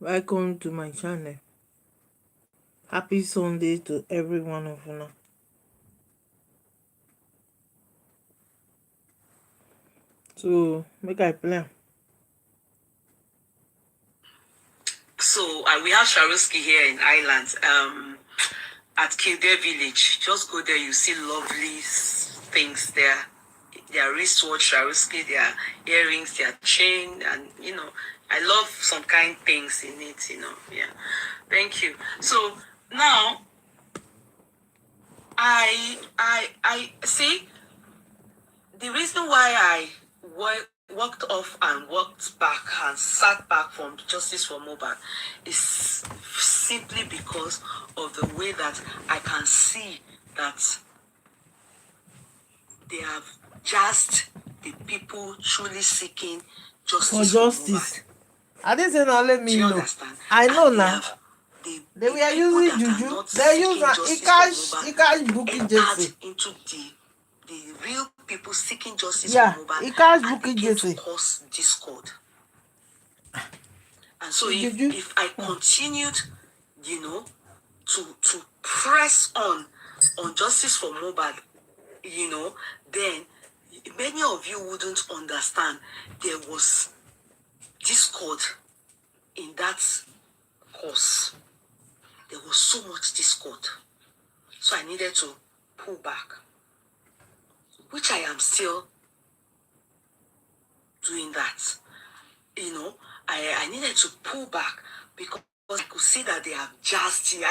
Welcome to my channel. Happy Sunday to every one of you. So make I plan. So we have Sharuski here in Ireland, at Kildare Village. Just go there, you see lovely things there. Their wristwatch, Sharuski, their earrings, their chain, and I love some kind things in it. Yeah. Thank you. So now, I see the reason why I walked off and walked back and sat back from Justice for Mohbad is simply because of the way that I can see that they have just the people truly seeking justice for Mohbad. I didn't say now let me know. Understand? I know and now. They were using juju. They use Ikash booking Jesse. Into the real people seeking justice Yeah, for Mohbad. Ikash booking Jesse. Jesse. Cause discord. And so if I continued, to press on justice for Mohbad, then many of you wouldn't understand there was discord in that cause. There was so much discord. So I needed to pull back, which I am still doing that. I needed to pull back because I could see that they have just, the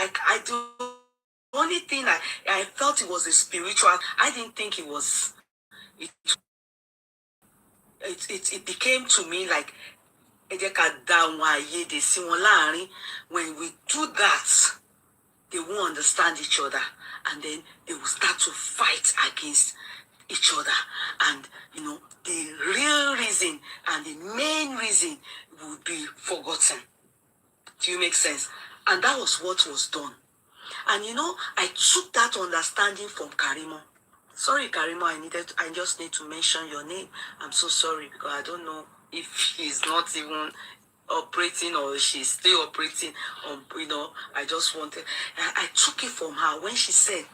only thing I felt it was a spiritual, I didn't think it was, it became to me like, when we do that, they won't understand each other, and then they will start to fight against each other, and the real reason and the main reason will be forgotten. Do you make sense? And that was what was done. And I took that understanding from Karimo. Sorry, Karimo, I just need to mention your name. I'm so sorry because I don't know if she's not even operating or she's still operating. I just wanted, I took it from her when she said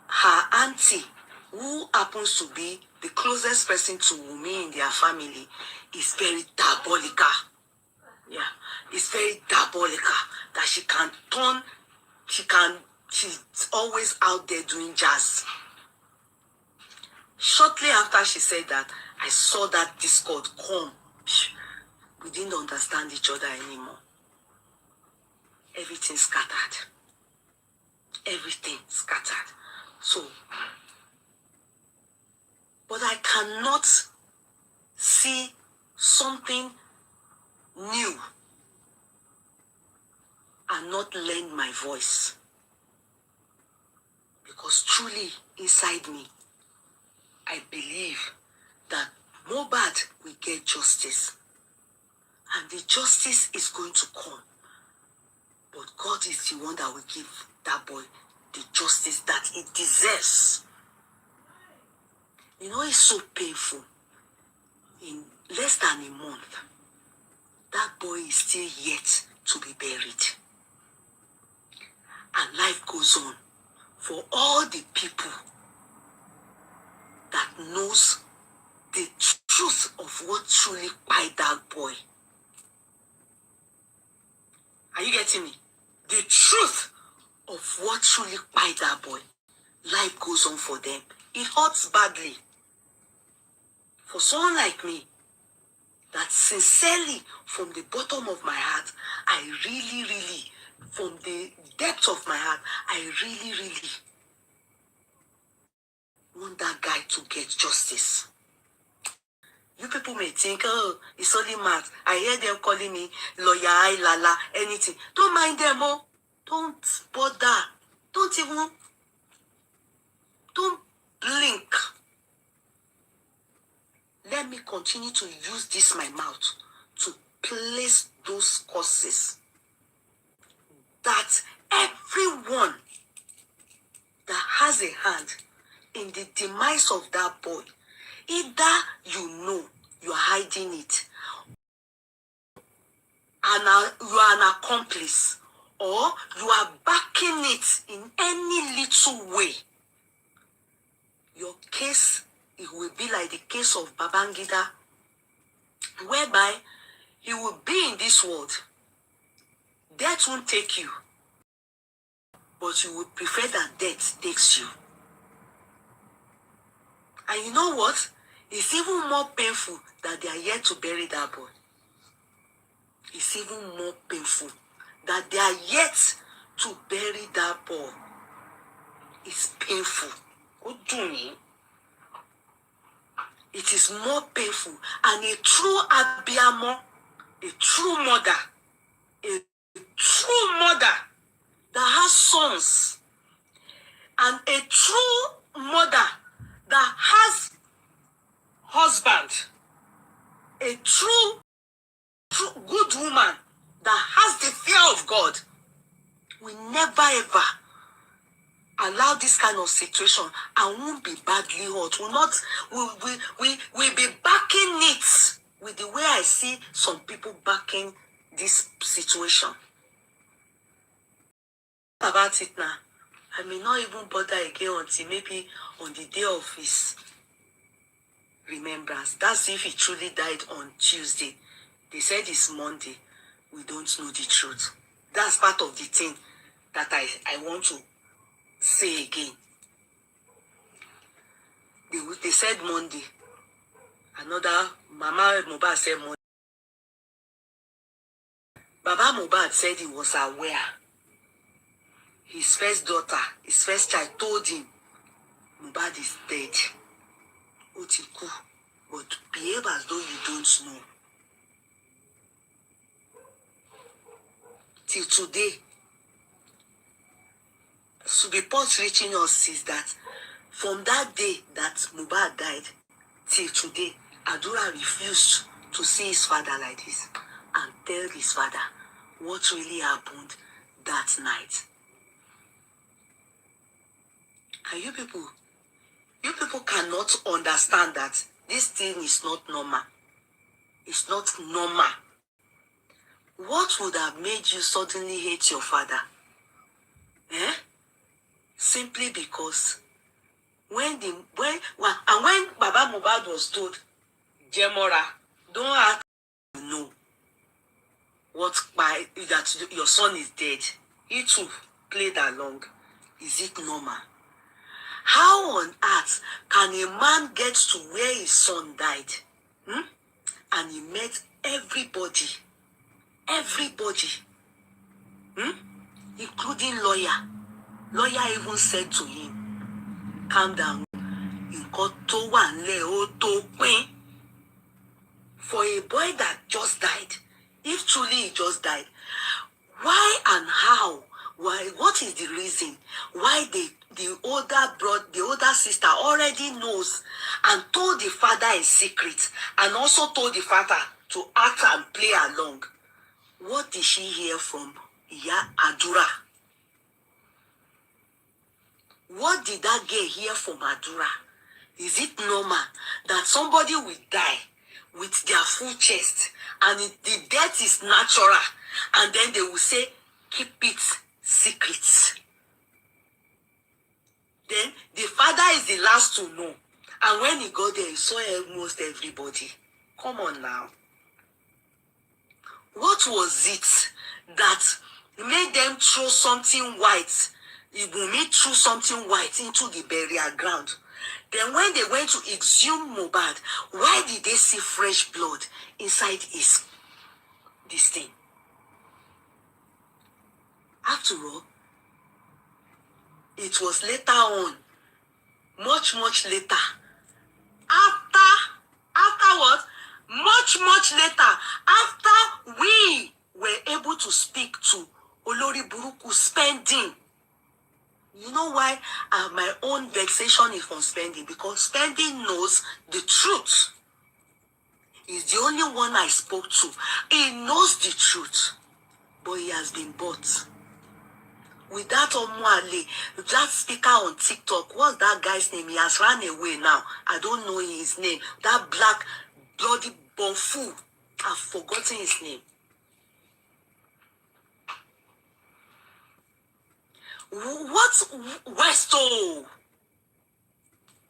her auntie, who happens to be the closest person to Wummi in their family, is very diabolical. Yeah, it's very diabolical that she's always out there doing jazz. Shortly after she said that, I saw that discord come. We didn't understand each other anymore. Everything scattered. Everything scattered. So, but I cannot see something new and not lend my voice. Because truly, inside me, I believe that Mohbad will get justice. And the justice is going to come. But God is the one that will give that boy the justice that he deserves. It's so painful. In less than a month, that boy is still yet to be buried. And life goes on for all the people that knows the truth of what truly killed that boy. Are you getting me? The truth of what truly killed that boy. Life goes on for them. It hurts badly. For someone like me, that sincerely, from the bottom of my heart, I really, really, from the depth of my heart, I really, really want that guy to get justice. You people may think, oh, it's only math. I hear them calling me lawyer, lala, anything. Don't mind them, oh. Don't bother. Don't blink. Let me continue to use this, my mouth, to place those causes that everyone that has a hand in the demise of that boy, either you're hiding it, you are an accomplice, or you are backing it in any little way, your case, it will be like the case of Babangida, whereby he will be in this world. Death won't take you, but you would prefer that death takes you. And you know what? It's even more painful that they are yet to bury that boy. It's even more painful that they are yet to bury that boy. It's painful. What do you mean? It is more painful. And a true Abiamo, a true mother, a true mother that has sons, and a true mother that has husband, a true good woman that has the fear of God, will never ever allow this kind of situation and won't be badly hurt. We'll be backing it with the way I see some people backing this situation. About it now, I may not even bother again until maybe on the day of his remembrance. That's if he truly died on Tuesday. They said it's Monday. We don't know the truth. That's part of the thing that I want to say again. They said Monday. Another Mama Mohbad said Monday. Baba Mohbad said he was aware. His first daughter, his first child, told him Mohbad is dead. Otiku, but behave as though you don't know. Till today, so reports reaching us is that from that day that Mohbad died till today, Adura refused to see his father like this and tell his father what really happened that night. And you people cannot understand that this thing is not normal. It's not normal. What would have made you suddenly hate your father? Simply because when Baba Mohbad was told, Jemora, don't ask you know what by that your son is dead. He too played along. Is it normal? How on earth can a man get to where his son died? And he met everybody, including lawyer. Lawyer even said to him, calm down. For a boy that just died, if truly he just died, why and how? Why? What is the reason why the older sister already knows and told the father in secret, and also told the father to act and play along? What did she hear from Iya Adura? What did that girl hear from Adura? Is it normal that somebody will die with their full chest and the death is natural, and then they will say, keep it secret? Then the father is the last to know. And when he got there, he saw almost everybody. Come on now. What was it that made them throw something white? Wummi threw something white into the burial ground. Then when they went to exhume Mohbad, why did they see fresh blood inside this thing? After all, it was later on, much later, after what? Much later, after we were able to speak to Olori Buruku Spending. You know why my own vexation is from Spending? Because Spending knows the truth. He's the only one I spoke to. He knows the truth, but he has been bought. With that Omuale, that speaker on TikTok, what's that guy's name? He has run away now. I don't know his name. That black, bloody bonfu. I've forgotten his name. Westo.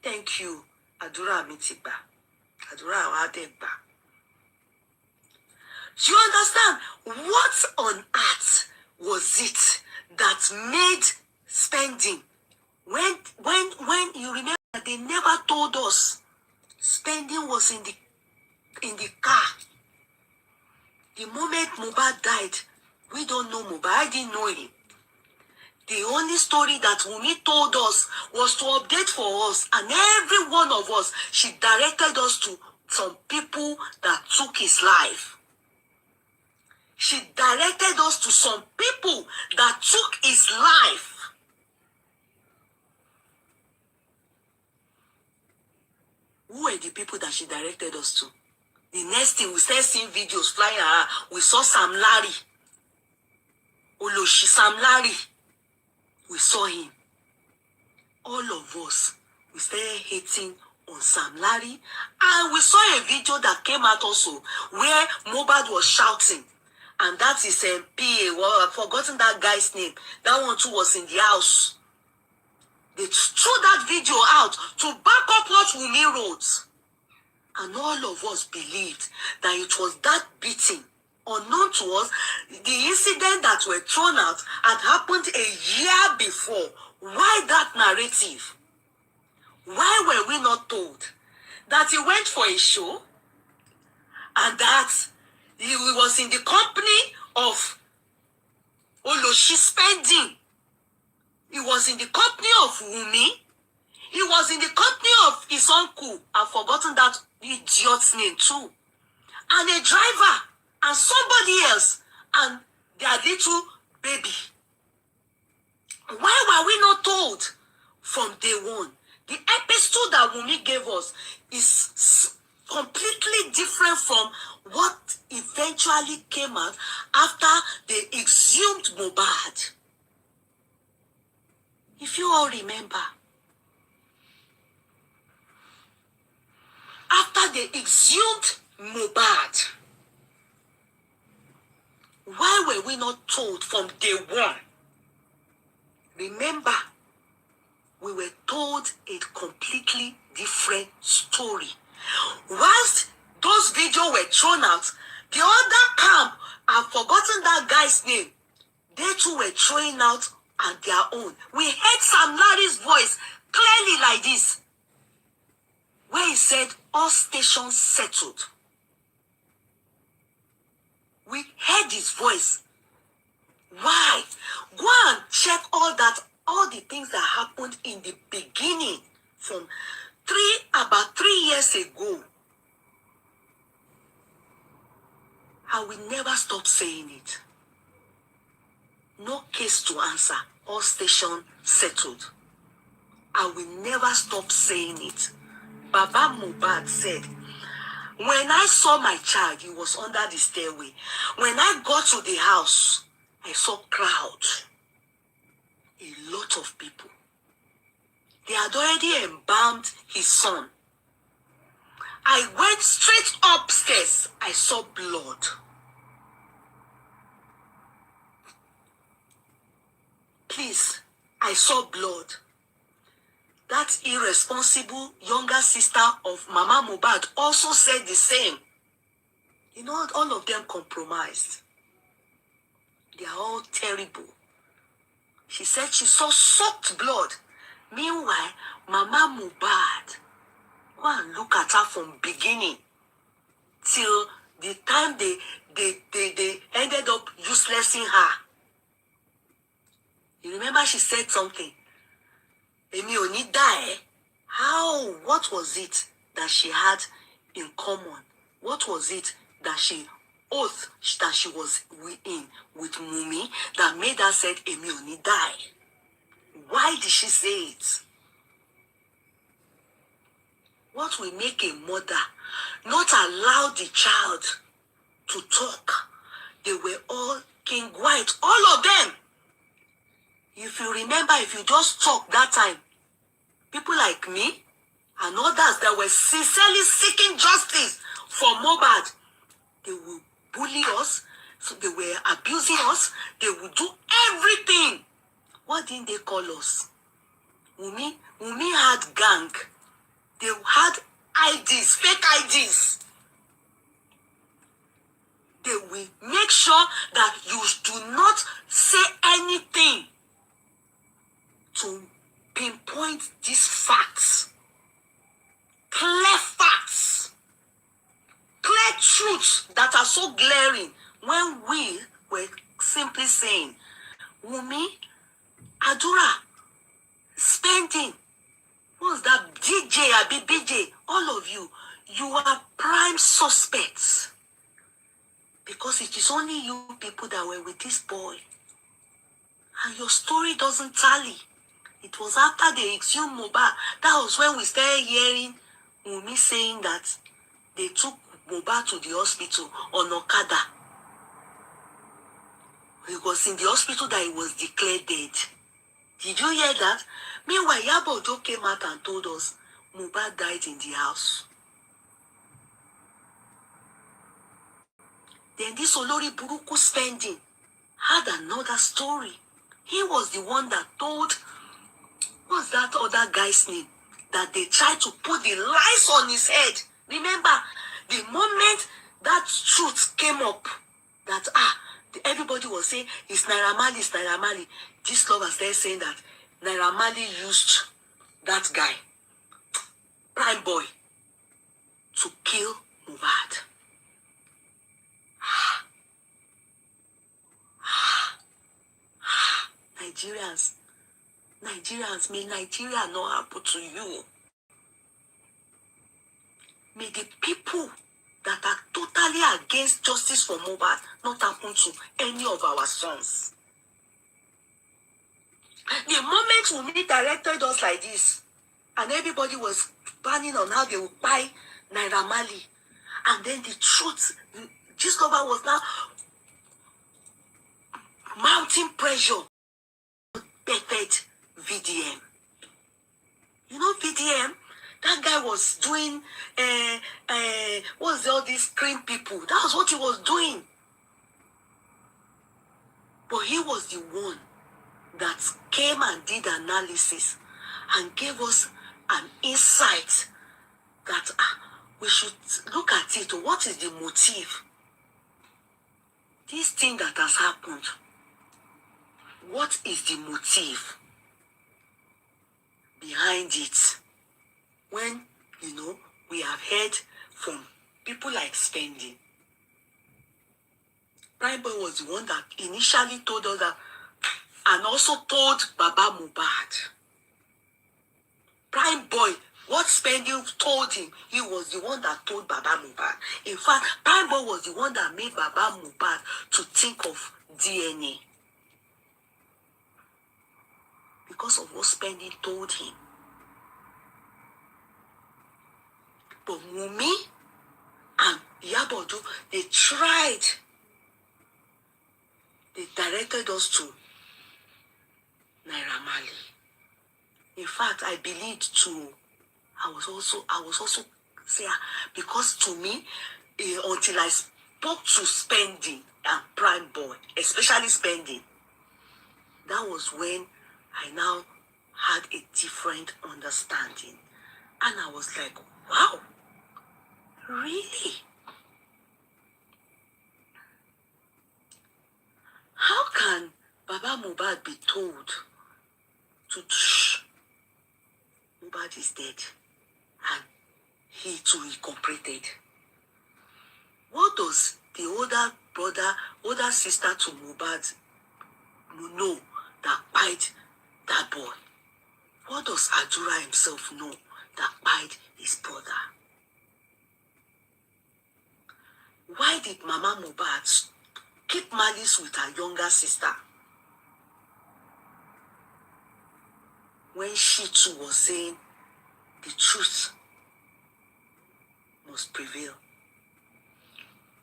Thank you. Adura Mitiba. Adura Wadeba. You understand? What on earth was it that made spending? When you remember, they never told us spending was in the car. The moment Mohbad died, we don't know Mohbad. I didn't know him. The only story that Wummi told us was to update for us, and every one of us, she directed us to some people that took his life. She directed us to some people that took his life. Who were the people that she directed us to? The next thing, we started seeing videos flying around. We saw Sam Larry. Oloshi Sam Larry. We saw him. All of us, we started hating on Sam Larry. And we saw a video that came out also where Mohbad was shouting. And that is PA. Well, I've forgotten that guy's name. That one too was in the house. They threw that video out to back up what Wummi wrote. And all of us believed that it was that beating. Unknown to us, the incident that were thrown out had happened a year before. Why that narrative? Why were we not told that he went for a show and that he was in the company of Oloshi spending? He was in the company of Wummi. He was in the company of his uncle. I've forgotten that idiot's name too. And a driver and somebody else and their little baby. Why were we not told from day one? The episode that Wummi gave us is completely different from what eventually came out after they exhumed Mohbad. If you all remember, after they exhumed Mohbad, why were we not told from day one? Remember, we were told a completely different story. Whilst those videos were thrown out, the other camp, I've forgotten that guy's name, they too were throwing out on their own. We heard Sam Larry's voice clearly like this, where he said, all stations settled. We heard his voice. Why? Go and check all the things that happened in the beginning from about 3 years ago. I will never stop saying it. No case to answer. All station settled. I will never stop saying it. Baba Mohbad said, when I saw my child, he was under the stairway. When I got to the house, I saw crowd. A lot of people. They had already embalmed his son. I went straight upstairs. I saw blood. Please, I saw blood. That irresponsible younger sister of Mama Mohbad also said the same. You know, all of them compromised. They are all terrible. She said she saw soaked blood. Meanwhile, Mama Mohbad, go and look at her from beginning till the time they ended up uselessing her. You remember she said something? Emi ò ní dá ẹ. How? What was it that she had in common? What was it that she oath that she was in with Wummi that made her said Emi ò ní dá ẹ? Why did she say it? What will make a mother not allow the child to talk? They were all king white, all of them. If you remember, if you just talk that time, people like me and others that were sincerely seeking justice for Mohbad, they will bully us, so they were abusing us, they will do everything. What didn't they call us? Wummi had gang. They had IDs, fake IDs. They will make sure that you do not say anything to pinpoint these facts. Clear facts. Clear truths that are so glaring when we were simply saying, Wummi, Adura, spending. What's that? DJ, Abi BJ, all of you, you are prime suspects. Because it is only you people that were with this boy. And your story doesn't tally. It was after they exhumed Mohbad. That was when we started hearing Wummi saying that they took Mohbad to the hospital on Okada. It was in the hospital that he was declared dead. Did you hear that? Meanwhile, Yabo Ojo came out and told us Mohbad died in the house. Then this Olori Buruku spending had another story. He was the one that told, what's that other guy's name? That they tried to put the lies on his head. Remember, the moment that truth came up, that everybody was saying, it's Naira Marley, it's Naira Marley. This lovers there saying that Naira Marley used that guy, Prime Boy, to kill Mohbad. Nigerians, may Nigeria not happen to you. May the people that are totally against justice for Mohbad not happen to any of our sons. The moment Wummi directed us like this, and everybody was planning on how they would buy Naira Marley, and then the truth, this lover was now mounting pressure. Perfect VDM. You know VDM? That guy was doing, what's all these screen people? That was what he was doing. But he was the one that came and did analysis and gave us an insight that we should look at it. What is the motive? This thing that has happened, what is the motive behind it? When, we have heard from people like Spending. Prime Boy was the one that initially told us that, and also told Baba Mohbad. Prime Boy, what Spending told him, he was the one that told Baba Mohbad. In fact, Prime Boy was the one that made Baba Mohbad to think of DNA. Because of what Spending told him. But Wummi and Yabo Ojo, they tried. They directed us to Naira Marley. In fact, I believed too. I was also saying, because to me, until I spoke to Spending and Prime Boy, especially Spending, that was when I now had a different understanding. And I was like, wow, really? How can Baba Mohbad be told to shh, Mohbad is dead, and he too incorporated? What does the older brother, older sister to Mohbad know that bite that boy? What does Adura himself know that bite his brother? Why did Mama Mohbad keep malice with her younger sister when she too was saying the truth must prevail?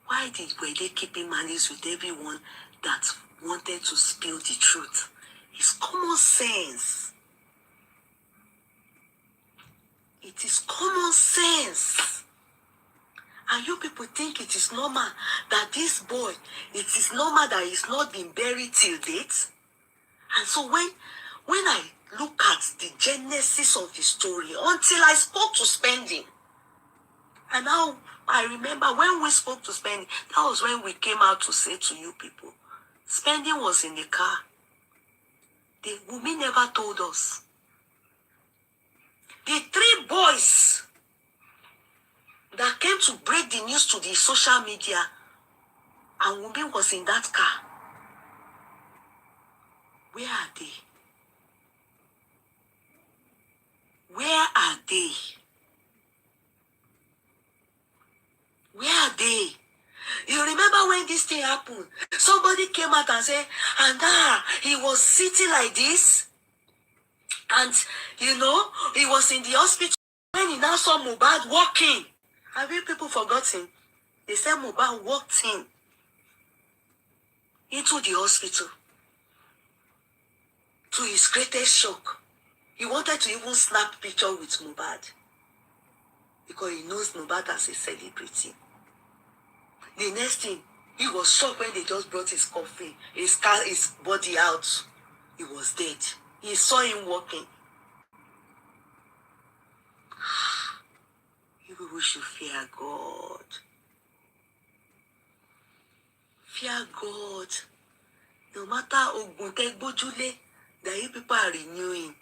Why were they keeping malice with everyone that wanted to spill the truth? It's common sense. It is common sense. And you people think it is normal that this boy, it is normal that he's not been buried till date? And so when I look at the genesis of the story, until I spoke to Spending, and now I remember when we spoke to Spending, that was when we came out to say to you people, Spending was in the car. The Wummi never told us. The 3 boys that came to break the news to the social media, and Wummi was in that car. Where are they? Where are they? Where are they? You remember when this thing happened? Somebody came out and said, and he was sitting like this. And, you know, he was in the hospital when he now saw Mohbad walking. Have you people forgotten? They said Mohbad walked in into the hospital. To his greatest shock, he wanted to even snap picture with Mohbad because he knows Mohbad as a celebrity. The next thing, he was shocked when they just brought his coffin, his body out. He was dead. He saw him walking. You people should fear God. Fear God. No matter ogun that you people are renewing.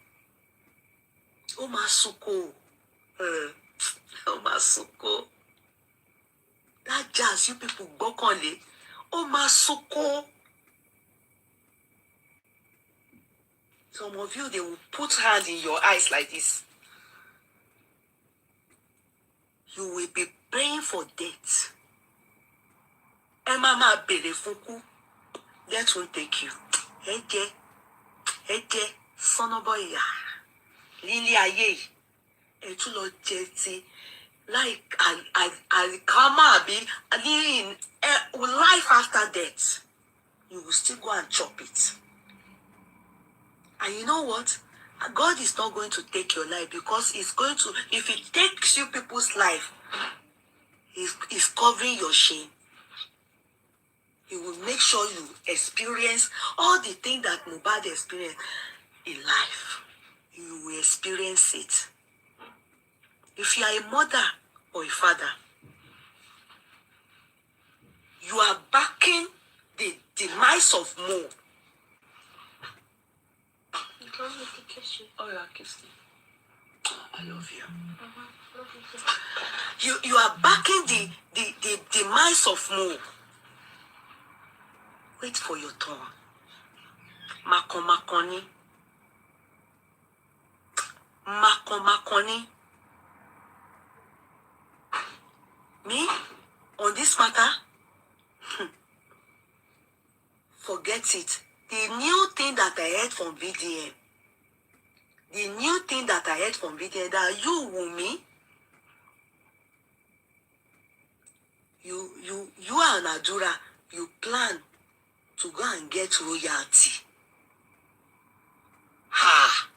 Oh Masuko. Oh Masuko. That jazz you people gbọ́kànlé. Oh Masuko. Some of you, they will put hand in your eyes like this. You will be praying for death. Mama bere fuku. Death won't take you. Eje, son of boy ya. Lili aye. Etulo jeti. Like I come be in life after death. You will still go and chop it. And you know what? God is not going to take your life because He's going to, if He takes you people's life, He's covering your shame. He will make sure you experience all the things that Mohbad experienced in life. You will experience it. If you are a mother or a father, you are backing the demise of Mo. Oh, yeah, kiss me. I love you. You are backing the demise of Mo. Wait for your turn. Makoni. Me? On this matter? Forget it. The new thing that I heard from VDM, that you, Wummi, you are an Adura, you plan to go and get royalty. Ha!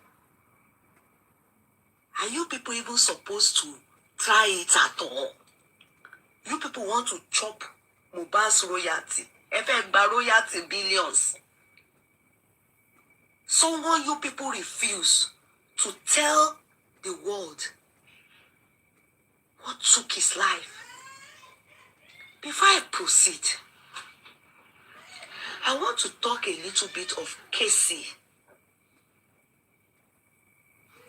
Are you people even supposed to try it at all? You people want to chop Mohbad's royalty. Effect by royalty billions. Someone you people refuse to tell the world what took his life. Before I proceed, I want to talk a little bit of Casey.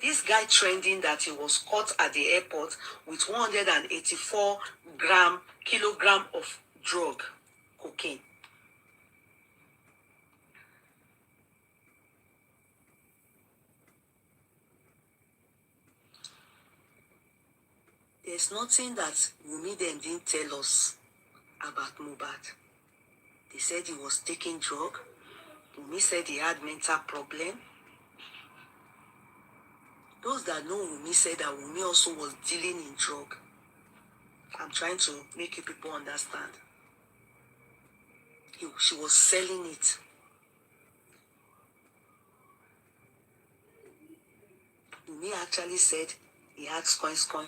This guy trending that he was caught at the airport with 184 kilogram of drug, cocaine. There's nothing that Wummi them didn't tell us about Mohbad. They said he was taking drug. Wummi said he had mental problem. Those that know Wummi said that Wummi also was dealing in drug. I'm trying to make you people understand. She was selling it. Wummi actually said he had coin.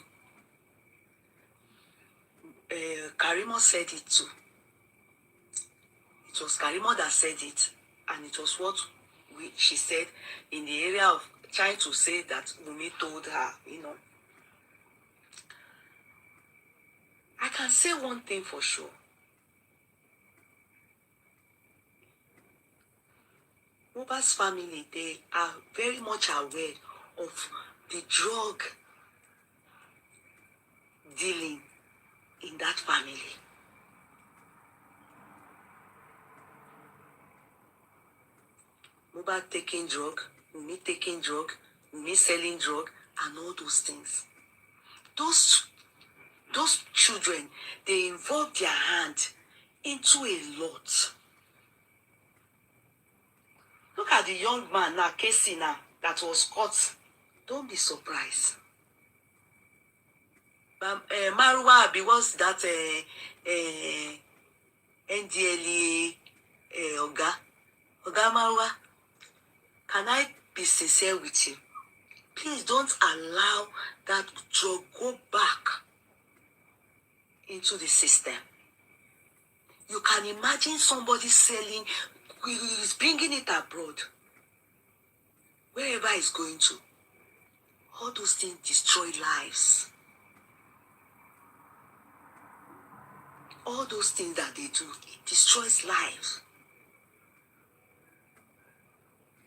Karimo said it too. It was Karimo that said it, and it was what she said in the area of trying to say that Wummi told her, I can say one thing for sure. Mohbad's family, they are very much aware of the drug dealing in that family. Mohbad taking drug, Wummi taking drug, Wummi selling drug, and all those things. Those children, they involve their hand into a lot. Look at the young man now, Casey now, that was caught. Don't be surprised. Marwa Abi, what's that NDLA Oga Marwa? Can I be sincere with you? Please don't allow that drug go back into the system. You can imagine somebody selling, he's bringing it abroad, wherever he's going to. All those things destroy lives. All those things that they do, it destroys lives.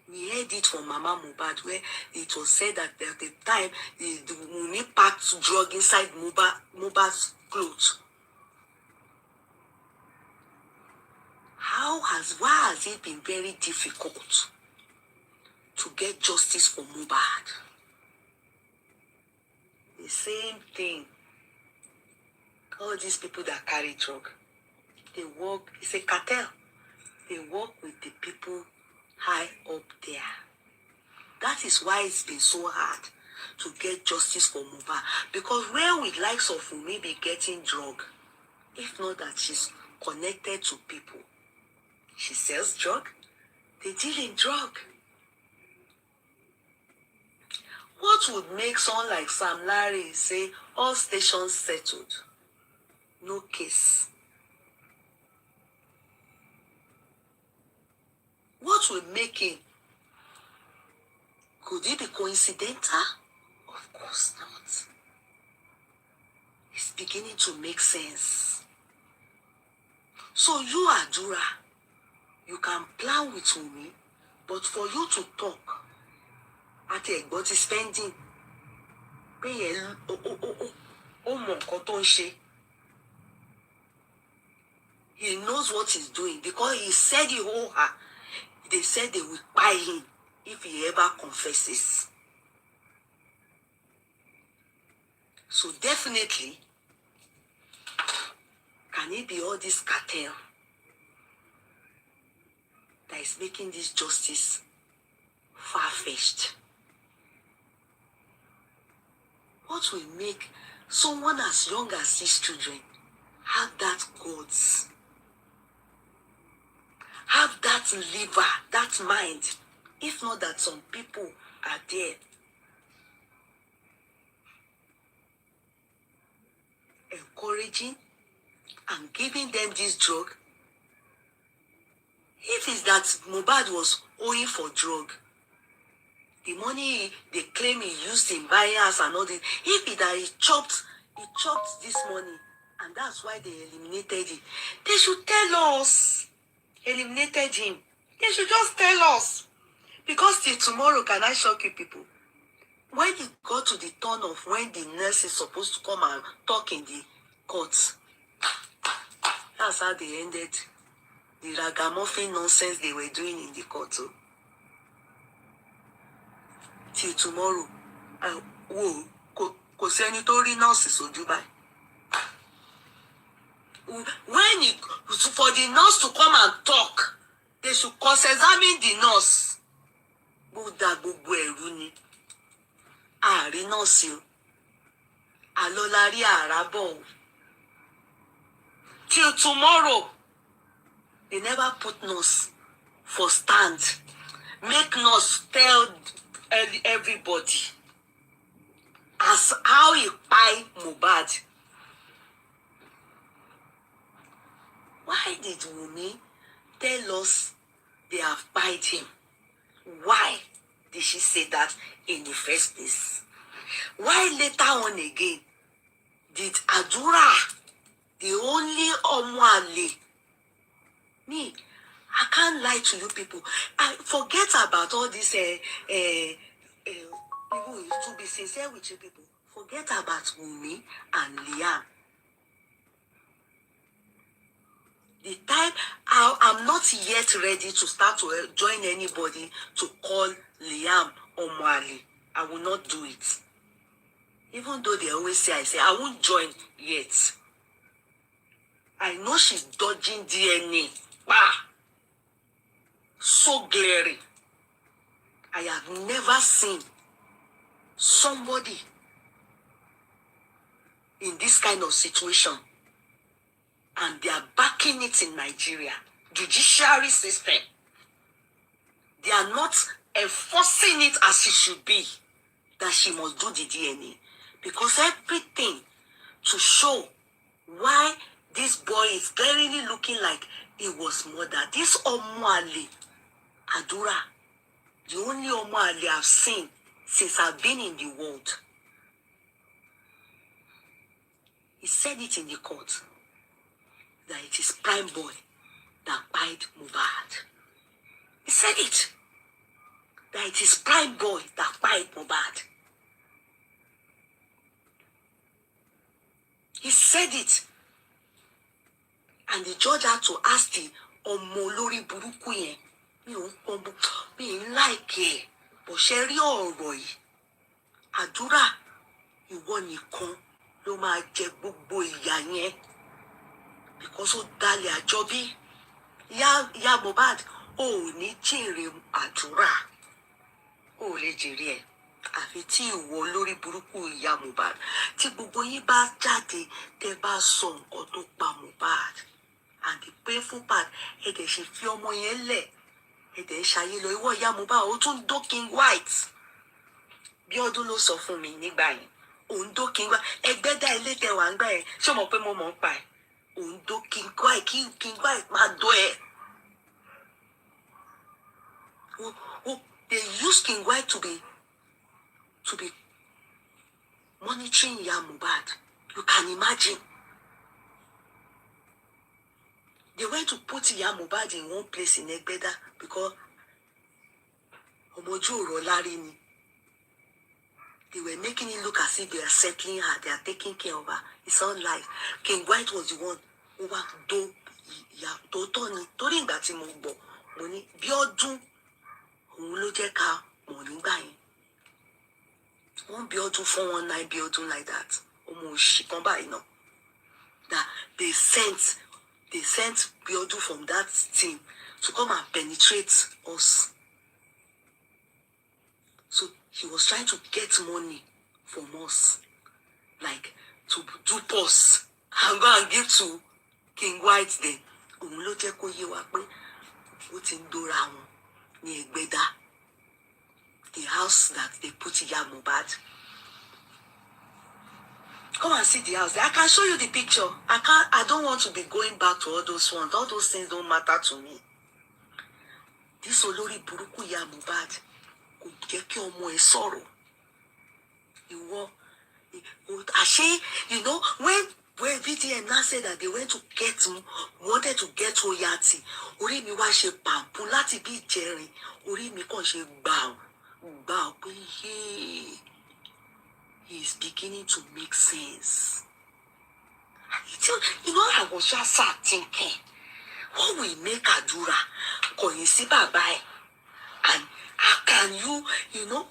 We heard it from Mama Mohbad, where it was said that at the time, the Wummi packed drug inside Mohbad's clothes. Why has it been very difficult to get justice for Mohbad? The same thing. All these people that carry drug, they work, it's a cartel. They work with the people high up there. That is why it's been so hard to get justice for Mohbad. Because where would likes of Wummi be getting drug? If not that she's connected to people. She sells drug, they deal in drug. What would make someone like Sam Larry say, all stations settled, no case? What would make him? Could it be coincidental? Of course not. It's beginning to make sense. So you, Adura, you can plan with Wummi, but for you to talk at a body spending, he knows what he's doing because he said he owe her. They said they will buy him if he ever confesses. So definitely, can it be all this cartel that is making this justice far-fetched? What will make someone as young as these children have that guts, have that liver, that mind? If not that some people are there encouraging and giving them this drug. If it's that Mohbad was owing for drug, the money they claim he used in buying house and all this, if it that he chopped this money, and that's why they eliminated it, they should tell us. Eliminated him. They should just tell us. Because till tomorrow, can I shock you people? When it got to the turn of when the nurse is supposed to come and talk in the courts, that's how they ended the ragamuffin nonsense they were doing in the court. Too. Till tomorrow, kò sẹ́ni tó rí nọ́ọ̀sì sójú báyìí. When for the nurse to come and talk, they should cross-examine the nurse. Buddha gbogbo ẹ̀rú ni. Àárí nọ́ọ̀sì o. Àlọ́lárí àràbọ̀ o. Till tomorrow, they never put nurse for stand. Make nurse tell everybody as how he buy Mohbad. Why did Wummi tell us they have bought him? why did she say that in the first place? Why later on again did Adura, the only Omwale, me, I can't lie to you people. I forget about all this people to be sincere with you people. Forget about Wummi and Liam. The time I'm not yet ready to start to join anybody to call Liam Omwale. I will not do it. Even though they always say, I won't join yet. I know she's dodging DNA. Bah! So glaring. I have never seen somebody in this kind of situation and they are backing it in Nigeria. Judiciary system. They are not enforcing it as it should be, that she must do the DNA. Because everything to show why this boy is clearly looking like he was murdered. This Omwale Adura, the only Omwale I've seen since I've been in the world. He said it in the court that it is Prime Boy that died Mohbad. He said it. That it is Prime Boy that died Mohbad. He said it. And the judge had to ask the Omolori Buruku yen. Me like it. But Sherry Oroy. Adura. Ìwọ nìkan ló máa jẹ gbogbo ìyà yẹn. Because ó dalẹ̀ àjọbí. Ya Mohbad, ó ní jèrè Àdúrà. Ó lè jèrè ẹ̀. Àfi tí ìwọ lórí burúkú ìyá Mohbad. Tí gbogbo yín bá jáde, tẹ́ bá sọ nǹkan tó pa Mohbad. And the painful part, ẹ dẹ̀ ṣe fi ọmọ yẹn lẹ̀. Ẹ dẹ̀ ṣayé lọ. Ìwọ ìyá Mohbad, ó tún dó King White. Bí ọdún ló sọ fún mi nígbà yẹn. Òǹdó King White. Ẹgbẹ́ dá ilé tẹwàá ń gbà yẹn. Ṣé o mọ̀ pé mo mọ̀ ń pa ẹ̀? Òǹdó King White. King White máa dó ẹ. They use King White to be monitoring Iya Mohbad. You can imagine. They went to put Iya Mohbad in one place in Egbeda because Omoju Orolari ni. They were making it look as if they are settling her, they are taking care of her. It's all lies. King White was the one who was do Iya Totoni. Torí ìgbà tí mo gbọ́, mo ní bí ọdún òun ló jẹ́ ká mọ̀ nígbà yẹn. Wọ́n bí ọdún 419 bí ọdún like that. Ọmọ òṣì kan báyìí náà. That they sent Biodu from that team to come and penetrate us. So he was trying to get money from us, like to dupe us and go and give to King White then. Òun ló jẹ́ kó yé wa pé ó ti ń dóra wọn ní Ẹgbẹ́dá, the house that they put Iya Mohbad. Come and see the house. I can show you the picture. I don't want to be going back to all those ones. All those things don't matter to me. This Olórí burúkú Iya Mohbad kò jẹ́ kí ọmọ ẹ̀ sọ̀rọ̀. Ìwọ, àṣé, when VDM now said that they wanted to get royalty, orí mi wá ṣe pàmpù láti bí ìjẹrin, orí mi kàn ṣe gbà pé he is beginning to make sense. I was just thinking, what will make Adura kọ̀yìn sí bàbá ẹ̀? And how can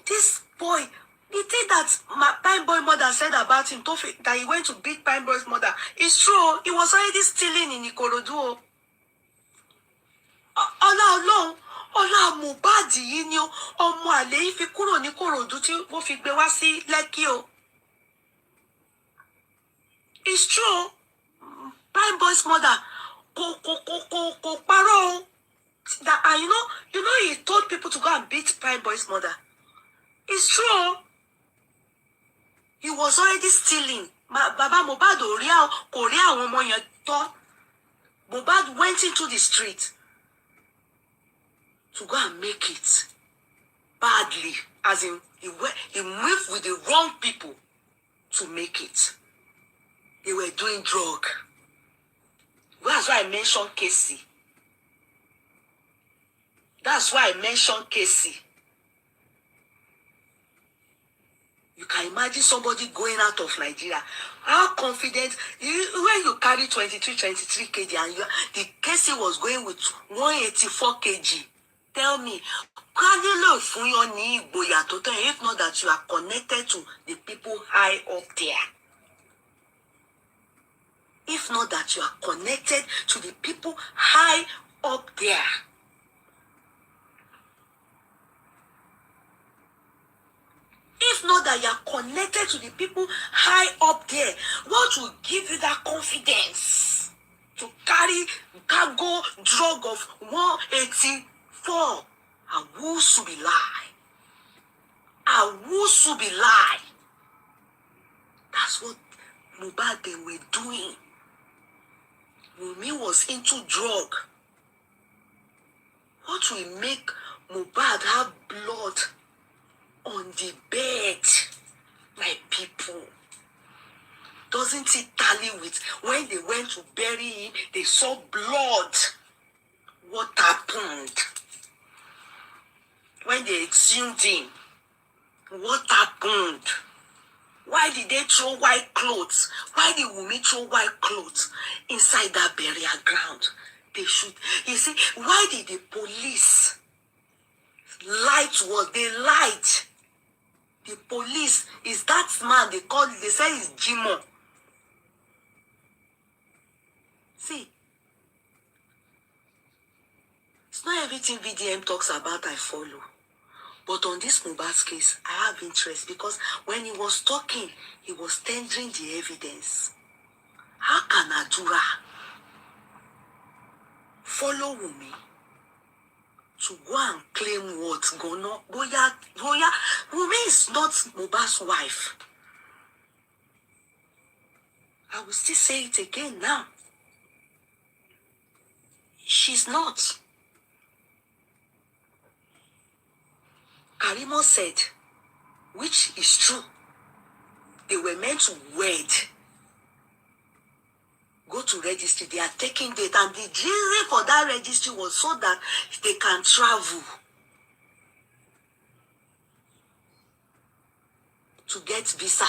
this boy, the thing that my Prime Boy mother said about him, that he went to beat Prime Boy's mother, it's true. He was already stealing in Ikorodu. Ọlá Mohbad yìí ni ọmọ àlè yìí fi kúrò ní Ikorodu tí wọ́n fi gbé wá sí Lẹ́kì o. It's true. Prime Boy's mother kò parọ́ o. That he told people to go and beat Prime Boy's mother. It's true. He was already stealing. Baba Mohbad kò rí àwọn ọmọ yẹn tọ́. Mohbad went into the street to go and make it. badly, as in he moved with the wrong people to make it. They were doing drug. That's why I mentioned Casey. That's why I mentioned Casey. You can imagine somebody going out of Nigeria. How confident, when you carry 23 kg and the Casey was going with 184 kg. Tell me, if not that you are connected to the people high up there. If not that you are connected to the people high up there. If not that you are connected to the people high up there, what will give you that confidence to carry cargo drug of 184? And who should be lie? And who should be lie? That's what Mohbad they were doing. Wummi was into drug. What will make Mohbad have blood on the bed, my people? Doesn't it tally with when they went to bury him, they saw blood? What happened? When they exhumed him, what happened? Why did they throw white clothes? Why did Wummi throw white clothes inside that burial ground? They should. You see, why did the police lie to us? They lied. The police is that man they call it, they say it's Jimo. See, it's not everything VDM talks about I follow. But on this Mohbad's case, I have interest because when he was talking, he was tendering the evidence. How can Adura follow Wummi to go and claim what's going on? Wummi is not Mohbad's wife. I will still say it again now. She's not. Karimo said, which is true, they were meant to wed, go to registry. They are taking date, and the reason for that registry was so that they can travel to get visa.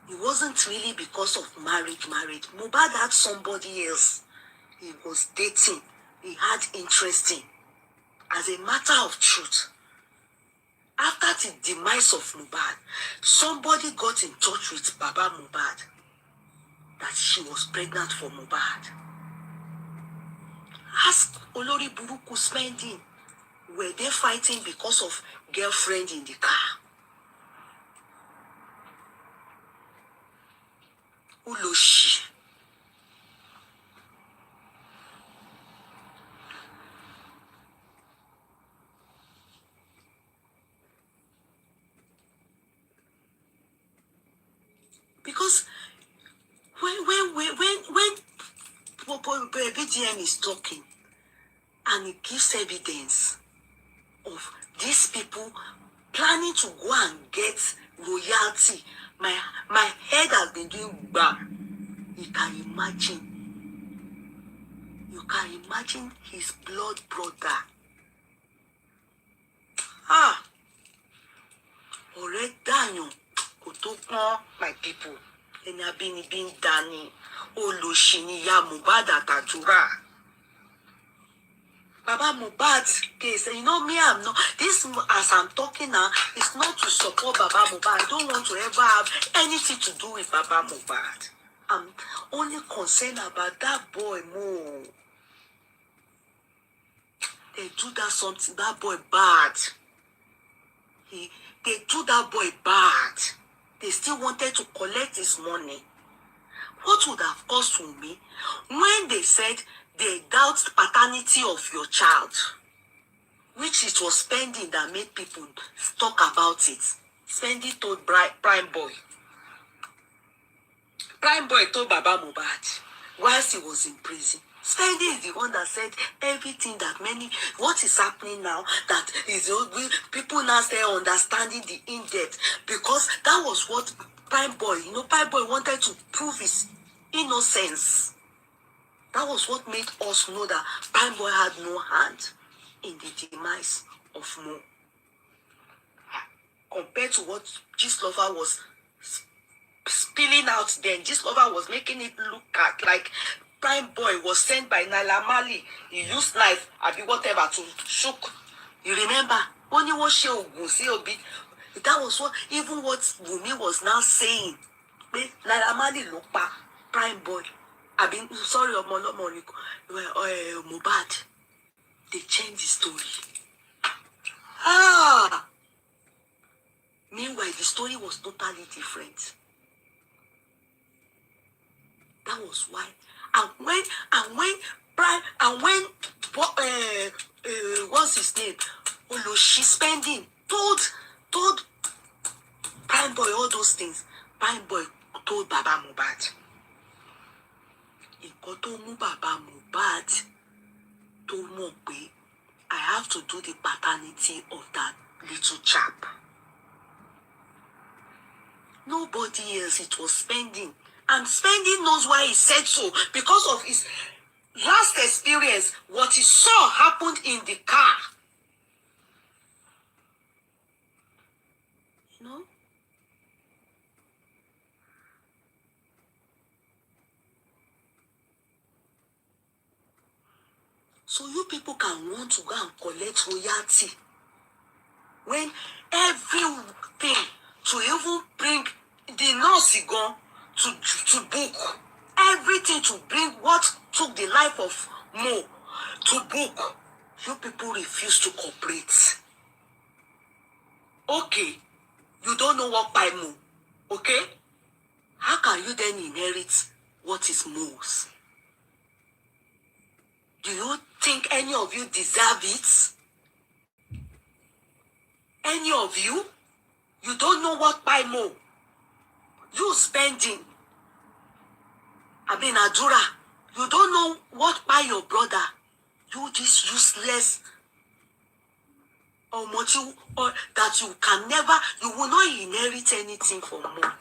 It wasn't really because of marriage. Mohbad had somebody else he was dating, he had interest in. As a matter of truth, after the demise of Mohbad, somebody got in touch with Baba Mohbad that she was pregnant for Mohbad. Ask Olori Buruku spending. Were they fighting because of girlfriend in the car? Uloshi. Because when BGM is talking and it gives evidence of these people planning to go and get royalty, my head has been doing bam. You can imagine his blood brother. Ọ̀rẹ́ dàyàn kò tó pọ́n, my people. Ẹni abínibí ń dání, olóṣì ni ìyá Mohbad àtàdúrà. Baba Mohbad's case, you know me, I'm not, this as I'm talking now, it's not to support Baba Mohbad. I don't want to ever have anything to do with Baba Mohbad. I'm only concerned about that boy more. They do that something, that boy bad. They do that boy bad. They still wanted to collect his money. What would have cost me when they said they doubt the paternity of your child, which it was spending that made people talk about it. Spending told Prime Boy. Prime Boy told Baba Mohbad whilst he was in prison. Spending is the one that said everything that what is happening now, that is people now start understanding the in-depth, because that was what Prime Boy wanted to prove his innocence. That was what made us know that Prime Boy had no hand in the demise of Mo. Compared to what Gistlover was spilling out then, Gistlover was making it look like Prime Boy was sent by Naila Marley. He used knife, whatever, to shook. You remember? Only one show that was what Wummi was now saying. Naila Marley look back, Prime Boy. Sorry, Mohbad. They changed the story. Meanwhile, the story was totally different. That was why. And when what's his name? She spending told Prime Boy all those things. Prime Boy told Baba Mohbad. Nǹkan tó mú Baba Mohbad tó mọ̀ pé I have to do the paternity of that little chap. Nobody else. It was Spending. And Spending knows why he said so. Because of his last experience, what he saw happened in the car. You know? So you people can want to go and collect royalty when everything to even bring the nurse gone to book, everything to bring what took the life of Mo to book, you people refuse to cooperate. Okay, you don't know what by Mo, okay? How can you then inherit what is Mo's? Do you think any of you deserve it? Any of you? You don't know what by Mo. You Spending. Adura. You don't know what by your brother. You this useless or that you can never, you will not inherit anything from Mo.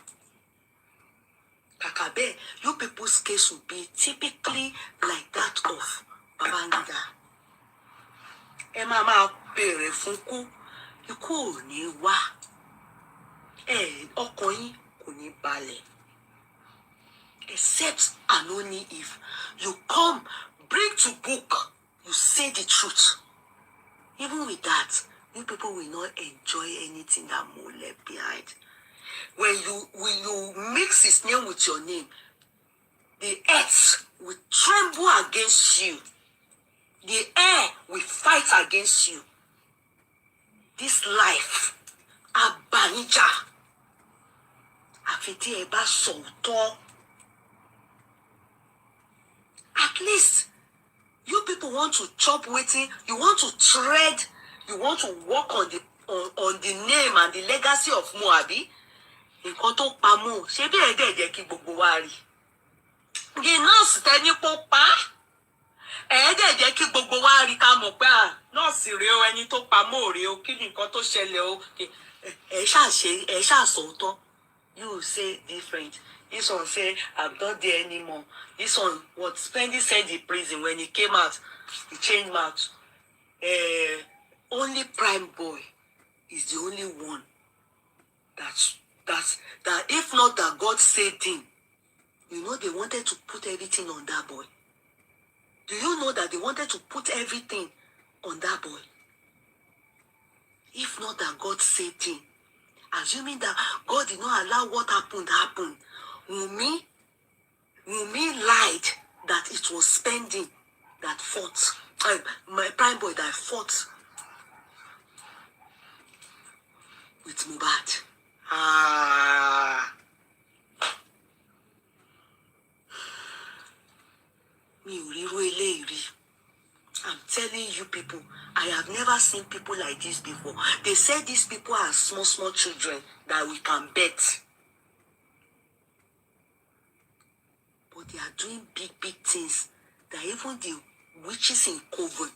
Kakabe, you people's case will be typically like that of Babangida. Mama bere funku, ikú ò ní wá. Ọkàn yín kò ní balẹ̀. Except and only if you come, bring to book, you say the truth. Even with that, you people will not enjoy anything that Mo left behind. When you mix his name with your name, the earth will tremble against you. The air will fight against you. This life, Abanija, Afiti Eba Sultan. At least, you people want to chop waiting, you want to tread, you want to work on the name and the legacy of Moabi. Nǹkan tó pa Mo, ṣé bí ẹ̀dẹ̀ jẹ́ kí gbogbo wa rí. The nurse tẹ́ni kó pa, ẹ̀dẹ̀ jẹ́ kí gbogbo wa rí ká mọ̀ pé nọ́ọ̀sì rèé o, ẹni tó pa Mo rèé o, kí ni nǹkan tó ṣẹlẹ̀ o. Ẹ ṣáà sòótọ́. You say different. This one say, I'm not there anymore. This one, what Spending said in prison when he came out, he changed mouth. Only Prime Boy is the only one that if not that God saved him, you know they wanted to put everything on that boy. Do you know that they wanted to put everything on that boy? If not that God saved him, assuming that God did not allow what happened happen, Wummi lied that it was Spending that fought, my Prime Boy that fought with Mohbad. Mi ò ríru eléyìí rí. I'm telling you people, I have never seen people like this before. They say these people are small children that we can bet. But they are doing big things that even the witches in Coven,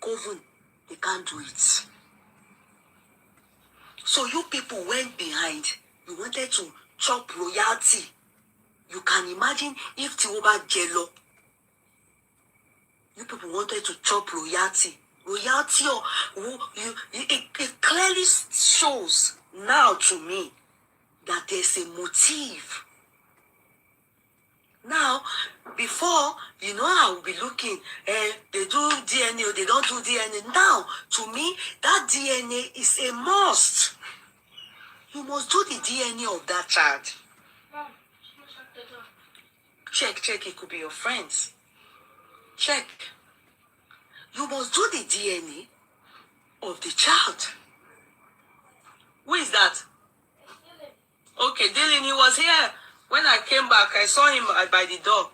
Coven, they can't do it. So you people went behind. You wanted to chop royalty. You can imagine if Tiwoba Jello, you people wanted to chop royalty. Royalty, it clearly shows now to me that there's a motive. Now, before, I will be looking, they do DNA or they don't do DNA. Now, to me, that DNA is a must. You must do the DNA of that child. Mom, shut the door. Check, it could be your friends. Check. You must do the DNA of the child. Who is that? Okay, Dylan, he was here. When I came back, I saw him by the door.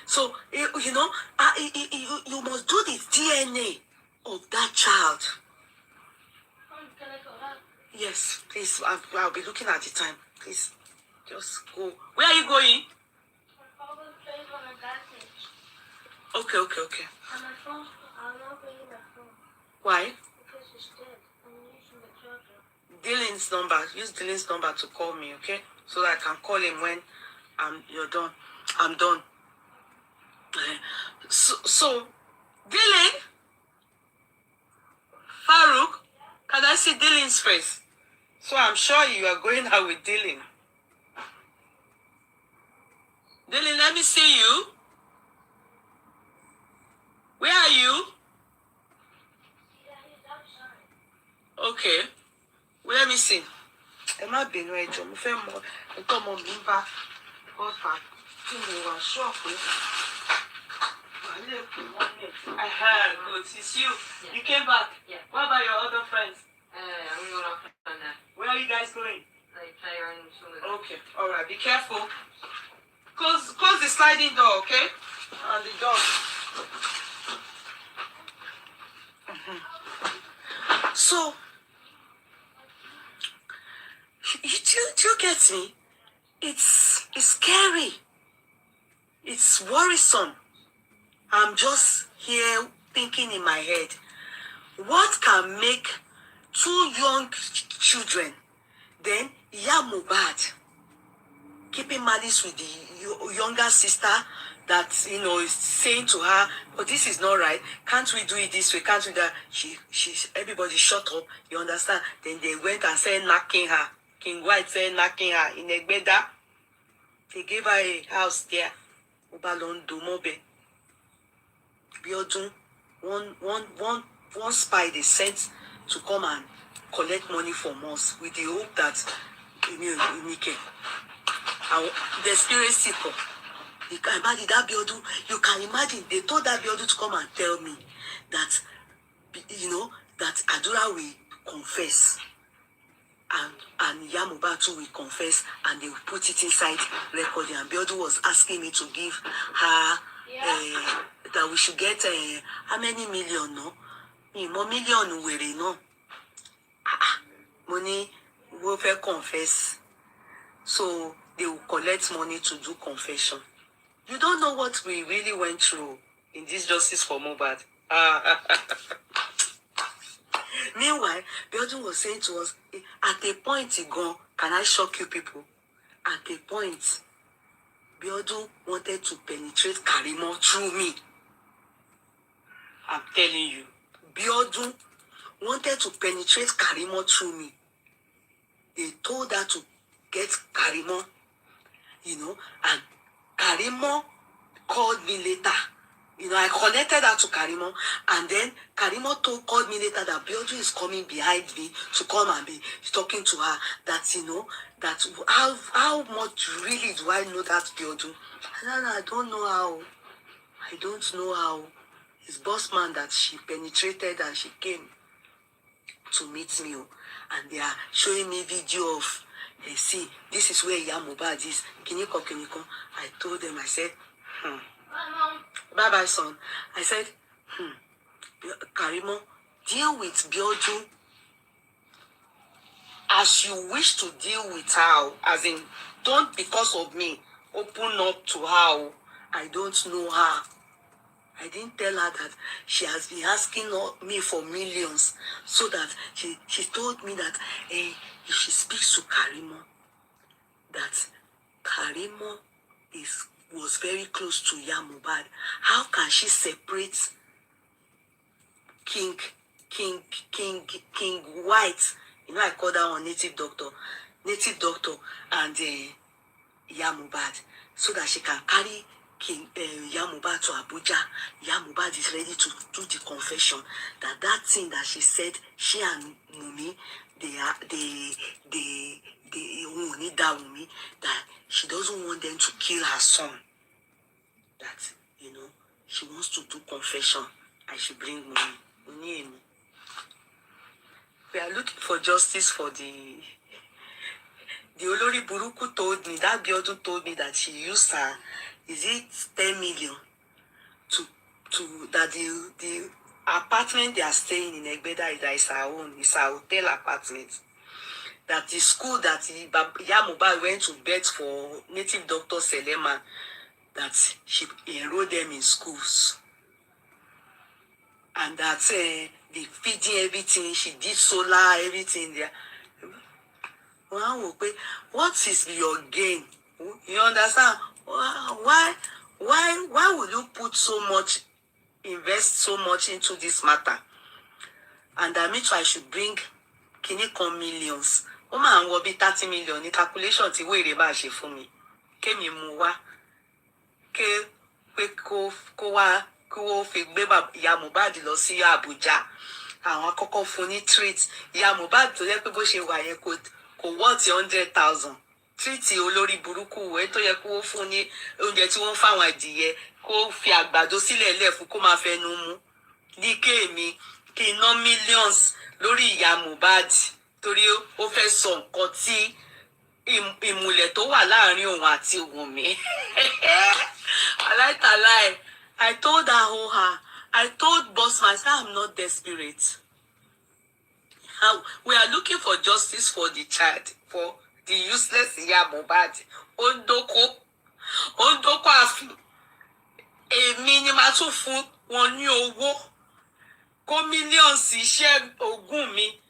So, you must do the DNA of that child. Can I go out? Yes, please. I'll be looking at the time. Please, just go. Where are you going? Okay. And my phone, I'm not bringing my phone. Why? Because it's dead. I'm using the charger. Dylan's number. Use Dylan's number to call me, okay? So that I can call him when you're done. I'm done. So Dylan, Farouk, can I see Dylan's face? So I'm sure you are going out with Dylan. Dylan, let me see you. Where are you? Yeah, he's outside. Okay. Well, let me see. Am I being right? I'm afraid more. Come on, Bimba. I heard. Good. It's you. Yeah. You came back. Yeah. What about your other friends? I'm going off on that. Where are you guys going? Like, play around with some of them. Okay. All right. Be careful. Close the sliding door, okay? And the door. So, do you get me? It's scary. It's worrisome. I'm just here thinking in my head, what can make two young children, then Mohbad, keeping malice with the younger sister that, is saying to her, but this is not right. Can't we do it this way? Can't we do that? Everybody shut up. You understand? Then they went and said knocking her. King White said knocking her in Egbeda. They gave her a house there. Obalon Dumobe. Biodun, one spy they sent to come and collect money from us with the hope that the spirit seeker. You can imagine that Biodun. You can imagine they told that Biodun to come and tell me that, that Adura will confess. And Mohbad too will confess, and they will put it inside recording. And Biodun was asking me to give her that we should get how many million, no? More million we no. Money will confess. So they will collect money to do confession. You don't know what we really went through in this justice for Mohbad. Meanwhile, Biodun was saying to us, at a point he gone, can I shock you people? At a point, Biodun wanted to penetrate Karimo through me. I'm telling you. Biodun wanted to penetrate Karimo through me. They told her to get Karimo, and Karimo called me later. I connected her to Karimo, and then Karimo called me later that Biodun is coming behind me to come and be talking to her. That, that how much really do I know that Biodun? I don't know how. I don't know how. It's boss man that she penetrated and she came to meet me. And they are showing me video of, see, this is where Mohbad is. Can you come? I told them, I said, Bye, Mom. Bye-bye, son. I said, Karimo, deal with Biodun as you wish to deal with her. As in, don't because of me. open up to her. I don't know her. I didn't tell her that she has been asking me for millions, so that she told me that if she speaks to Karimo, that Karimo was very close to Mohbad. How can she separate King White? You know, I call that one native doctor, and Mohbad, so that she can carry Mohbad to Abuja. Mohbad is ready to do the confession that thing that she said, she and Wummi, they won't need that Wummi, that she doesn't want them to kill her son. That, she wants to do confession. I should bring Wummi. We are looking for justice for the Olori Buruku told me, that Biodun told me that she used her, is it 10 million to that the apartment they are staying in Egbeda is her own, it's her hotel apartment. That the school that Mohbad went to bet for native doctor Selema, that she enrolled them in schools. And that the feeding everything, she did solar, everything there. What is your gain? You understand? Why would you invest so much into this matter? And I mean, I should bring Kinikon millions. Oh man, will be 30 million in calculation to wait about she for me. Came in Muwa. Ko fi gbe Mohbad lọ sí Abuja. Àwọn àkọ́kọ́ fún ní treat. Mohbad tó yẹ pé bó ṣe wà yẹn kò worth 100,000. Treat olórí burúkú tó yẹ kó fún ní oúnjẹ tí wọ́n fáwọn adìyẹ, kó fi àgbàdo sílẹ̀ lẹ̀ fún kó máa fẹnu mú. Ní kéèmí kí ná millions lórí Mohbad torí ó fẹ́ sọ nǹkan tí ìmùlẹ̀ tó wà láàrin òun àti Wummi. I told her, I told Bossman, I said, I'm not desperate. We are looking for justice for the child, for the useless Mohbad. Ondoko afi. Èmi ni màá tún fún wọn ní owó. Kó millions iṣẹ́ ogún mi.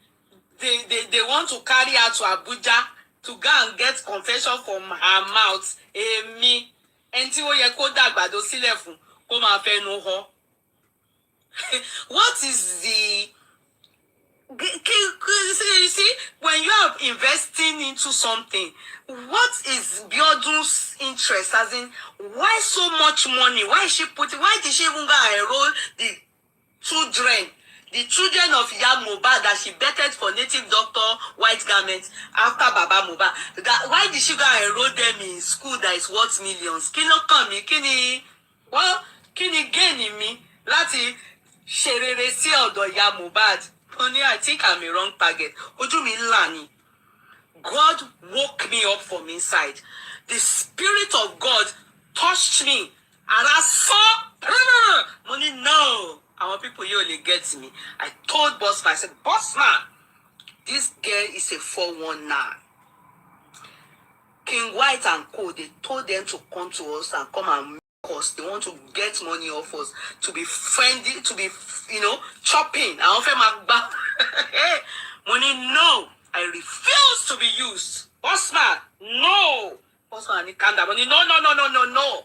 They want to carry her to Abuja to go and get confession from her mouth. Èmi. Ẹni tí ó yẹ kó dàgbàdo sílẹ̀ fún kó máa fẹnu họ. What is the... You see, when you are investing into something, what is Biodun's interest? As in, why so much money? Why did she even go and enroll the children of Mohbad that she betted for native doctor white garments after Baba Mohbad? Why did she go and enroll them in school that is worth millions? Kini gain in me? Láti ṣerere sí ọ̀dọ̀ Mohbad. I think I'm a wrong target. Ojú mi ńlá ni. God woke me up from inside. The Spirit of God touched me. And I saw money. No. Our people here only get me. I told Bossman, I said, Bossman, this girl is a 419. King White and Co, they told them to come to us and come and make us. They want to get money off us, to be friendly, to be, chopping. I offer my back. Money, no. I refuse to be used. Bossman, no. Bossman, I calm down. Money, no.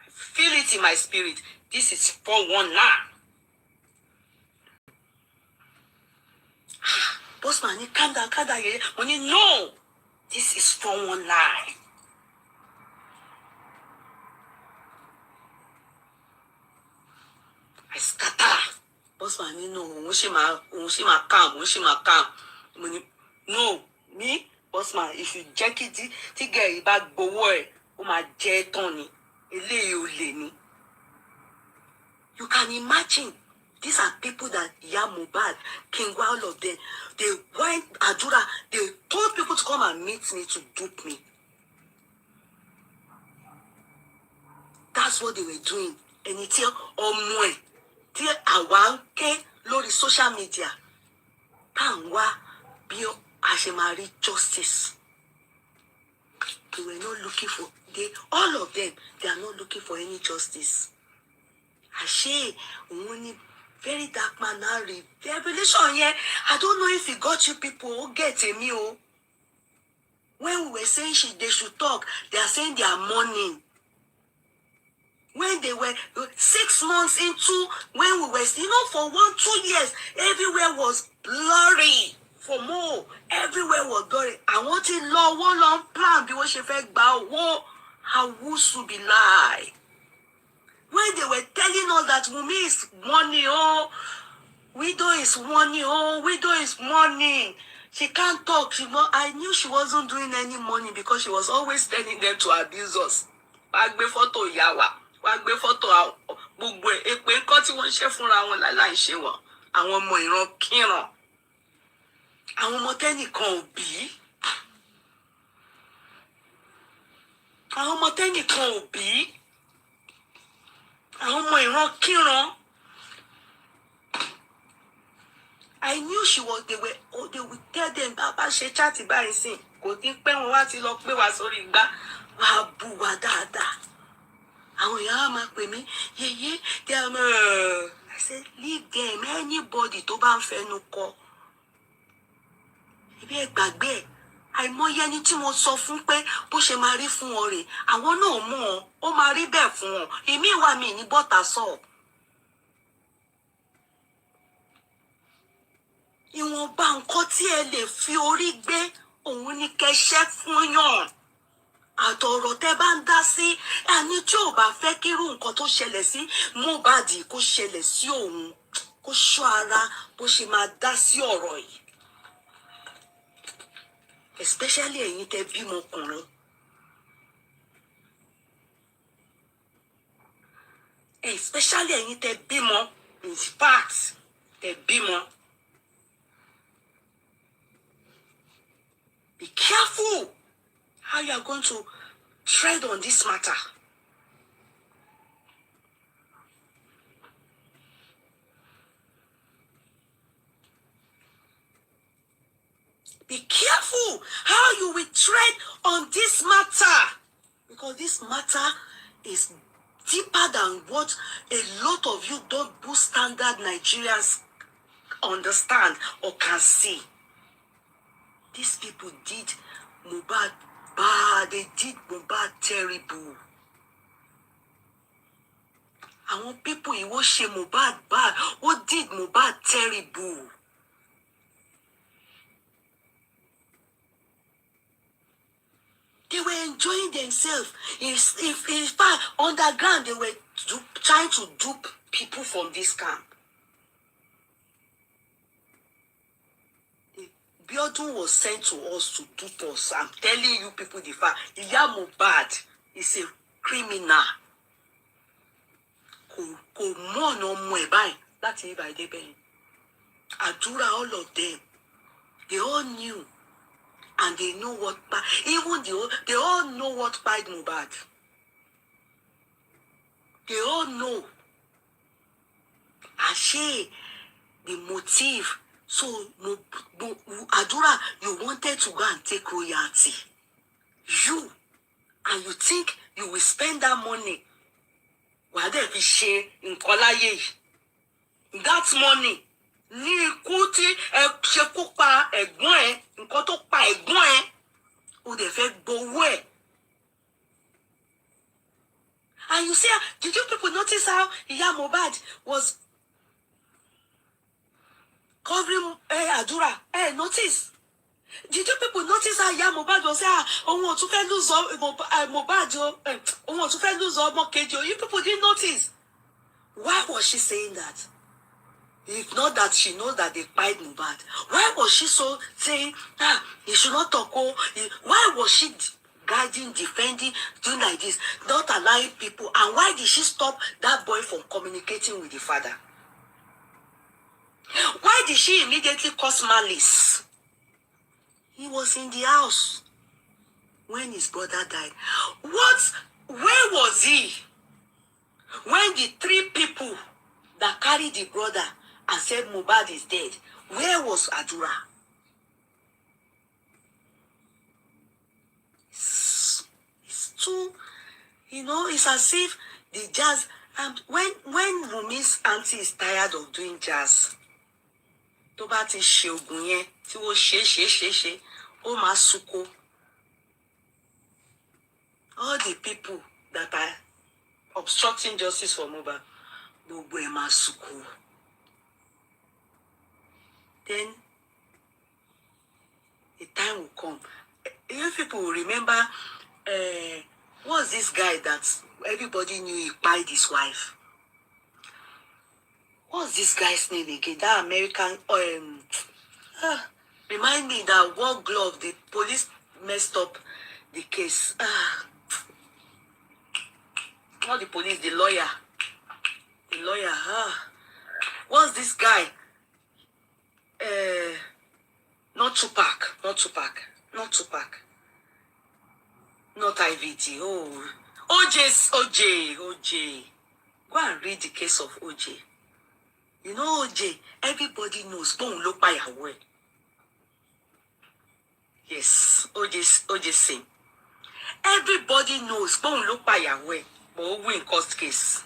I feel it in my spirit. This is 419. Bossman, calm down. Money, no. This is 419. I scatter. Bossman, no. Unshima calm. Money, no. Me, Bossman, if you jack it, ti get back go worry. My jet Tony. You can imagine. These are people that Mohbad, King, all of them. They went Adura. They told people to come and meet me to dupe me. That's what they were doing. And it's here on till awanke lórí social media. Panwa bio ashemari justice. They were not looking for. all of them, they are not looking for any justice. Ashe, only very dark man now revelation here. I don't know if he got you people who get a meal. When we were saying they should talk, they are saying they are mourning. When they were 6 months into, when we were, for 1-2 years, everywhere was blurry. For more, everywhere was blurry. I want it law, one long plan, because she fake bow, how would be lie. When they were telling us that Wummi is money, widow is money, widow is money. She can't talk. I knew she wasn't doing any money because she was always telling them to abuse us. Wàá gbé photo ìyá wa, wàá gbé photo gbogbo èpè nǹkan tí wọ́n ṣe fúnra wọn láláì ṣe wọn. Àwọn ọmọ ìran kíran. Àwọn ọmọ tẹ́nìkan ò bí. Àwọn ọmọ tẹ́nìkan ò bí. Àwọn ọmọ ìran kíran. I knew they would tell them, Baba ṣe chat báyìí sìn. Kò tí pẹ́ wọn wá ti lọ pé wá sórí igbá. Wàá bú wa dáadáa. Àwọn ìyá wa máa pè mí, Yeye, I said, leave them, anybody tó bá ń fẹnu kọ. Ibi ẹ gbàgbé ẹ̀. Àìmọye ẹni tí mo sọ fún pé bó ṣe máa rí fún wọn rè. Àwọn náà mọ̀ ọ́n, ó máa rí bẹ́ẹ̀ fún wọn. Ìmí wà mí ní bọ́tà sọ. Ìwọ̀nba nǹkan tí ẹ lè fi orí gbé, òun ni kẹṣẹ́ fún yàn. Àtọ̀rọ̀ tẹ́ bá ń dá sí, ẹni tí ò bá fẹ́ kírú nǹkan tó ṣẹlẹ̀ sí Mohbad kó ṣẹlẹ̀ sí òun, kó ṣọ́ ara bó ṣe máa dá sí ọ̀rọ̀ yìí. Especially ẹ̀yin tẹ́ bímọ ọkùnrin. Especially ẹ̀yin tẹ́ bímọ, in fact, tẹ́ bímọ. Be careful how you are going to tread on this matter. Be careful how you will tread on this matter. Because this matter is deeper than what a lot of you double standard Nigerians understand or can see. These people did Mohbad bad. They did Mohbad terrible. Àwọn people ìwọ ṣe Mohbad bad. What did Mohbad terrible? They were enjoying themselves. In fact, underground, they were trying to dupe people from this camp. Biodun was sent to us to dupe us. I'm telling you people the fact. Iya Mohbad is a criminal. Kò mọ̀ ọ̀nà ọmọ ẹ̀ báyìí láti ibà ìdẹ́bẹ̀yìn. Àdúrà all of them. They all knew. And they know what, even they all know what pied Mohbad. They all know. Ashe, the motive. So, Adura, you wanted to go and take royalty. You, and you think you will spend that money. Why there be share in Kolaye? That money. Ní ikú tí ṣe kú pa ẹ̀gbọ́n ẹ̀, nǹkan tó pa ẹ̀gbọ́n ẹ̀, ó dẹ̀ fẹ́ gbowó ẹ̀. And you see, did you people notice how Iya Mohbad was covering Adura? Notice. Did you people notice how Iya Mohbad was saying, òun ò tún fẹ́ lose Mohbad o, òun ò tún fẹ́ lose ọmọ kejì o? You people didn't notice. Why was she saying that? If not that she knows that they pied Mohbad. Why was she so saying, you should not talk? Why was she guiding, defending, doing like this, not allowing people? And why did she stop that boy from communicating with the father? Why did she immediately cause malice? He was in the house when his brother died. Where was he when the 3 people that carried the brother and said Mohbad is dead? Where was Adura? It's too You know, it's as if the jazz. When Wummi's auntie is tired of doing jazz, tó bá ti ṣe ògùn yẹn, tí wọ́n ṣe, ó máa suko. All the people that are obstructing justice for Mohbad, gbogbo ẹ̀ máa suko. Then the time will come. If people will remember, what's this guy that everybody knew he pied his wife? What's this guy's name again? That American, remind me that war glove, the police messed up the case. Not the police, the lawyer. The lawyer, what's this guy? Not Tupac. Not IVD. Oh, OJ. Go and read the case of OJ. You know OJ, everybody knows. Don't look by her word. Yes, OJ same. Everybody knows. Don't look by her word. But win court case.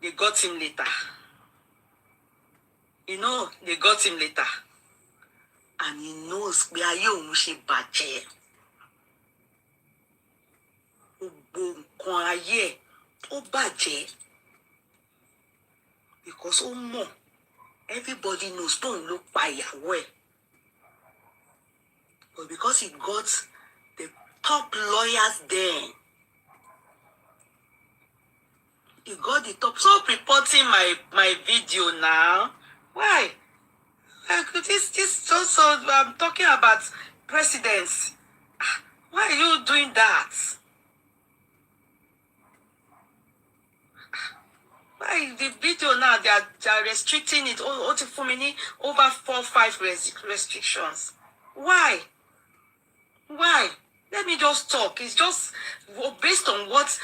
They got him later. You know, they got him later. And he knows we are you she bàjẹ́. Gbogbo nǹkan ayé ó bàjẹ́. Because ó mọ̀, everybody knows don't look by ìyàwó ẹ̀. But because he got the top lawyers there, he got the top. Stop reporting my video now. Why? This also, I'm talking about presidents. Why are you doing that? Why the video now they are restricting it for many over 4 or 5 restrictions? Why? Let me just talk. It's just based on what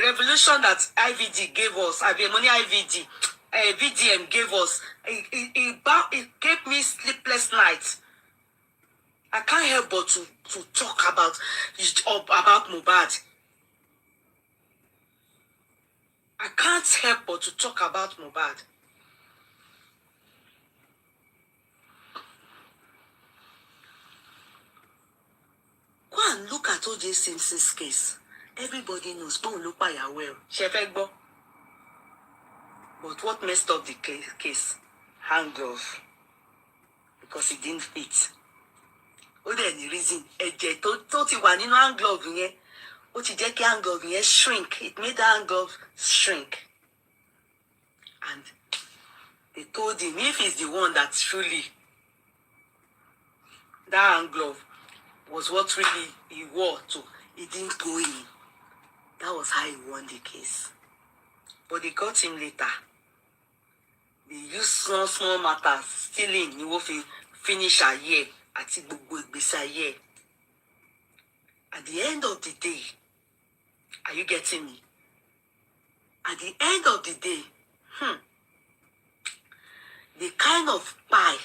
revolution that IVD gave us. Money IVD. VDM gave us. It gave me sleepless nights. I can't help but to talk about Mohbad. I can't help but to talk about Mohbad. Go and look at O.J. Simpson's case. Everybody knows. Don't look by your well. Shefegbo. But what messed up the case? Hand glove. Because it didn't fit. What any reason? Ẹ̀jẹ̀ tó ti wà nínú hand glove yẹn, ó ti jẹ́ kí hand glove yẹn shrink. It made the hand glove shrink. And they told him if he's the one that truly that hand glove was what really he wore to, he didn't go in. That was how he won the case. But they got him later. They used small matters, stealing, you will finish a year, at the year. At the end of the day, are you getting me? At the end of the day, the kind of pie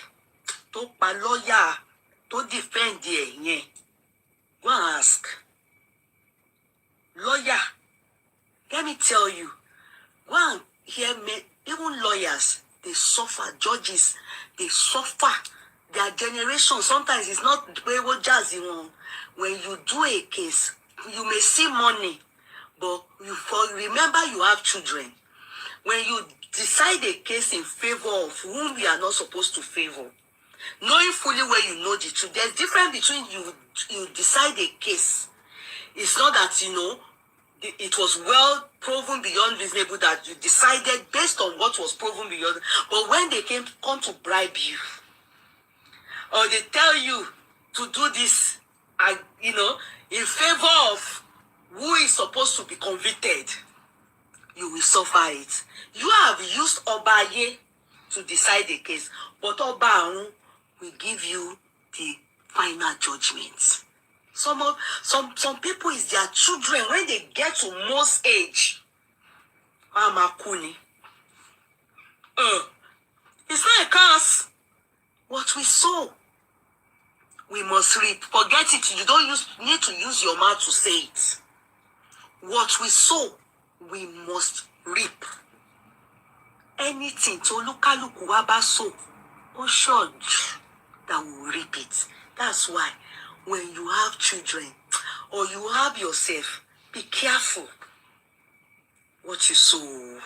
to pa lawyer to defend the go and ask. Lawyer, let me tell you, go and hear me, even lawyers, they suffer, judges, they suffer. Their generation, sometimes it's not what jazz when you do a case, you may see money, but remember you have children. When you decide a case in favor of whom we are not supposed to favor, knowing fully where you know the truth, there's difference between you decide a case. It's not that, it was well proven beyond reasonable that you decided based on what was proven beyond. But when they come to bribe you, or they tell you to do this, in favor of who is supposed to be convicted, you will suffer it. You have used Obaye to decide the case, but Oba will give you the final judgment. Some people is their children when they get to most age. Mama Kuni. It's not a curse. What we sow, we must must reap. Forget it. You don't need to use your mouth to say it. What we sow, we must reap. Anything to lukaluku wa ba sow, o sure that we will reap it. That's why when you have children or you have yourself, be careful what you sow.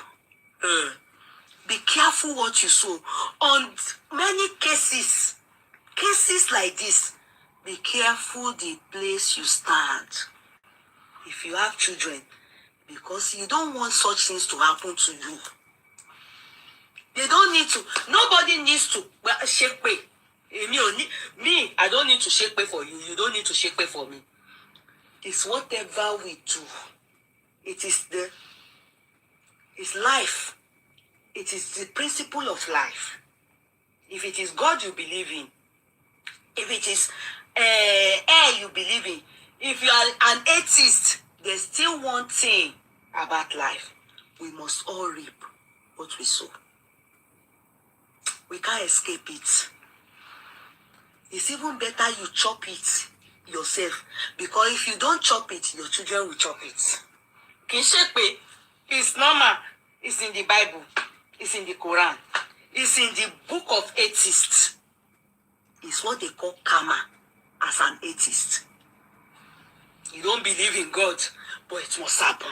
Be careful what you sow. On many cases like this, be careful the place you stand. If you have children, because you don't want such things to happen to you. They don't need to. Nobody needs to shake pay. Me, I don't need to shake pay for you. You don't need to shake pay for me. It's whatever we do. It's life. It is the principle of life. If it is God you believe in, if it is air you believe in, if you are an atheist, there's still one thing about life. We must all reap what we sow. We can't escape it. It's even better you chop it yourself, because if you don't chop it, your children will chop it. Kinshepe, it's normal. It's in the Bible. It's in the Quran. It's in the book of atheists. It's what they call karma as an atheist. You don't believe in God, but it must happen.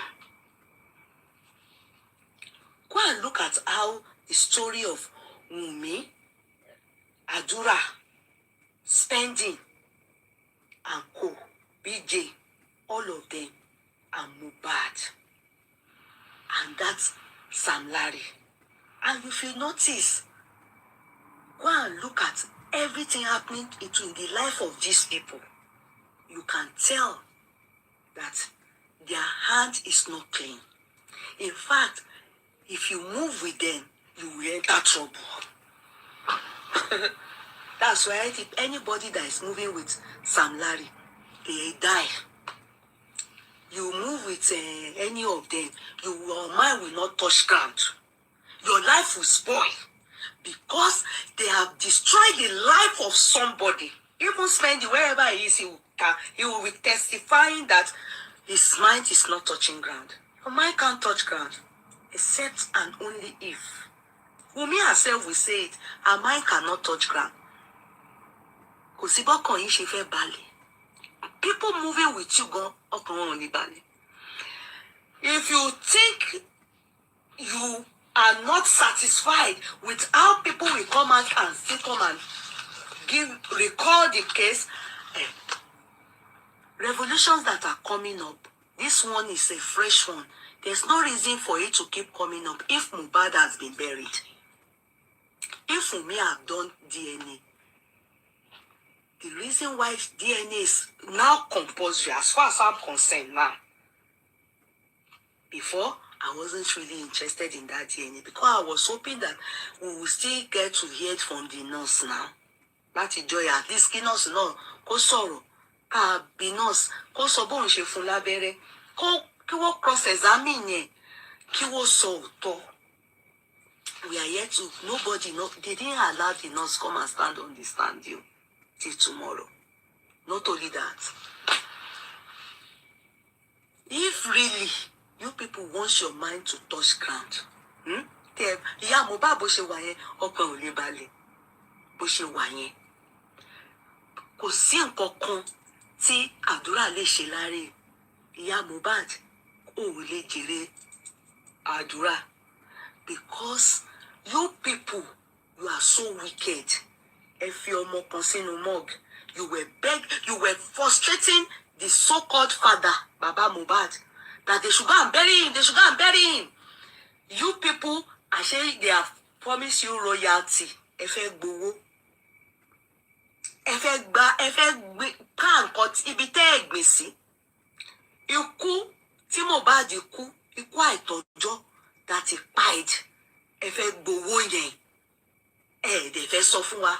Go and look at how the story of Wummi, Adura, Spending, and Co, BJ, all of them, and Mohbad. And that's Sam Larry. And if you notice, go and look at everything happening in the life of these people. You can tell that their hand is not clean. In fact, if you move with them, you will enter trouble. That's why anybody that is moving with Sam Larry, they die. You move with any of them, your mind will not touch ground. Your life will spoil because they have destroyed the life of somebody. Even Spendy, wherever he is, he will be testifying that his mind is not touching ground. Your mind can't touch ground, except and only if. Wummi herself will say it, her mind cannot touch ground. People moving with you go up on ballet. If you think you are not satisfied with how people will come out and still come and recall the case, revolutions that are coming up, this one is a fresh one. There's no reason for it to keep coming up if Mohbad has been buried. If Wummi have done DNA, the reason why DNA is now compulsory, as far as I'm concerned now, before, I wasn't really interested in that DNA because I was hoping that we will still get to hear it from the nurse now. Láti joy at least kí nurse náà kó sọ̀rọ̀, ká bí nurse kó sọ bóun ṣe fún lábẹ́rẹ́, kí wọ́n cross examine yẹn, kí wọ́n sọ òótọ́. We are yet to, they didn't allow the nurse come and stand on the stand you till tomorrow. Not only that, if really you people want your mind to touch ground, ìyá Mohbad bó ṣe wà yẹn, ọkàn ò lè balẹ̀. Bó ṣe wà yẹn, kò sí nǹkan kan tí àdúrà lè ṣe láre. Ìyá Mohbad ò lè jèrè àdúrà, because you people, you are so wicked. Ẹ fi ọmọ kan sínú morgue. You were frustrating the so-called father, Baba Mohbad, that they should go and bury him. You people, actually, they have promised you royalty. Ẹ fẹ́ gbowó. Ẹ fẹ́ ká nǹkan ibi tẹ́ ẹ gbìn sí. Ikú tí Mohbad ikú àìtọ́jọ́ that he died. Ẹ fẹ́ gbowó yẹn. Dẹ̀ fẹ́ sọ fún wa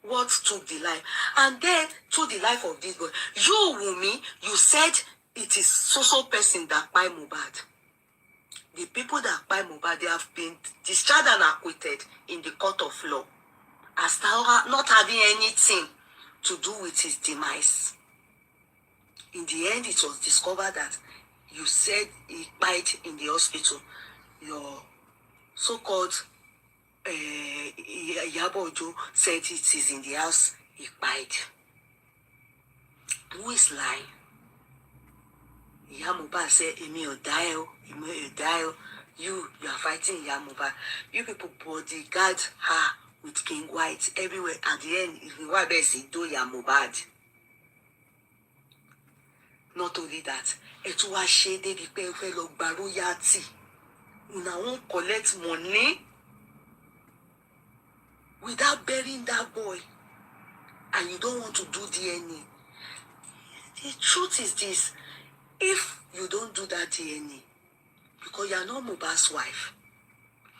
what took the life. And then took the life of this boy. You, Wummi, you said it is so person that buy Mohbad. The people that buy Mohbad, they have been discharged and acquitted in the court of law as not having anything to do with his demise. In the end, it was discovered that you said he died in the hospital. Your so-called Iyabo Ojo said it is in the house. He died. Who is lying? Iya Mohbad said, "Emi o die o, Emi o die o." You are fighting Iya Mohbad. You people bodyguard her with King White everywhere. At the end, if you want to see, do Iya Mohbad. Not only that, it was shade the people of Baroyati. Una won't collect money without burying that boy. And you don't want to do DNA. The truth is this. If you don't do that DNA, because you are not Mohbad's wife,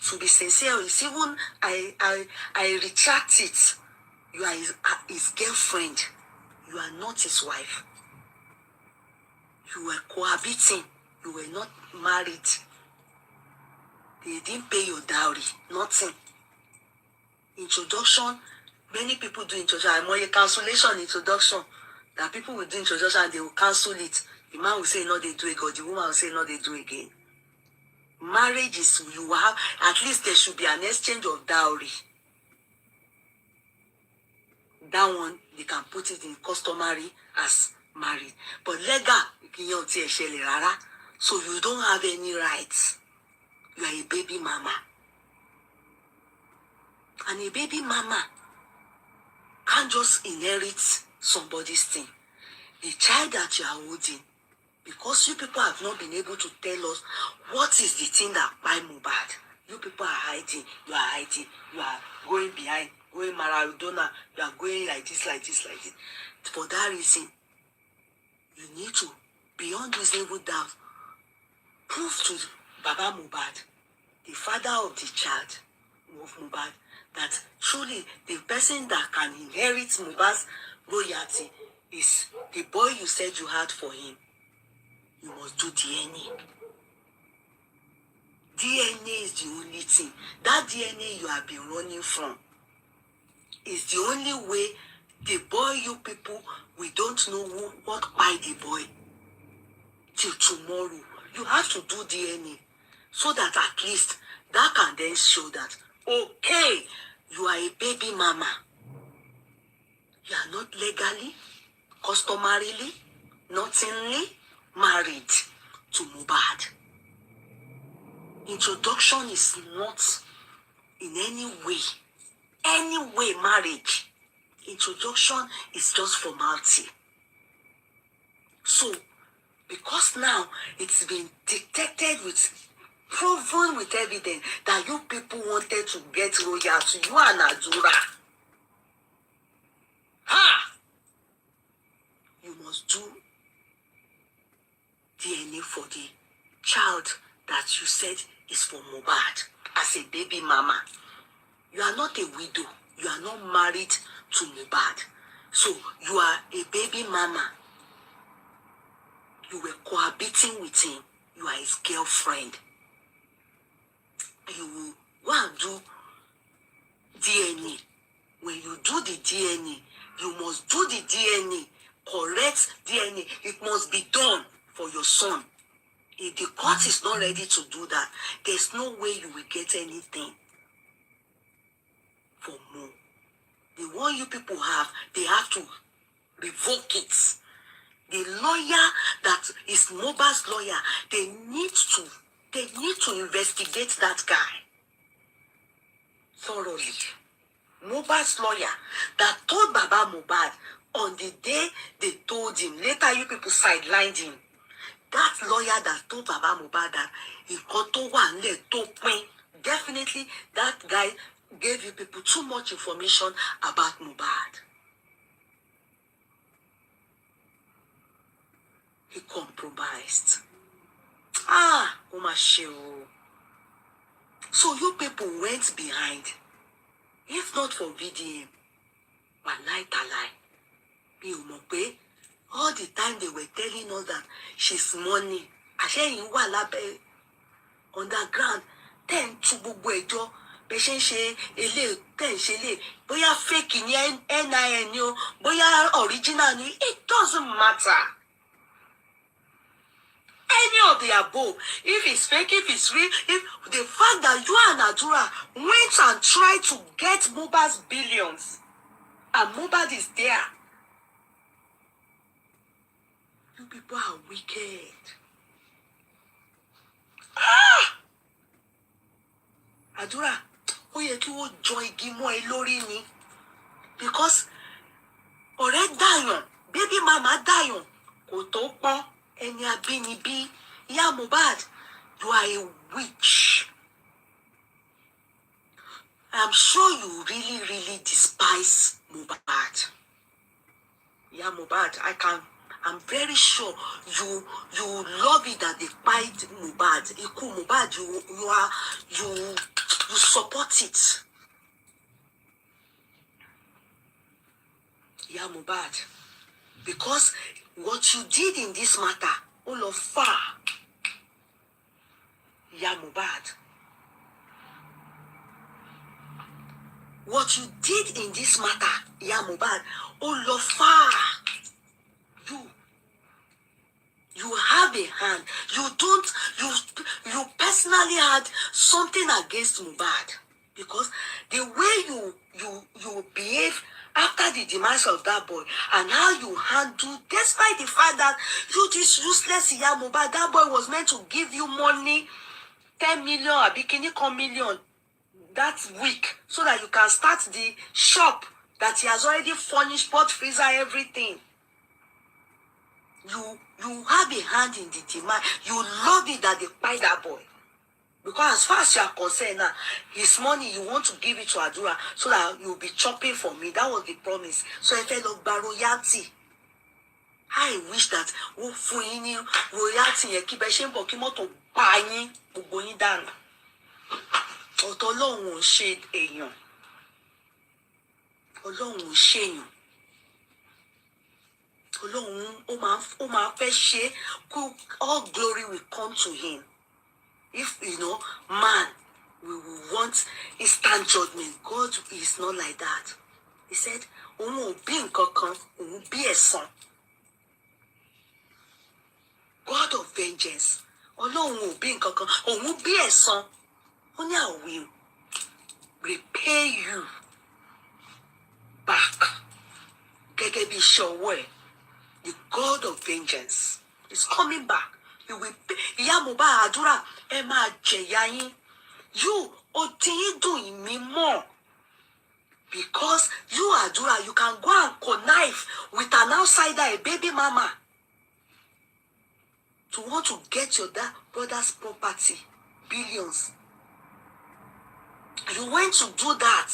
to be sincere, it's even I retract it. You are his girlfriend. You are not his wife. You were cohabiting. You were not married. They didn't pay your dowry. Nothing. Introduction. Many people do introduction. I'm on a cancellation introduction. That people will do introduction and they will cancel it. The man will say no, they do again. The woman will say no, they do again. Marriage is you have, at least there should be an exchange of dowry. That one, they can put it in customary as married. But legal, so you don't have any rights. You are a baby mama. And a baby mama can't just inherit somebody's thing. The child that you are holding, because you people have not been able to tell us what is the thing that by Mohbad. You people are hiding. You are hiding. You are going behind, going Maradona. You are going like this, like this, like this. For that reason, you need to, beyond reasonable doubt, prove to Baba Mohbad, the father of the child of Mohbad, that truly the person that can inherit Mohbad's royalty is the boy you said you had for him. You must do DNA. DNA is the only thing. That DNA you have been running from is the only way the boy you people, we don't know what by the boy till tomorrow. You have to do DNA so that at least that can then show that, okay, you are a baby mama. You are not legally, customarily, nothingly married to Mohbad. Introduction is not in any way marriage. Introduction is just formality. So, because now it's been detected with, proven with evidence that you people wanted to get royalty, you and Adura. You must do DNA for the child that you said is for Mohbad as a baby mama. You are not a widow. You are not married to Mohbad. So you are a baby mama. You were cohabiting with him. You are his girlfriend. You will go and do DNA. When you do the DNA, you must do the DNA, correct DNA. It must be done for your son. If the court is not ready to do that, there's no way you will get anything for more. The one you people have, they have to revoke it. The lawyer that is Mohbad's lawyer, they need to investigate that guy thoroughly. Mohbad's lawyer that told Baba Mohbad on the day they told him, later you people sidelined him. That lawyer that told Baba Mohbad that he got to one leg to pain, definitely that guy gave you people too much information about Mohbad. He compromised. So you people went behind. If not for VDM, wallahi talai, all the time they were telling us that she's money. Underground, 10 to gbogbo ẹjọ́, bẹ́ẹ̀ ṣe ń ṣe ilé tẹ̀ ń ṣe ilé bóyá fake ni NIN ni o bóyá original ni it doesn't matter. Any of the above, if it's fake, if it's real, if the fact that you and Adura went and tried to get Mohbad's billions, and Mohbad is there, you people are wicked. Adura, ó yẹ kí wọ́n jọ igi mọ́ ẹ lórí ni, because ọ̀rẹ́ dàyàn, baby mama dàyàn, kò tó pọ́n. Ẹni abínibí, Ìyá Mohbad, you are a witch. I'm sure you really, really despise Mohbad. Ìyá Mohbad, I'm very sure you love it that they fight Mohbad. Ikú Mohbad, you support it. Ìyá Mohbad, because what you did in this matter, all of far, Ìyá Mohbad. What you did in this matter, Ìyá Mohbad, all of far. You have a hand. You personally had something against Mohbad, because the way you behave after the demise of that boy and how you handle, despite the fact that you this useless Ìyá Mohbad, that boy was meant to give you money, 10 million or bikini million that week, so that you can start the shop that he has already furnished, bought freezer, everything. You have a hand in the demise. You love it that they buy that boy. Because as far as you are concerned now, his money, you want to give it to Adura so that you'll be chopping for me. That was the promise. So I felt like royalty. I wish that royalty keep a shame for Kimoto buying going down. Ọlọ́run ò ṣe èèyàn. Ọlọ́run ò ṣe èèyàn. Ọlọ́run ó máa fẹ́ ṣe, all glory will come to him. If, man, we will want instant judgment. God is not like that. He said, òun ò bí nǹkan kan, òun bí ẹ̀san. God of vengeance. Ọlọ́run ò bí nǹkan kan, òun bí ẹ̀san. Only I will repay you back. Gẹ́gẹ́ bí iṣẹ́ ọwọ́ ẹ̀. The God of vengeance is coming back. He will pay. Ìyá Mohbad, Àdúrà, ẹ máa jẹ̀yà yín. You, ó ti ń dùn mí more. Because you, Àdúrà, you can go and connive with an outsider, a baby mama, to want to get your brother's property, billions. You went to do that.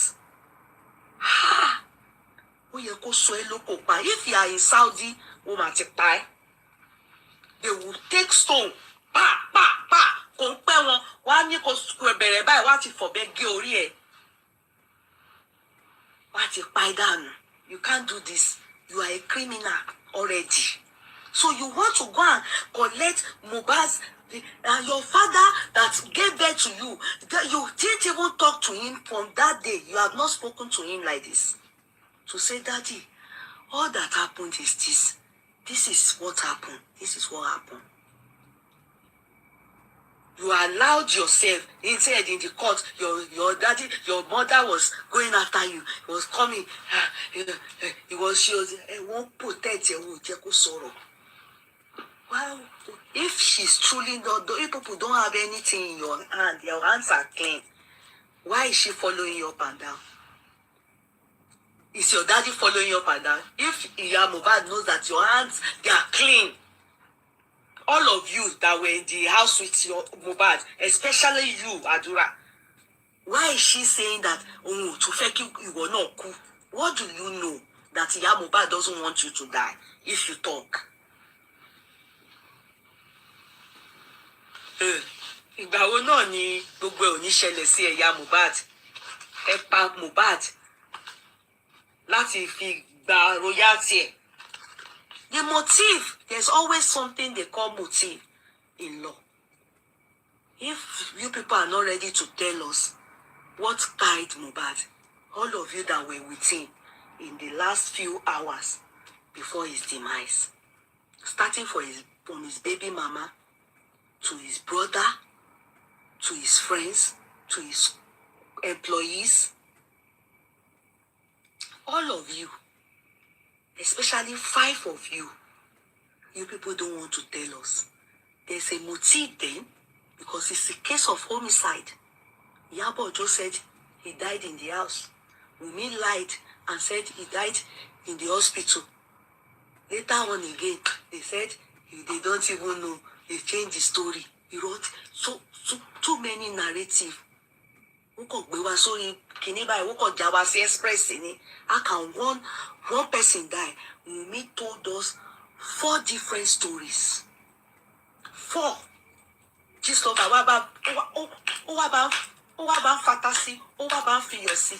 If you are in Saudi, they will take stone. You can't do this. You are a criminal already. So you want to go and collect Mohbad's, your father that gave birth to you. You didn't even talk to him from that day. You have not spoken to him like this. To say, Daddy, all that happened is this. This is what happened. This is what happened. You allowed yourself, instead in the court, your daddy, your mother was going after you. He was coming. She was, won't protect you. Well, if she's truly not, if people don't have anything in your hand, your hands are clean, why is she following you up and down? Is your daddy following you up and down? If Ìyá Mohbad knows that your hands, they are clean, all of you that were in the house with your Mohbad, especially you, Adura, why is she saying that, to fake you will not cool? What do you know that Ìyá Mohbad doesn't want you to die if you talk? Ìgbà wo náà ni gbogbo ẹ̀ ò ní ṣẹlẹ̀ sí Ìyá Mohbad? Ẹ pa Mohbad láti fi gba royalty ẹ̀. The motive, there's always something they call motive in law. If you people are not ready to tell us, what guided Mohbad, all of you that were with him in the last few hours before his demise, starting from his baby mama, to his brother, to his friends, to his employees, all of you, especially 5 of you, you people don't want to tell us. There's a motive then, because it's a case of homicide. Yabo just said he died in the house. Wummi lied and said he died in the hospital. Later on again, they said they don't even know. They changed the story. He wrote so too many narratives. How can one person die? Wummi told us 4 different stories. 4. Just of about fantasy, about fantasy.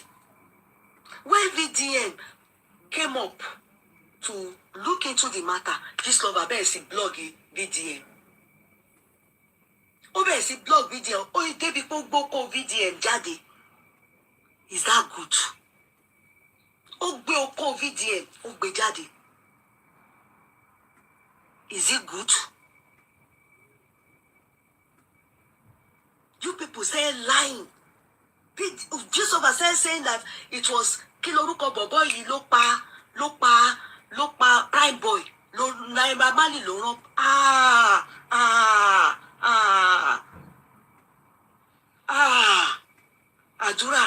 When VDM came up to look into the matter, just love about blog VDM. Over blog VDM. Oh, you take people go VDM jade. Is that good? Ogbe oko VDM, ogbe jade. Is it good? You people say lying. Jesus over saying that it was Kiloruko Bobo yi ló pa prime boy. Lo Naima Mali lo ran. Àdúrà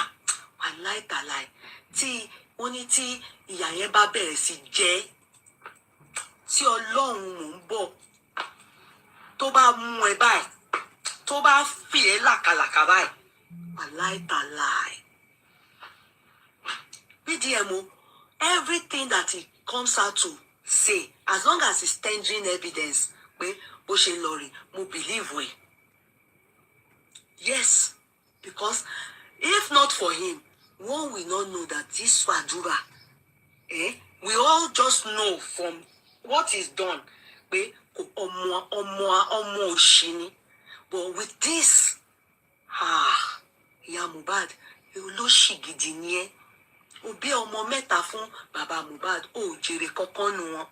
wàláì tàláì tí wọ́n ní tí ìyà yẹn bá bẹ̀rẹ̀ sí jẹ́ tí Ọlọ́run mò ń bọ̀ tó bá mú ẹ báyìí tó bá fi ẹ́ làkàlàkà báyìí wàláì tàláì BDMO, everything that he comes out to say, as long as he's tendering evidence, bó ṣe lọ rí, mo believe we. Yes, because if not for him, one will not know that this Àdúrà, we all just know from what he's done, ọmọ òṣì ni. But with this, ìyá Mohbad, olóṣì gidi ni ẹ́. Ó bí ọmọ mẹ́ta fún bàbá Mohbad, ó jèrè kankan nu wọn.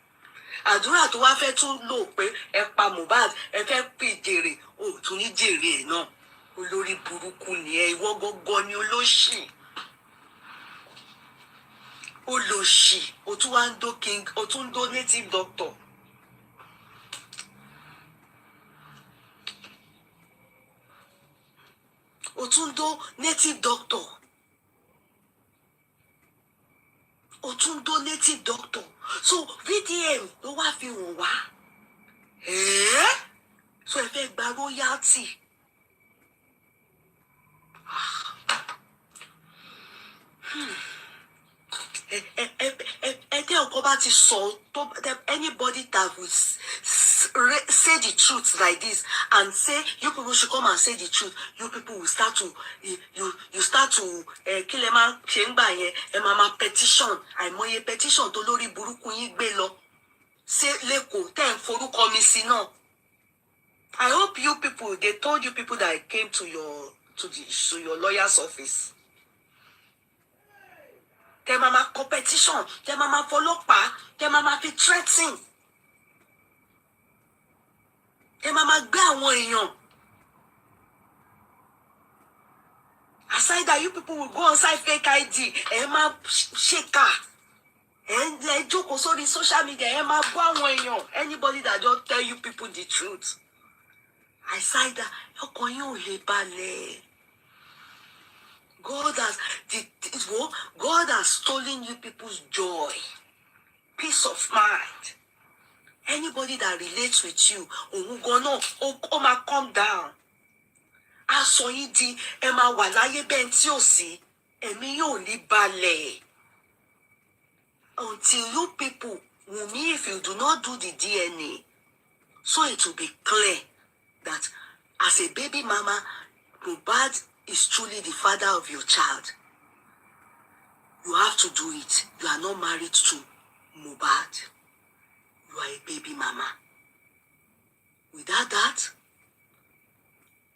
Àdúrà tó wá fẹ́ tún lò pé ẹ pa Mohbad, ẹ fẹ́ pè jèrè, ó tún ní jèrè ẹ̀ náà. Olórí burúkú ni ẹ, ìwọ gọ́gọ́ ni olóṣì. Olóṣì, ó tún wá ń dó king, ó tún ń dó native doctor. Ó tún ń dó native doctor. Ó tún ń dó native doctor. So VDM ló wá fi hàn wá. So ẹ fẹ́ gba royalty. Ọkọ bá ti sọ, anybody that will say the truth like this and say you people should come and say the truth, you people will start to you start to kill ẹ máa ṣe ń gbà yẹn, ẹ máa petition, àìmọye petition tó lórí burúkú yín gbé lọ ṣe lẹ́kọ̀ọ́ tẹ́ ń forúkọ mi sí náà. I hope you people, they told you people that came to your lawyer's office. Tẹ́ máa competition, tẹ́ máa fọlọ́pàá, tẹ́ máa fi threatening. Tẹ́ máa gbé àwọn èèyàn. Aside that, you people will go on side fake ID, ẹ máa ṣèkà. Ẹ jókòó sórí social media, ẹ máa gbọ́ àwọn èèyàn. Anybody that just tell you people the truth. Aside that, ọkàn yín ò lè balẹ̀. God has stolen you people's joy, peace of mind. Anybody that relates with you, ó máa calm down. Aṣọ yín di ẹ máa wà láyé bẹ́ẹ̀ tí ò sí, ẹ̀mí yóò ní balẹ̀. Until you people, Wummi, if you do not do the DNA, so it will be clear that as a baby mama, Mohbad is truly the father of your child. You have to do it. You are not married to Mohbad. You are a baby mama. Without that,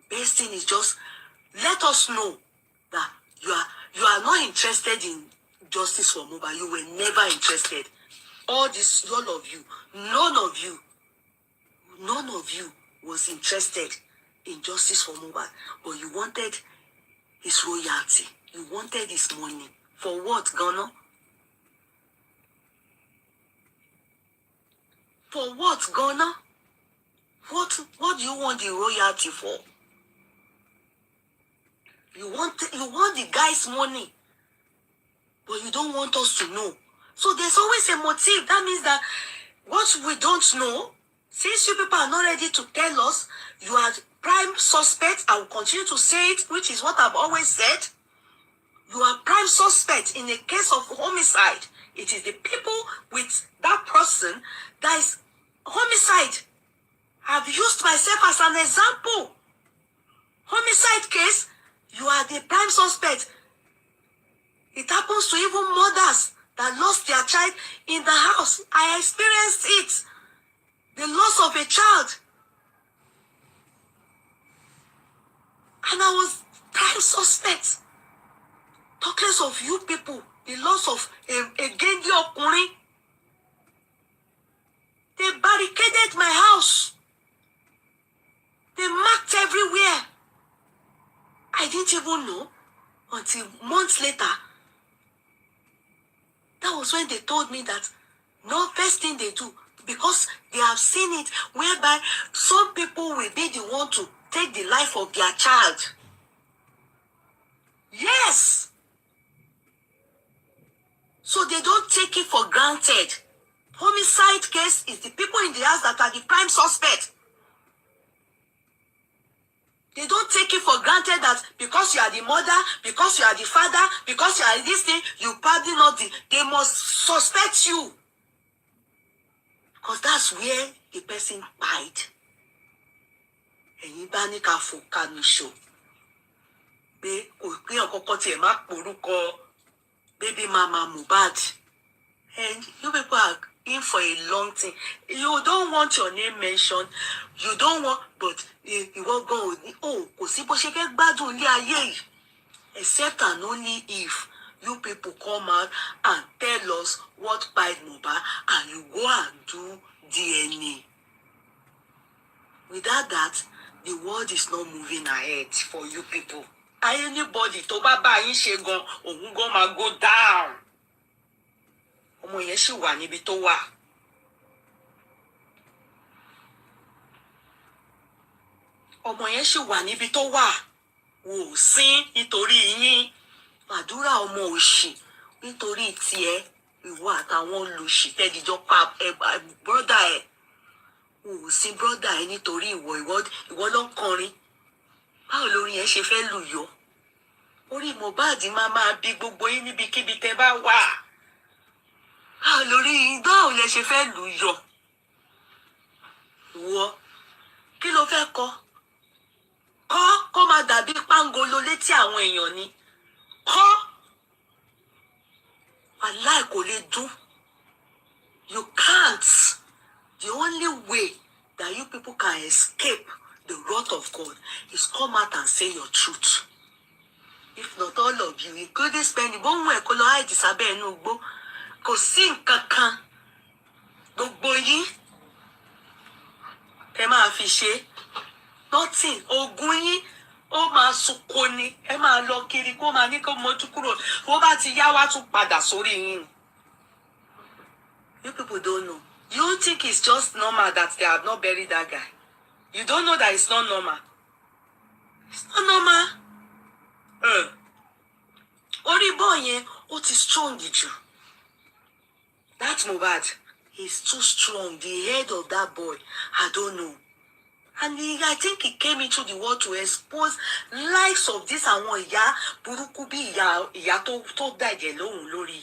best thing is just let us know that You are not interested in justice for Mohbad. You were never interested. All of you, none of you was interested in justice for Mohbad, but you wanted his royalty. You wanted his money. For what, Ghana? For what, Ghana? What do you want the royalty for? You want the guy's money, but you don't want us to know. So there's always a motive. That means that what we don't know, since you people are not ready to tell us, you are prime suspect. I will continue to say it, which is what I've always said. You are prime suspect in a case of homicide. It is the people with that person that is homicide. I've used myself as an example. Homicide case, you are the prime suspect. It happens to even mothers that lost their child in the house. I experienced it. The loss of a child. And I was prime suspect. Talk less of you people. The loss of a Genji Okuri. They barricaded my house. They marked everywhere. I didn't even know until months later. That was when they told me that no, first thing they do, because they have seen it, whereby some people will be the one to take the life of their child. Yes. So they don't take it for granted. Homicide case is the people in the house that are the prime suspect. They don't take it for granted that because you are the mother, because you are the father, because you are this thing, you probably not they must suspect you. Because that's where the person died. Ẹ̀yin bá ní ká fò ká ní ṣó. Pé kò pé ọ̀kọ̀ọ̀kan tiẹ̀ má porúkọ baby mama Mohbad. And you people are in for a long thing. You don't want your name mentioned. You don't want, but you won't go. Oh, kò sí bó ṣe fẹ́ gbádùn ilé ayé yìí. Except and only if you people come out and tell us what bite Mohbad and you go and do DNA. Without that, the world is not moving ahead for you people. Anybody tó bá bá yín ṣe gan, òun gan máa go down. Ọmọ yẹn ṣì wà níbi tó wà. Ọmọ yẹn ṣì wà níbi tó wà. Wò sín nítorí yín. Àdúrà ọmọ òṣì nítorí tiẹ̀. Ìwọ àtàwọn olùṣì tẹ́díjọ́ pa brọ́dà ẹ̀. Wò sí brọ́dà ẹ̀ nítorí ìwọ ló ń kọrin. Báwo lórí yẹn ṣe fẹ́ lù yọ? Orí Mohbad máa bí gbogbo yín níbikíbi tẹ́ bá wà. Báwo lẹ ṣe fẹ́ lù yọ? Ìwọ kí ló fẹ́ kọ́? Kó máa dàbí pángolo létí àwọn èèyàn ni. Kọ́ wàláì kò lè dún. You can't. The only way that you people can escape the wrath of God is come out and say your truth. If not all of you, including spending, bóun ẹ̀ kó lọ àìdí sábẹ́ inú igbó. Kò sí nǹkan kan. Gbogbo yín ẹ máa fi ṣe. Nothing. Ogun yín ó máa sunko ni. Ẹ máa lọ kiri kó máa ní kó mójú kúrò. Ó bá ti yá wá tún padà sórí yín. You people don't know. You think it's just normal that they have not buried that guy. You don't know that it's not normal. It's not normal. Orí boy yẹn ó ti strong jù. That Mohbad is too strong. The head of that boy, I don't know. And I think he came into the world to expose lives of this àwọn ìyá burúkú bí ìyá tó dàjẹ́ lóhùn lórí.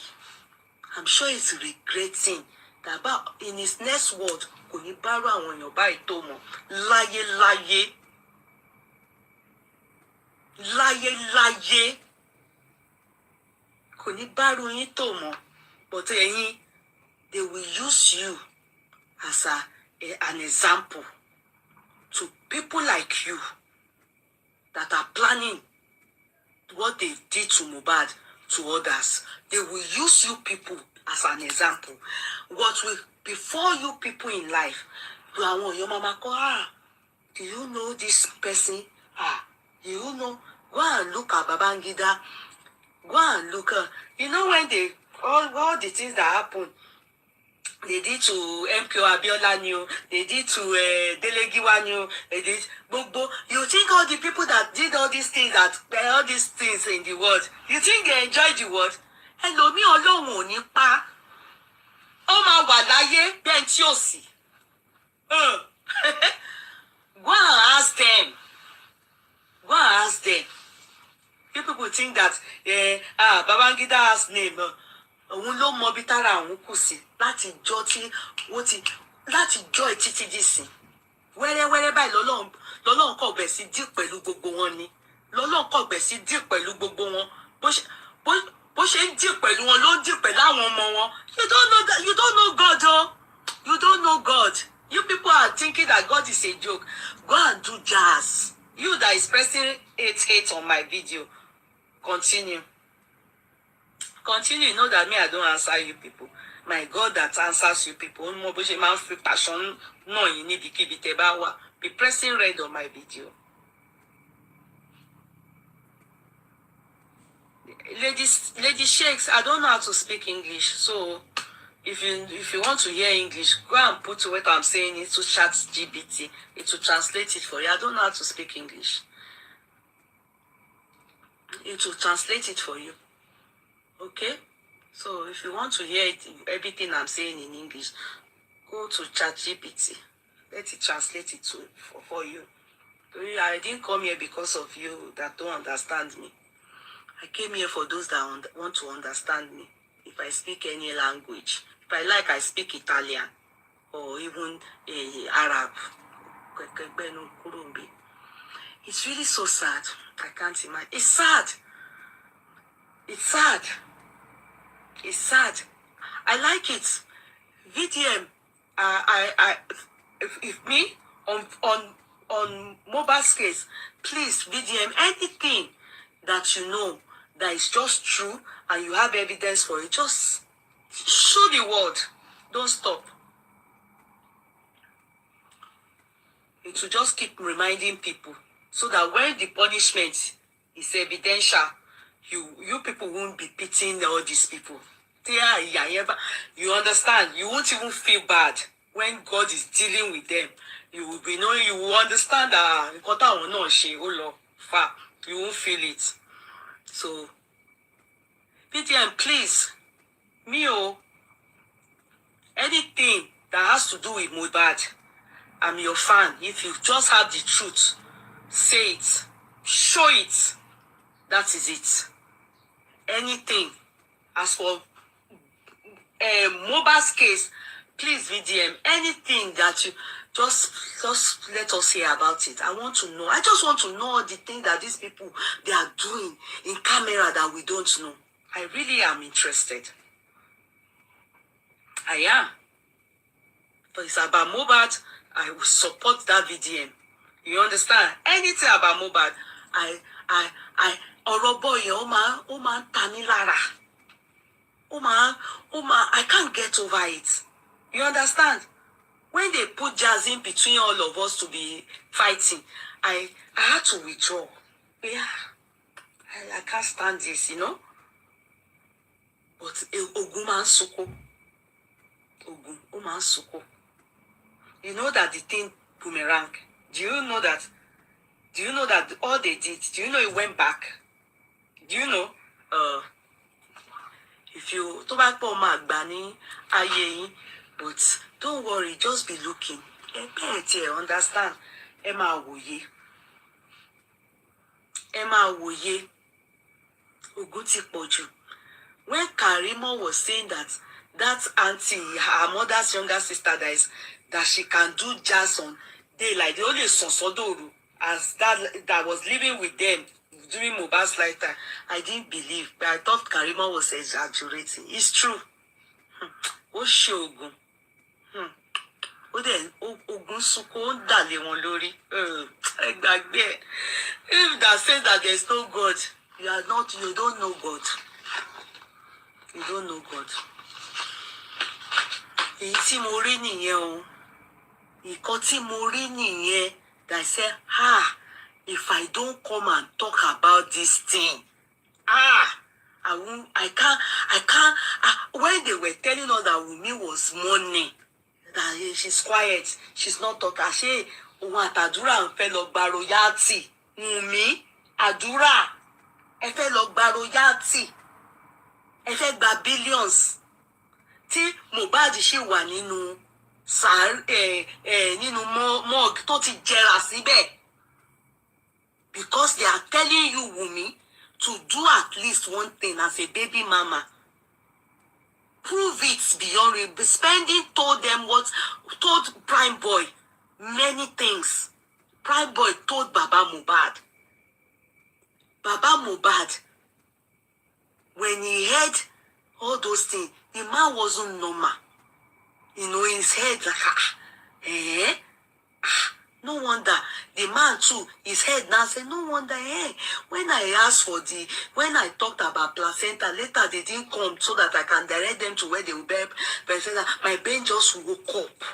I'm sure he's regretting that about in his next world kò ní bárò àwọn èèyàn báyìí tó mọ̀ láyé. Kò ní bárò yín tó mọ̀. But ẹ̀yin, they will use you as an example to people like you that are planning what they did to Mohbad to others. They will use you people as an example. What will before you people in life, your mama call, do you know this person? Do you know? Go and look at Babangida. Go and look at, you know, when they all the things that happen, they did to MPO Abiola new, they did to Delegiwa new, they did Gbogbo. You think all the people that did all these things in the world, you think they enjoyed the world? Hello, me Ọlọ́run ò ní pa. Ó máa wà láyé bẹ́ẹ̀ tí ò sí. Go and ask them. Go and ask them. You people think that Babangida has name. Òun ló mọ bí tára òun kù sí láti jọ́ tí wọ́n ti láti jọ́ ẹ̀ títí dìsìn. Wẹ́rẹ́wẹ́rẹ́ báyìí lọ́lọ́run kọ̀ bẹ̀ sí dí pẹ̀lú gbogbo wọn ni. Lọ́lọ́run kọ̀ bẹ̀ sí dí pẹ̀lú gbogbo wọn. Bó ṣe ń dí pẹ̀lú wọn ló ń dí pẹ̀lú àwọn ọmọ wọn. You don't know that. You don't know God, oh. You don't know God. You people are thinking that God is a joke. Go and do jazz. You that is pressing hate on my video. Continue. Continue. You know that me, I don't answer you people. My God that answers you people. Passion. No, you need to keep it about. Be pressing red on my video. Lady Shakes, I don't know how to speak English. So if you want to hear English, go and put what I'm saying into ChatGPT. It will translate it for you. I don't know how to speak English. It will translate it for you. Okay? So if you want to hear everything I'm saying in English, go to ChatGPT. Let it translate it for you. I didn't come here because of you that don't understand me. I came here for those that want to understand me. If I speak any language, if I like, I speak Italian or even Arab. It's really so sad. I can't imagine. It's sad. It's sad. It's sad. I like it. VDM. If me on Mohbad's case, please VDM anything that you know that is just true and you have evidence for it. Just show the world. Don't stop. It will just keep reminding people so that when the punishment is evidential, you people won't be pitying all these people. You understand? You won't even feel bad when God is dealing with them. You will be knowing, you will understand that you won't feel it. So, PTM, please, anything that has to do with Mohbad, I'm your fan. If you just have the truth, say it, show it. That is it. Anything. As for Mohbad's case, please VDM anything that you just let us hear about it. I want to know. I just want to know the thing that these people they are doing in camera that we don't know. I really am interested. I am. But it's about Mohbad. I will support that VDM. You understand? Anything about Mohbad, I can't get over it. You understand? When they put jazz in between all of us to be fighting, I had to withdraw. Yeah, I can't stand this, you know. But Oguman Soko. Oman Soko. You know that the thing boomerang. Do you know that? Do you know that all they did? Do you know it went back? Do you know? If you but don't worry, just be looking. Understand? Emma Woye. Oguti Poju. When Karimo was saying that auntie, her mother's younger sister, that she can do jazz on daylight, the only Sonsodoru, as that was living with them during Mohbad's lifetime, I didn't believe. But I thought Karima was exaggerating. It's true. Ogun. Ogun Suko Dale won lori. If that says that there's no God, You don't know God. You don't know God. Èyí tí mo rí nìyẹn o. Ìkan tí mo rí nìyẹn. That say, if I don't come and talk about this thing, I can't. When they were telling us that Wummi was mourning, that she's quiet, she's not talking. She, ohun àtàdúrà ń fẹ́ lọ gba royalty. Wummi, àdúrà, ẹ fẹ́ lọ gba royalty. Ẹ fẹ́ gba billions. Tí Mohbad ṣì wà nínú nínú morgue tó ti jẹrà síbẹ̀. Because they are telling you, Wummi, to do at least one thing as a baby mama. Prove it beyond spending told Prime Boy many things. Prime Boy told Baba Mohbad. Baba Mohbad, when he heard all those things, the man wasn't normal. You know, in his head, like, no wonder. The man too, his head now said, no wonder, when I talked about placenta, later they didn't come so that I can direct them to where they will bear placenta. My brain just woke up.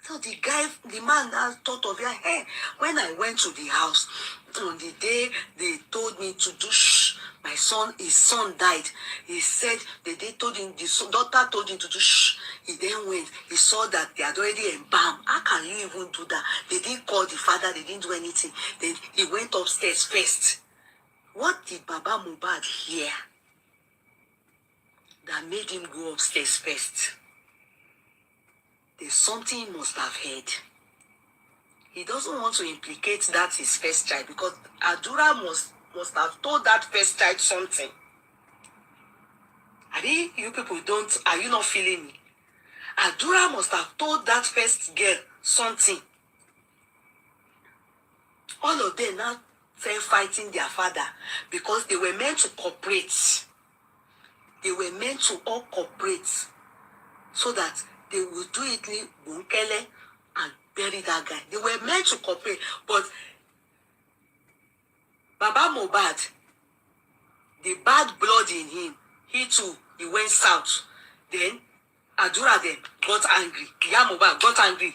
So the man now thought of it, when I went to the house, on the day they told me to do his son died. He said, the doctor told him to do He then went, he saw that they had already embalmed. How can you even do that? They didn't call the father, they didn't do anything. Then he went upstairs first. What did Baba Mohbad hear that made him go upstairs first? There's something he must have heard. He doesn't want to implicate that his first child, because Adura must have told that first child something. You people are you not feeling me? Adura must have told that first girl something. All of them now fighting their father because they were meant to cooperate. They were meant to all cooperate so that they will do it in Bunkele and bury that guy. They were meant to cooperate, but Baba Mohbad, the bad blood in him, he too, he went south. Then Adura then got angry. Yeye Mohbad got angry.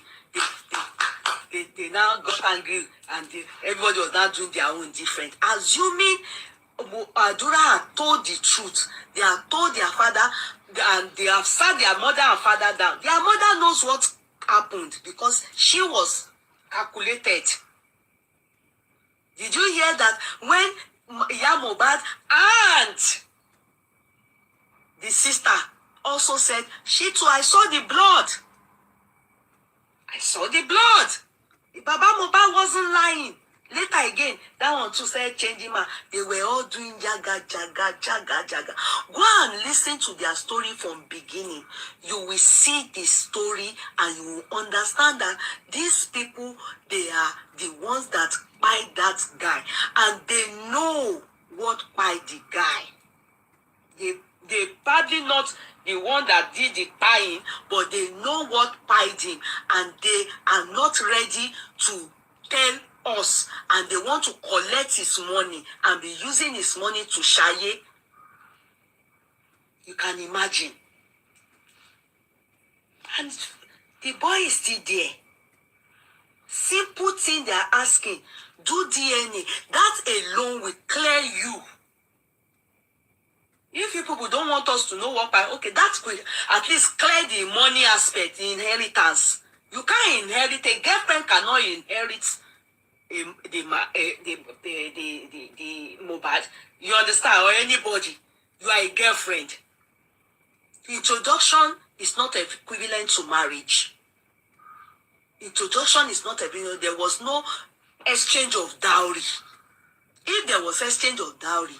They now got angry, and everybody was now doing their own different. Assuming Adura had told the truth, they have told their father, and they have sat their mother and father down. Their mother knows what happened because she was calculated. Did you hear that when Yeye Mohbad and the sister also said, she too, I saw the blood. I saw the blood. Baba Mohbad wasn't lying. Later again, that one too said changing man. They were all doing jaga. Go and listen to their story from beginning. You will see the story and you will understand that these people, they are the ones that buy that guy. And they know what buy the guy. They probably not the one that did the buying, but they know what buyed him. And they are not ready to tell us, and they want to collect his money and be using his money to shaye. You can imagine. And the boy is still there. Simple thing they are asking, do DNA. That alone will clear you. If you people don't want us to know what by, okay, that will at least clear the money aspect, the inheritance. You can't inherit, a girlfriend cannot inherit the Mohbad. You understand? Or anybody. You are a girlfriend. Introduction is not equivalent to marriage. Introduction is not equivalent. There was no exchange of dowry. If there was exchange of dowry,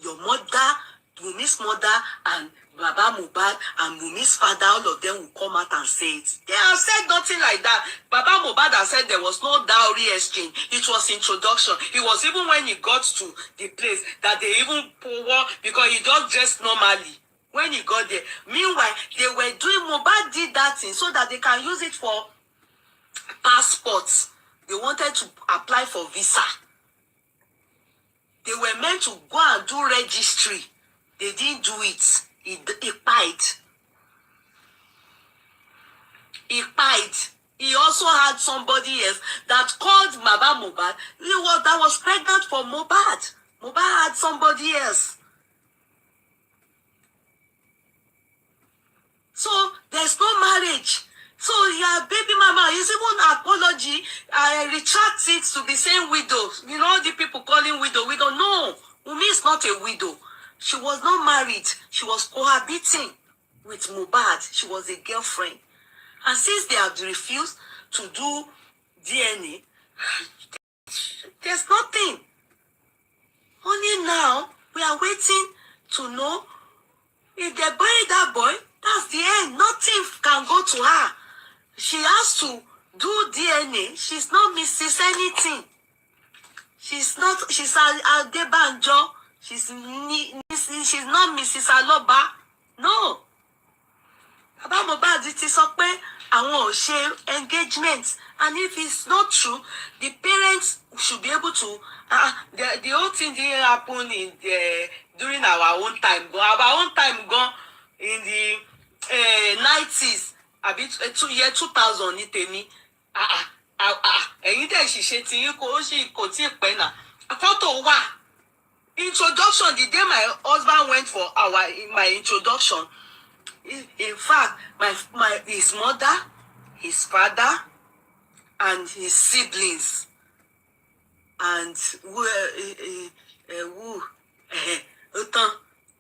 your mother, Wummi's mother, and Baba Mohbad and Wummi's father, all of them will come out and say it. They have said nothing like that. Baba Mohbad has said there was no dowry exchange. It was introduction. It was even when he got to the place that they even pour, because he just dressed normally. When he got there. Meanwhile, they were doing, Mohbad did that thing so that they can use it for passports. They wanted to apply for visa. They were meant to go and do registry. They didn't do it. He pied. He pied. He also had somebody else that called Mohbad. That was pregnant for Mohbad. Mohbad had somebody else. So there's no marriage. So your baby mama is even apology. I retract it to be saying widow. You know the people calling widow. We don't know. Wummi is not a widow. She was not married. She was cohabiting with Mohbad. She was a girlfriend. And since they have refused to do DNA, there's nothing. Only now we are waiting to know if they bury that boy. That's the end. Nothing can go to her. She has to do DNA. She's not Mrs. anything. She's Adebanjo. She's not Mrs. Aloba. No. About Mohbad, it is up there. I want to share engagement. And if it's not true, the parents should be able to. The whole thing didn't happen during our own time. Our own time gone in the 90s. A bit 2000 ní tèmi. Ẹ̀yin tẹ́ ṣiṣẹ́ tí yín kò tí ì pẹ́ náà. Photo wà. Introduction, the day my husband went for my introduction. In fact, his mother, his father, and his siblings, and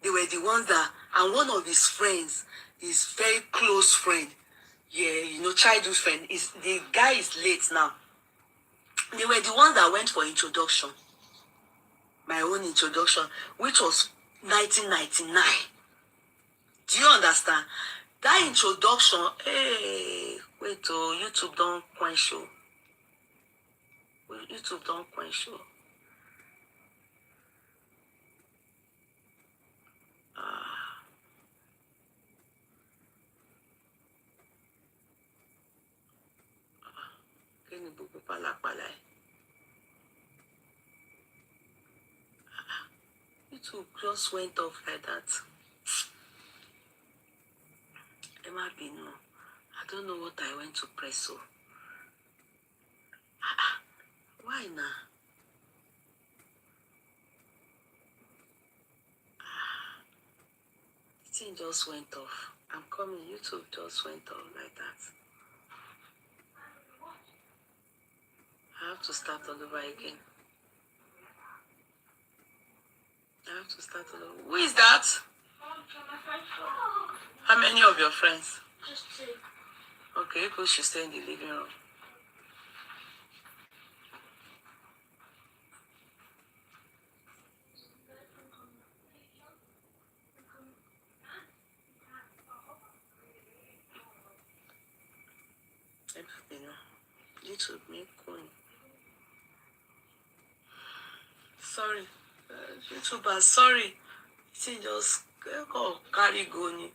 they were the ones that, and one of his friends, his very close friend, childhood friend, the guy is late now. They were the ones that went for introduction, my own introduction, which was 1999. Do you understand? That introduction, YouTube don't quench you. YouTube don't quench you. YouTube just went off like that. Emma Bino, I don't know what I went to press so. Why now? The thing just went off. I'm coming. YouTube just went off like that. I have to start all over again. I have to start all over. Who is that? How many of your friends? Just two. Okay, people should stay in the living room. YouTube me cool. Sorry, YouTuber, sorry. See, just go carry going.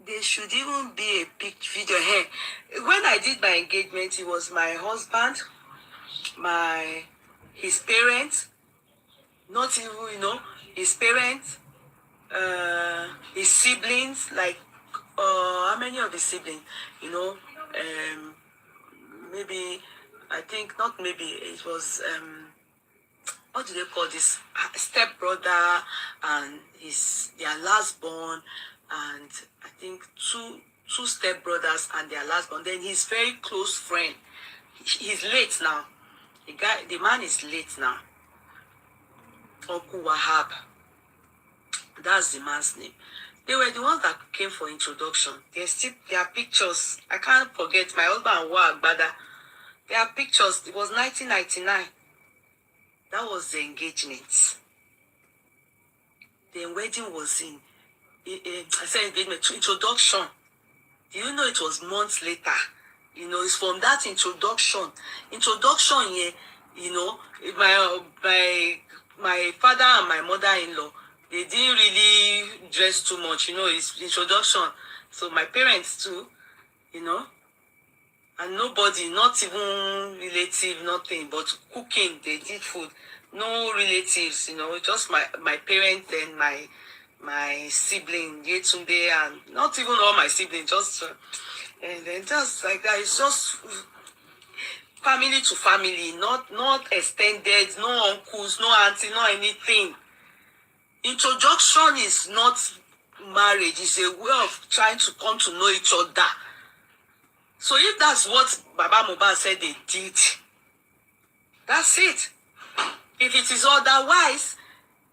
There should even be a video here. When I did my engagement, it was my husband, his parents, not even, his parents, his siblings, like, how many of his siblings, maybe, I think, not maybe, it was, what do they call this? Step brother and their last born, and I think two step brothers and their last born. Then his very close friend. He's late now. The man is late now. Uncle Wahab. That's the man's name. They were the ones that came for introduction. Their pictures. I can't forget my husband wore Agbada. Their pictures. It was 1999. That was the engagement. The wedding was I said engagement, introduction. Do you know it was months later? It's from that introduction. Introduction, my father and my mother-in-law, they didn't really dress too much. It's introduction. So my parents too, And nobody, not even relative, nothing, but cooking, they did food. No relatives, just my parents and my sibling, Yetunde, and not even all my siblings, just and then just like that. It's just family to family, not extended, no uncles, no auntie, no anything. Introduction is not marriage, it's a way of trying to come to know each other. So if that's what Baba Mohbad said they did, that's it. If it is otherwise,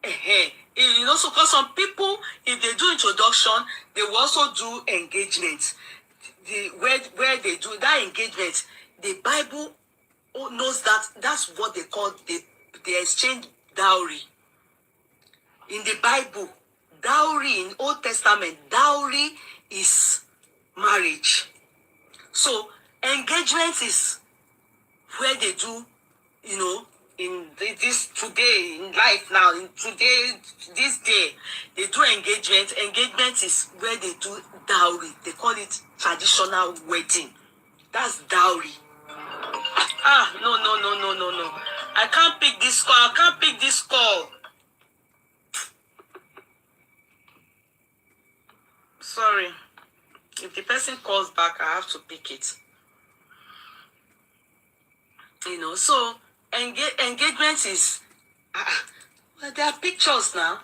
so because some people, if they do introduction, they will also do engagement. Where they do that engagement, the Bible knows that that's what they call the exchange dowry. In the Bible, dowry in Old Testament, dowry is marriage. So engagement is where they do, in this today, in life now, in today, this day, they do engagement. Engagement is where they do dowry. They call it traditional wedding. That's dowry. No. I can't pick this call. Sorry. If the person calls back, I have to pick it. So engagement is there are pictures now.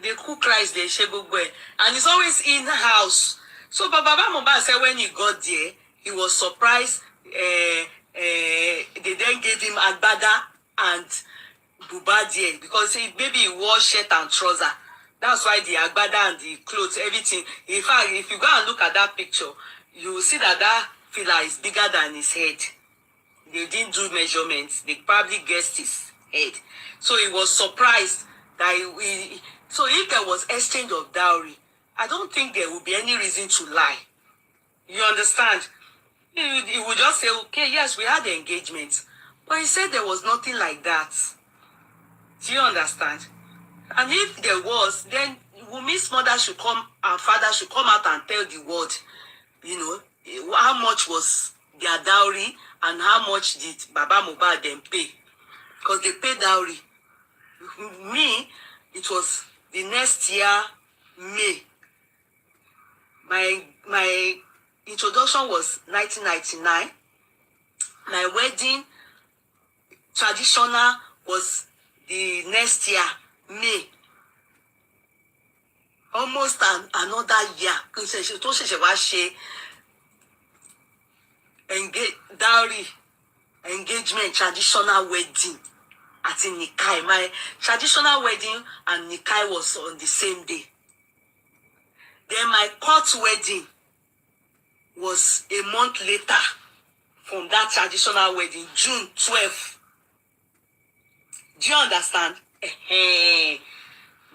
They cook rice, they share go, and it's always in the house. So Baba Mohbad said when he got there, he was surprised. They then gave him agbada and buba there because maybe he wore shirt and trouser. That's why the agbada and the clothes, everything. In fact, if you go and look at that picture, you will see that filler is bigger than his head. They didn't do measurements. They probably guessed his head. So he was surprised that so if there was exchange of dowry, I don't think there would be any reason to lie. You understand? He would just say, okay, yes, we had the engagement. But he said there was nothing like that. Do you understand? And if there was, then Wummi's mother should come, and father should come out and tell the world, how much was their dowry and how much did Baba Mohbad then pay. Because they paid dowry. Me, it was the next year, May. My introduction was 1999. My wedding, traditional, was the next year, May. Almost another year. Dowry, engagement, traditional wedding at Nikai. My traditional wedding and Nikai was on the same day. Then my court wedding was a month later from that traditional wedding, June 12th. Do you understand?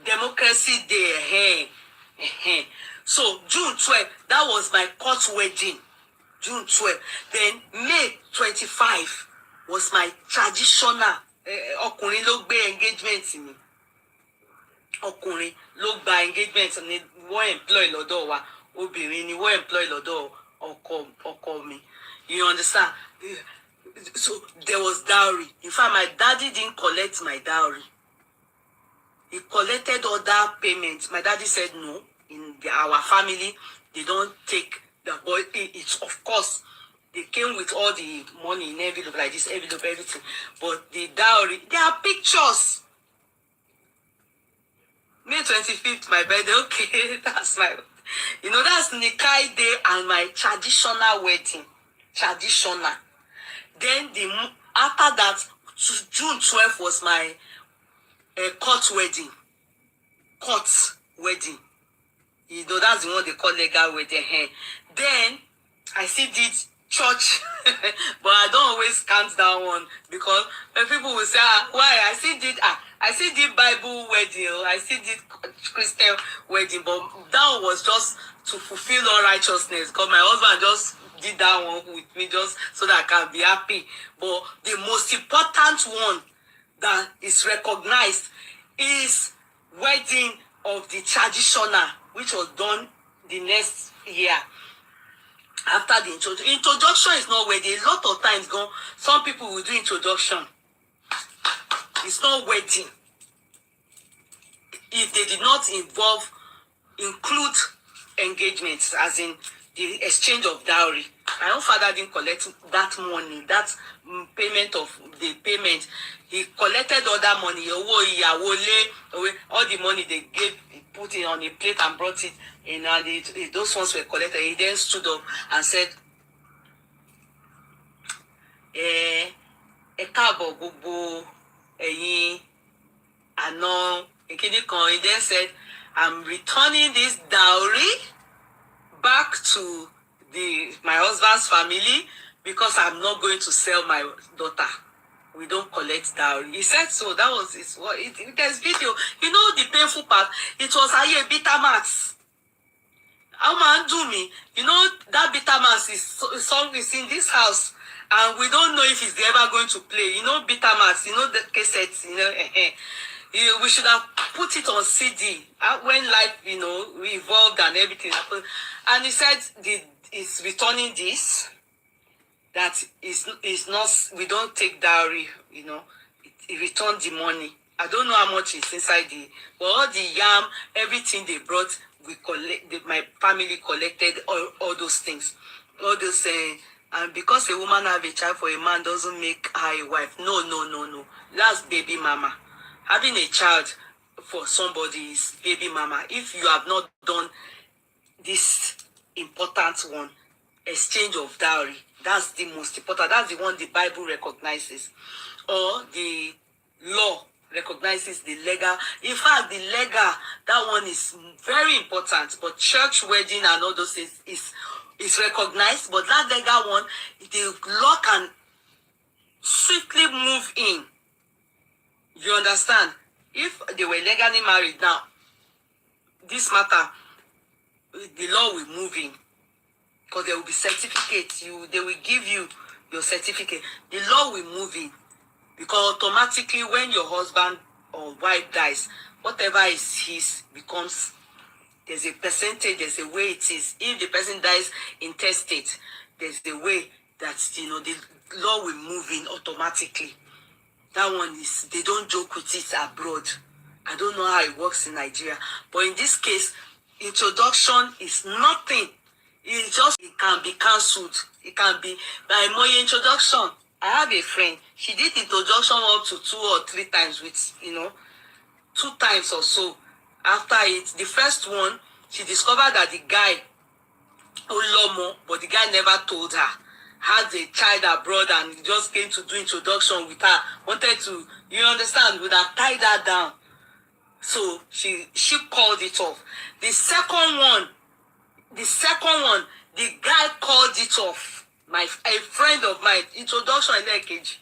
Democracy Day. So June 12th, that was my court wedding. June 12th. Then May 25 was my traditional ọkùnrin ló gbé engagement mi. Ọkùnrin ló gba engagement ni wọ́n employ lọ́dọ̀ wa. Obìnrin ni wọ́n employ lọ́dọ̀ ọkọ mi. You understand? So there was dowry. In fact, my daddy didn't collect my dowry. He collected other payments. My daddy said no. In our family, they don't take the boy. It's of course they came with all the money in envelope like this, envelope, everything. But the dowry, there are pictures. May 25th, my birthday. Okay, that's my. That's Nikai Day and my traditional wedding. Traditional. Then after that, June 12th was my court wedding. Court wedding. That's the one they call legal wedding. Then I still did church, but I don't always count that one because when people will say, why? I still did Bible wedding. I still did Christian wedding, but that one was just to fulfill all righteousness. Because my husband just did that one with me just so that I can be happy. But the most important one that is recognized is wedding of the traditional, which was done the next year. After the introduction is not wedding. A lot of times, some people will do introduction. It's not wedding. If they did not include engagements, as in the exchange of dowry. My own father didn't collect that money, that payment of the payment. He collected other money, all the money they gave, he put it on a plate and brought it in, and those ones were collected. He then stood up and said, káàbọ̀ gbogbo ẹ̀yin àna ìkíní kan. He then said, I'm returning this dowry back to my husband's family because I'm not going to sell my daughter. We don't collect dowry. He said so. That was there's video. You know the painful part? It was Aye Bitamax. How man do me? You know that Bitamax song is in this house. And we don't know if it's ever going to play. You know Bitamax, you know the cassettes, we should have put it on CD when life, evolved and everything happened. And he said he's returning this, that is not, we don't take dowry, he returned the money. I don't know how much is inside but all the yam, everything they brought, my family collected all those things. All those and because a woman have a child for a man doesn't make her a wife. No. That's baby mama. Having a child for somebody is baby mama. If you have not done this important one, exchange of dowry, that's the most important. That's the one the Bible recognizes. Or the law recognizes the legal. In fact, the legal, that one is very important. But church wedding and all those things is recognized. But that legal one, the law can swiftly move in. You understand? If they were legally married now, this matter, the law will move in. Because there will be certificates. They will give you your certificate. The law will move in. Because automatically when your husband or wife dies, whatever is his becomes, there's a percentage, there's a way it is. If the person dies intestate, there's the way that, the law will move in automatically. That one is, they don't joke with it abroad. I don't know how it works in Nigeria. But in this case, introduction is nothing. It can be cancelled. It can be by my introduction. I have a friend. She did introduction up to 2 or 3 times with, 2 times or so. After it, the first one, she discovered that the guy, Olomo, but the guy never told her, had a child abroad and just came to do introduction with her, wanted to, you understand, would have tied her down. So she called it off. The second one, the guy called it off. A friend of mine, introduction in package.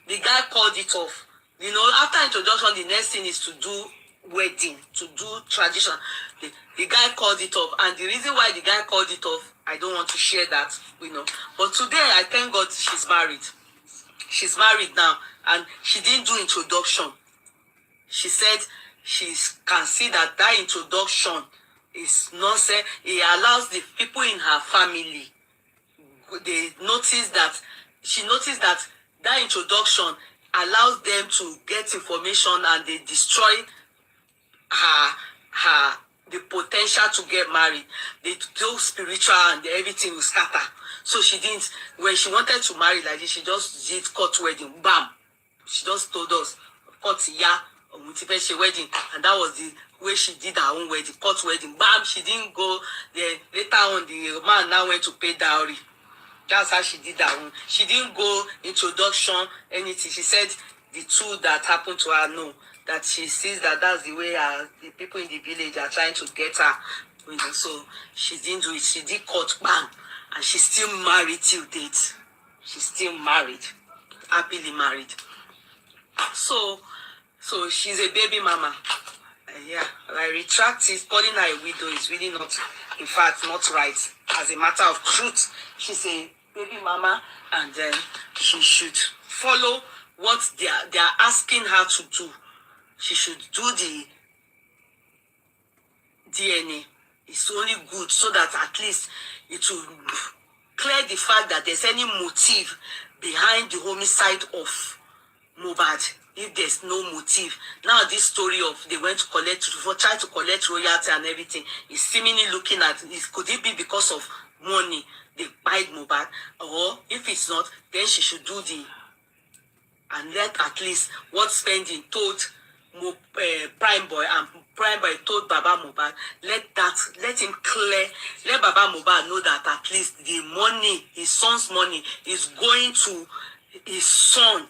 The guy called it off. After introduction, the next thing is to do wedding, to do tradition. The guy called it off. And the reason why the guy called it off, I don't want to share that, But today, I thank God she's married. She's married now. And she didn't do introduction. She said she can see that introduction is nonsense. It allows the people in her family, she noticed that introduction allows them to get information and they destroy the potential to get married. They do spiritual and everything will scatter. So she didn't, when she wanted to marry like this, she just did court wedding. Bam! She just told us, court wedding. And that was the way she did her own wedding, court wedding. Bam! She didn't go there. Later on, the man now went to pay dowry. That's how she did that one. She didn't go introduction, anything. She said the 2 that happened to her, no. That she sees that's the way the people in the village are trying to get her. So she didn't do it. She did court, bam. And she's still married till date. She's still married. Happily married. So she's a baby mama. Yeah, I retract it. Calling her a widow is really not, in fact, not right. As a matter of truth, she's a baby mama, and then she should follow what they are asking her to do. She should do the DNA. It's only good so that at least it will clear the fact that there's any motive behind the homicide of Mohbad. If there's no motive, now this story of they went to try to collect royalty and everything is seemingly looking at it. Could it be because of money they buy Mohbad? Or if it's not, then she should do the and let at least what spending told Prime Boy, and Prime Boy told Baba Mohbad, let him clear, let Baba Mohbad know that at least the money, his son's money, is going to his son,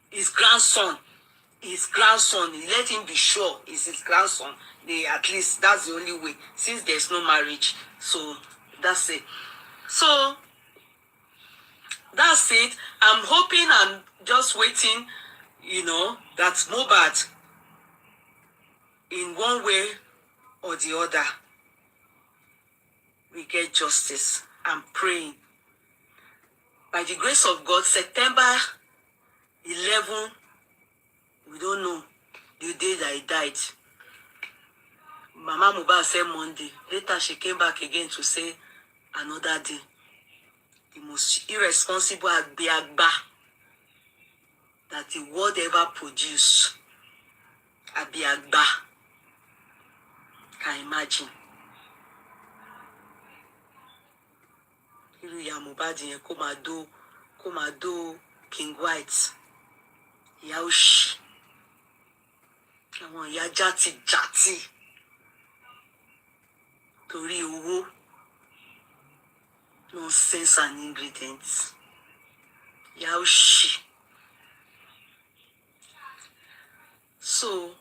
his grandson. Let him be sure it's his grandson. At least that's the only way, since there's no marriage. So that's it. So that's it. I'm hoping and just waiting, that Mohbad, in one way or the other, we get justice. I'm praying. By the grace of God, September 11, we don't know the day that he died. Mama Mohbad said Monday. Later, she came back again to say another day. The most irresponsible Agbiagba that the world ever produced. Agbiagba. Can imagine. Irú ìyá Mohbad yẹn kó máa dó King White. Ìyá òṣì. Àwọn ìyá játijàti. Torí owó. Nonsense and ingredients. Ìyá òṣì. So,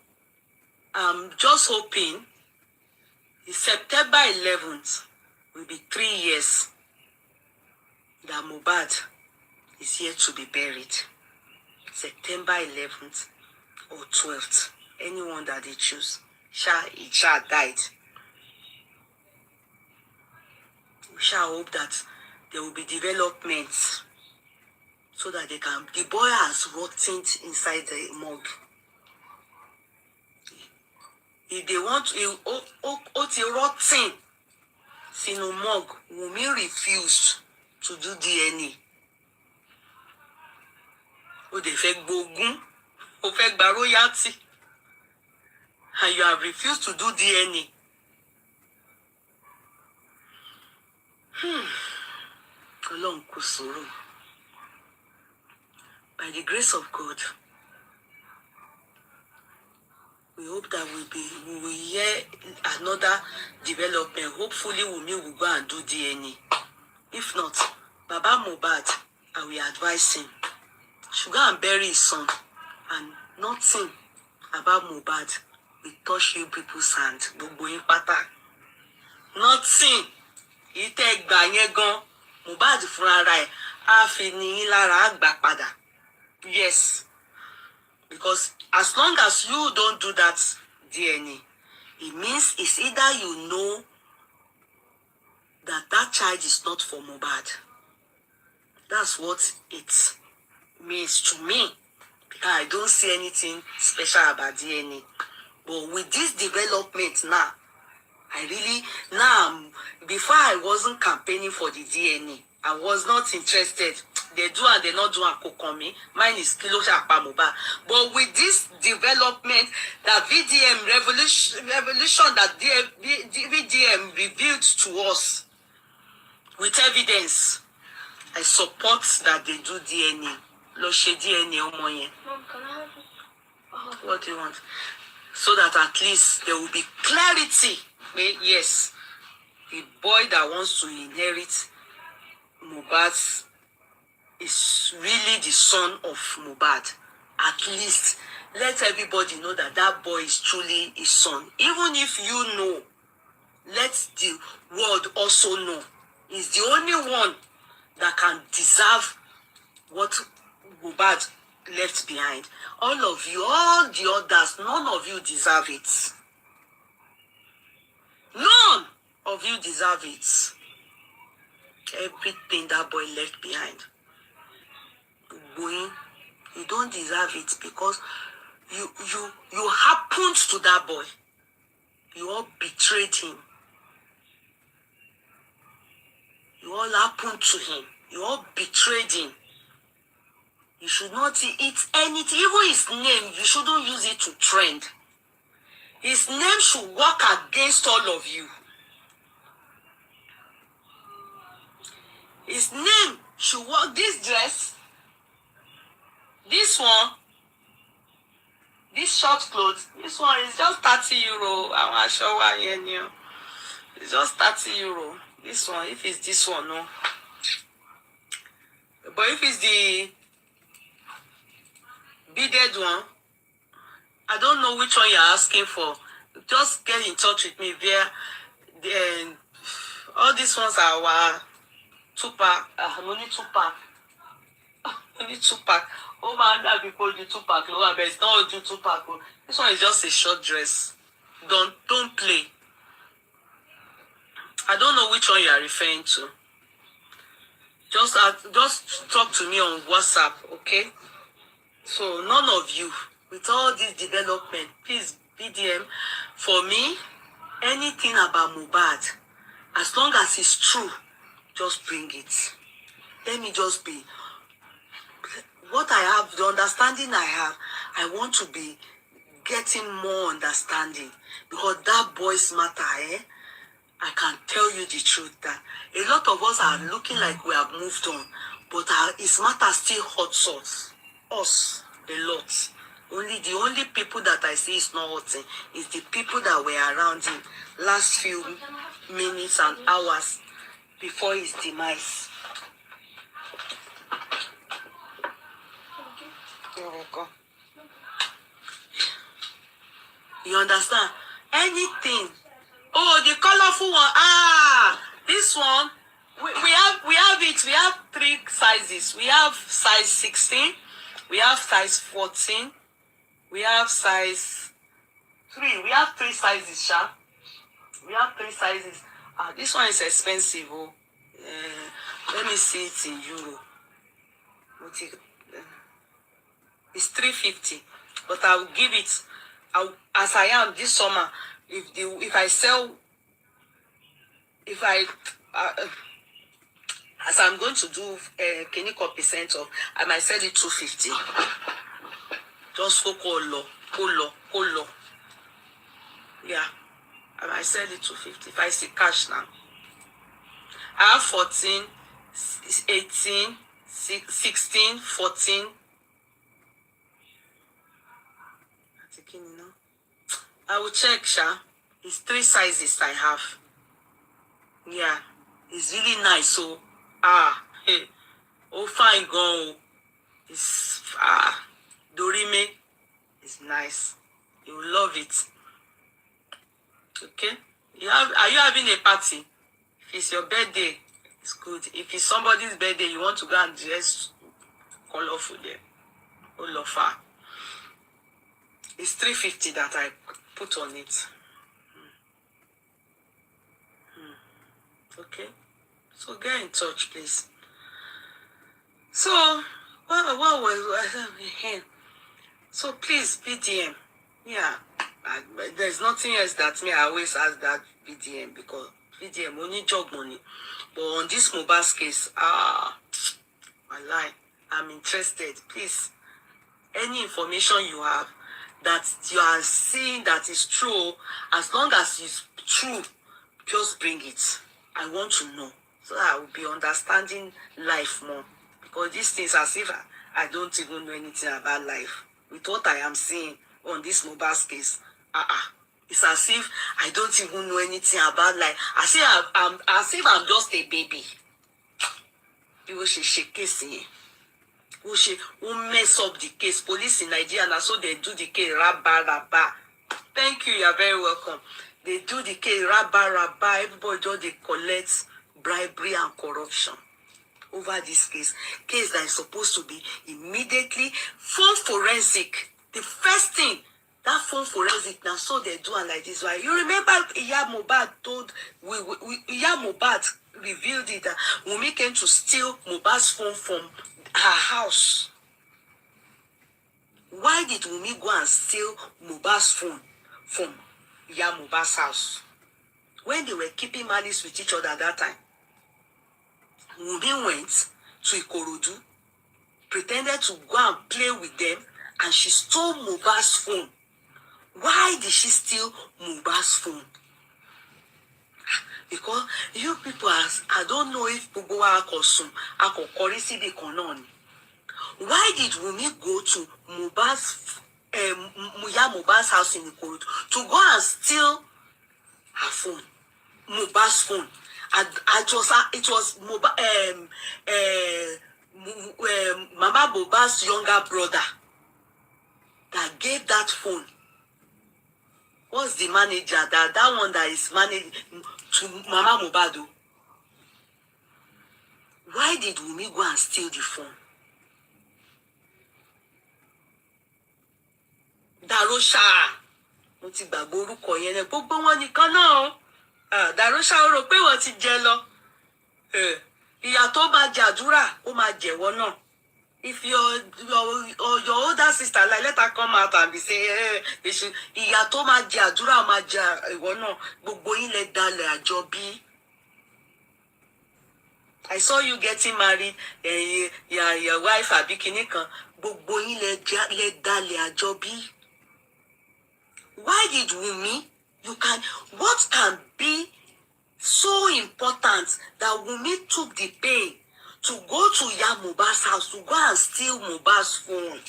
I'm just hoping September 11th will be 3 years that Mohbad is yet to be buried. September 11th or 12th, anyone that they choose. He died. We shall hope that there will be developments so that they can. The boy has rotted inside the morgue. If they want to rotting sínú morgue, Wummi refused to do DNA. Ó dẹ̀ fẹ́ gbógun, ó fẹ́ gba royalty, and you have refused to do DNA. Ọlọ́run kò sọ̀rọ̀. By the grace of God, we hope that we will hear another development. Hopefully, Wummi will go and do DNA. If not, Baba Mohbad, I will advise him, should go and bury his son, and nothing about Mohbad will touch you people's hand. Gbogbo yín pátá. Nothing. Ìtẹ́ gbà yẹn gan. Mohbad fúnra rẹ̀ á fi ní yín lára á gbà padà. Yes. Because as long as you don't do that DNA, it means it's either you know that child is not for Mohbad. That's what it means to me. Because I don't see anything special about DNA. But with this development now, before I wasn't campaigning for the DNA. I was not interested. They do and they not do and me. Mine is kilo shapa Mohbad. But with this development, that VDM revolution that VDM revealed to us with evidence, I support that they do DNA. Lo she DNA omo yen. Mom, can I have it? What do you want? So that at least there will be clarity. Yes, the boy that wants to inherit Mohbad is really the son of Mohbad. At least let everybody know that that boy is truly his son. Even if you know, let the world also know. He's the only one that can deserve what Mohbad left behind. All of you, all the others, none of you deserve it. None of you deserve it. Everything that boy left behind. Boy, you don't deserve it because you happened to that boy. You all betrayed him. You all happened to him. You all betrayed him. You should not eat anything. Even his name, you shouldn't use it to trend. His name should work against all of you. His name should work. This dress, this one, this short clothes, this one is just 30 euro. I want to show you. It's just 30 euro. This one, if it's this one, no. But if it's the beaded one, I don't know which one you're asking for. Just get in touch with me via the, all these ones are our 2-pack. Only 2-pack. Only 2-pack. Oh man, that people do 2-pack. But it's not do 2-pack. This one is just a short dress. Don't play. I don't know which one you are referring to. Just talk to me on WhatsApp, okay? So none of you, with all this development, please BDM for me. Anything about Mohbad, as long as it's true, just bring it. Let me just be. What I have, the understanding I have, I want to be getting more understanding because that boy's matter, I can tell you the truth that a lot of us are looking like we have moved on, but his matter still hurts us a lot. The only people that I see is not hurting is the people that were around him last few minutes and hours before his demise. You're welcome. You understand? Anything. Oh, the colorful one. This one. We have it. We have 3 sizes. We have size 16. We have size 14. We have size 3. We have 3 sizes, Sha. We have 3 sizes. This one is expensive. Oh. Let me see it in euro. It's 350. But I will give it as I am this summer. If I sell, as I'm going to do Keniko percent of, I might sell it 250. Just go colo. Yeah, I might sell it 250 if I see cash now. I have 14, 18, 16, 14. I will check, Sha. It's 3 sizes I have. Yeah, it's really nice. So, hey, oh fine, go. It's Dorime. It's nice. You will love it. Okay. Are you having a party? If it's your birthday, it's good. If it's somebody's birthday, you want to go and dress colorful there. Olofa. It's 350 that I put on it. Okay. So get in touch, please. So, what was here? So please, BDM. Yeah. There's nothing else that me I always ask that BDM because BDM only job money. But on this Mohbad case, my lie. I'm interested. Please, any information you have that you are seeing that is true, as long as it's true, just bring it. I want to know so that I will be understanding life more. Because these things, as if I don't even know anything about life. With what I am seeing on this Mohbad case, it's as if I don't even know anything about life. As if I'm just a baby. People should shake case here. Who mess up the case? Police in Nigeria, and so they do the case. Rabba. Thank you. You are very welcome. They do the case. Rabba. Everybody just they collect bribery and corruption over this case. Case that is supposed to be immediately phone forensic. The first thing that phone forensic now, so they do and like this. Why you remember? Yeye Mohbad told Yeye Mohbad revealed it that Wummi came to steal Mohbad's phone from her house. Why did Wummi go and steal Mohbad's phone from Yeye Mohbad's house when they were keeping malice with each other at that time? Wummi went to Ikorodu, pretended to go and play with them, and she stole Mohbad's phone. Why did she steal Mohbad's phone? Because you people, I don't know if gbogbo wa kosum akokori síbi kan náà ni. Why did Wummi go to Mohbad's house in Ikorodu to go and steal her phone, Mohbad's phone? It was Mama Mohbad's younger brother that gave that phone. What's the manager? That one that is managed to Mama Mohbad? Why did Wummi go and steal the phone? Darosha, mo ti gbàgbé orúkọ yẹn náà, gbogbo wọn nìkan náà. Darosha ó rò pé wọ́n ti jẹ lọ. Ìyà tó bá jàdúrà, ó máa jẹ̀wọ́ náà. If your older sister, like, let her come out and be saying, ìyà tó máa jàdúrà máa jà ìwọ náà. Gbogbo yín lẹ dalẹ̀ àjọbí. I saw you getting married, your wife àbí kinní kan. Gbogbo yín lẹ dalẹ̀ àjọbí. Why did Wummi, what can be so important that Wummi took the pain to go to Mohbad's house to go and steal Mohbad's phone?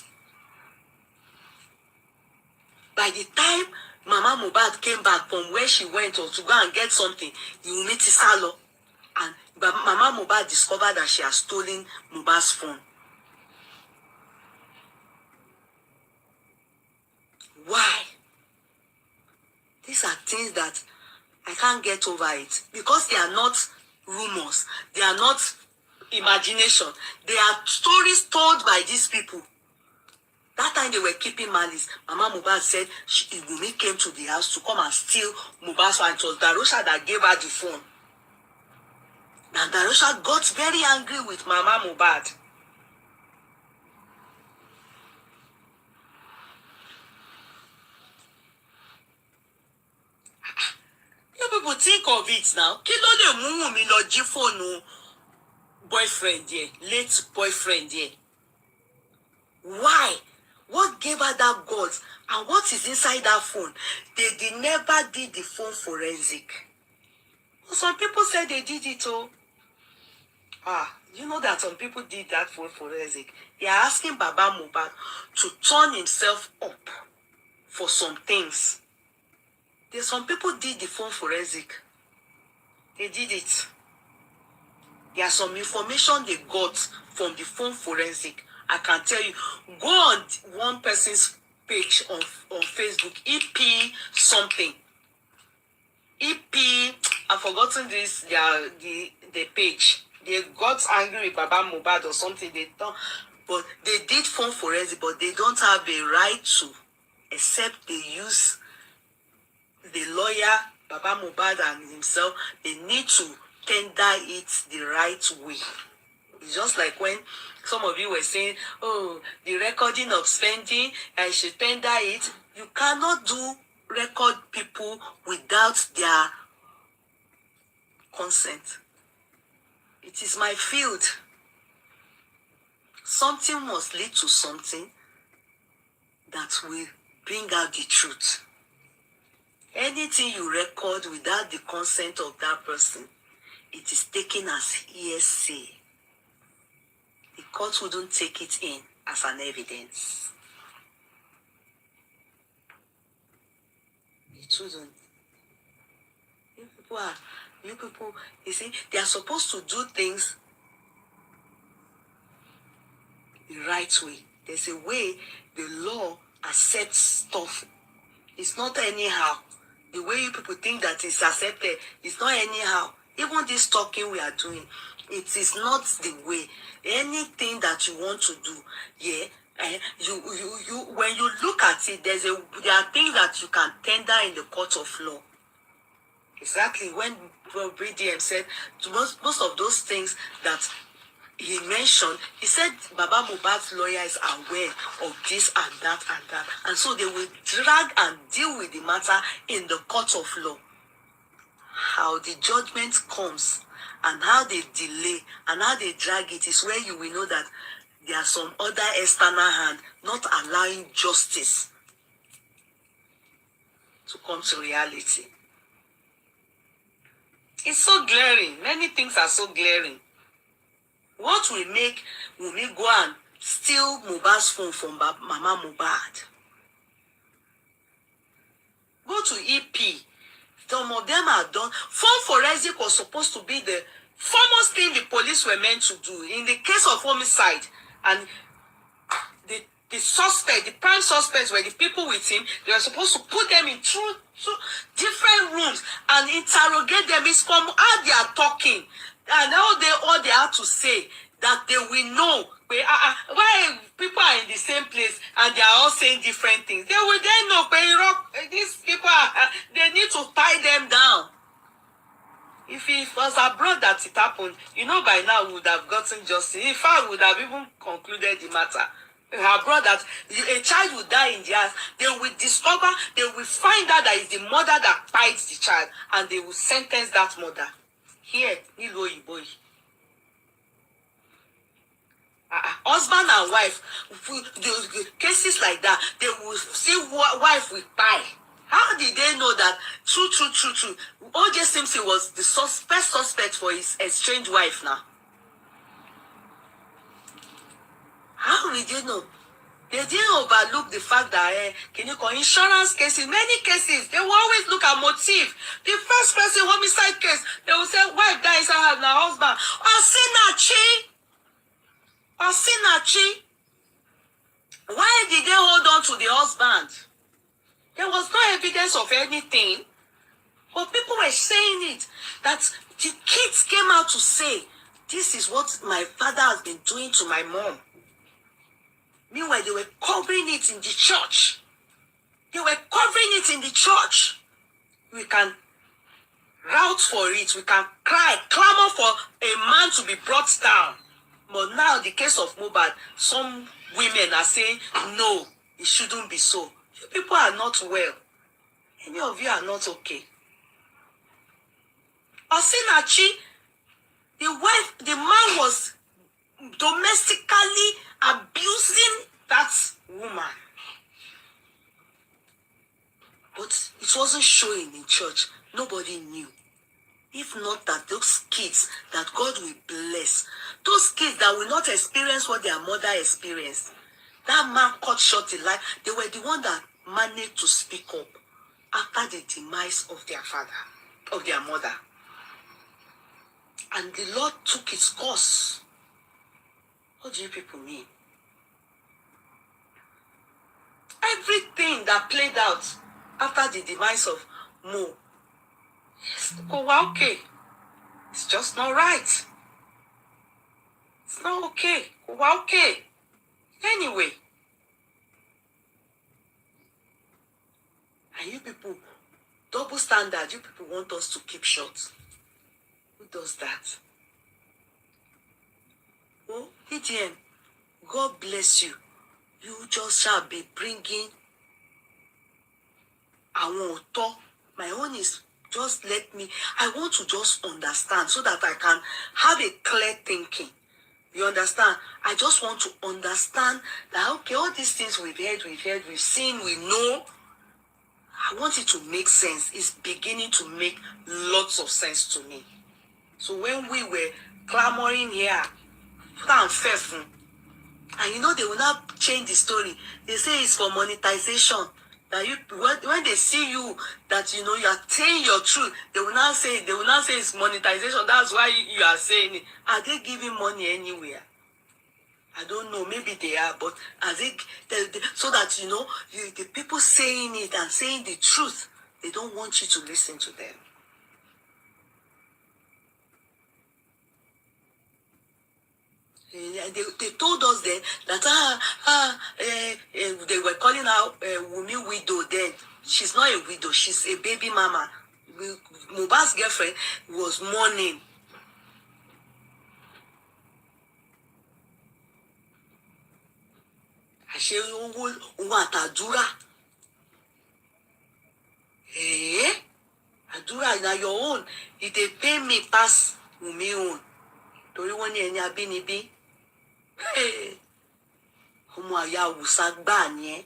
By the time Mama Mohbad came back from where she went to go and get something, Wummi ti sá lọ. And Mama Mohbad discovered that she has stolen Mohbad's phone. Why? These are things that I can't get over it, because they are not rumors, they are not imagination, they are stories told by these people. That time they were keeping malice. Mama Mohbad said Wummi came to the house to come and steal Mohbad's phone. It was Darosha that gave her the phone. Now Darosha got very angry with Mama Mohbad. You people think of it now. Kí ló lè mú Wummi lọ jí fóònù boyfriend here, late boyfriend here? Why? What gave her that guts? And what is inside that phone? They never did the phone forensic. Some people said they did it, oh. You know that some people did that phone forensic. They are asking Baba Mohbad to turn himself up for some things. Some people did the phone forensic. They did it. There's some information they got from the phone forensic. I can tell you. Go on one person's page on Facebook, EP something. EP, I've forgotten this, the page. They got angry with Baba Mohbad or something. They thought, but they did phone forensic, but they don't have a right to, except they use the lawyer, Baba Mohbad and himself. They need to tender it the right way. It's just like when some of you were saying, oh, the recording of spending, I should tender it. You cannot record people without their consent. It is my field. Something must lead to something that will bring out the truth. Anything you record without the consent of that person, it is taken as hearsay. The court wouldn't take it in as an evidence. It wouldn't. You people, you see, they are supposed to do things the right way. There's a way the law accepts stuff. It's not anyhow. The way you people think that it's accepted, it's not anyhow. Even this talking we are doing, it is not the way. Anything that you want to do, yeah, you when you look at it, there are things that you can tender in the court of law. Exactly when BDM said most of those things that he mentioned, he said Baba Mohbad's lawyer is aware of this and that and that. And so they will drag and deal with the matter in the court of law. How the judgment comes and how they delay and how they drag it is where you will know that there are some other external hand not allowing justice to come to reality. It's so glaring. Many things are so glaring. What will make Wummi go and steal Mohbad's phone from Mama Mohbad? Go to EP. Some of them are done. Phone forensic was supposed to be the foremost thing the police were meant to do. In the case of homicide, and the suspect, the prime suspects were the people with him. They were supposed to put them in two different rooms and interrogate them. It's from how they are talking and all they have to say that they will know why people are in the same place and they are all saying different things. They will then know these people they need to tie them down. If it was abroad that it happened, by now we would have gotten justice. In fact, we would have even concluded the matter. Abroad, that a child will die in the house, they will discover, they will find out that it's the mother that bites the child, and they will sentence that mother. Here, boy. Husband and wife, the cases like that, they will see wife will die. How did they know that? True. O.J. Simpson was the first suspect for his estranged wife now. How did they know? They didn't overlook the fact that insurance cases, many cases, they will always look at motive. The first person homicide case, they will say, wife dies inside her husband. Osinachi. Why did they hold on to the husband? There was no evidence of anything. But people were saying it. That the kids came out to say, this is what my father has been doing to my mom. Meanwhile, they were covering it in the church. We can route for it. We can clamor for a man to be brought down. But now, the case of Mohbad, some women are saying, no, it shouldn't be so. You people are not well. Any of you are not okay. Osinachi, the man was domestically abusing that woman. But it wasn't showing in church. Nobody knew. If not that those kids that God will bless, those kids that will not experience what their mother experienced, that man cut short in life, they were the one that managed to speak up after the demise of their father, of their mother. And the Lord took its course. What do you people mean? Everything that played out after the demise of Mo, yes, okay. It's just not right. It's not okay. Okay. Anyway. And you people, double standard, you people want us to keep short. Who does that? Oh, EDM, God bless you. You just shall be bringing our thought. My own is just I want to just understand so that I can have a clear thinking. You understand? I just want to understand that, okay, all these things we've heard, we've seen, we know. I want it to make sense. It's beginning to make lots of sense to me. So when we were clamoring here, and they will not change the story. They say it's for monetization. That when they see you, that you are saying your truth, they will not say it's monetization. That's why you are saying it. Are they giving money anywhere? I don't know. Maybe they are, but so that the people saying it and saying the truth, they don't want you to listen to them. They told us then that they were calling out Wummi widow then. She's not a widow, she's a baby mama. Mohbad's girlfriend was mourning. Àṣé owó àtàdúrà. Àdúrà na your own. If they pay me pass Wummi own. Torí wọ́n ní ẹni abínibí. Ọmọ àyà Awùsá gbà ni ẹ́.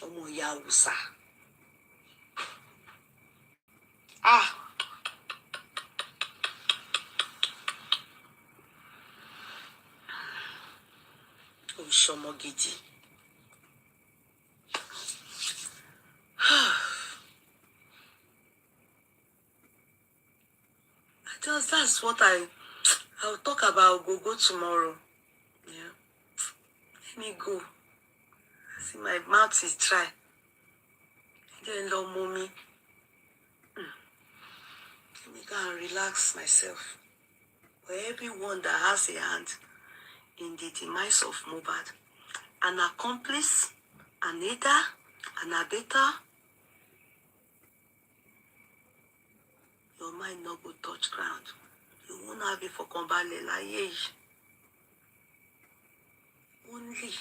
Ọmọ ìyá Awùsá. Ó ń ṣọmọ gidi. That's what I'll talk about. Go tomorrow. Yeah. Let me go. See, my mouth is dry. Then love mommy. Let me go and relax myself. For everyone that has a hand in the demise of Mohbad, an accomplice, an aider, an abettor, your mind not go touch ground. You won't have it for Kombale láyé yìí. Only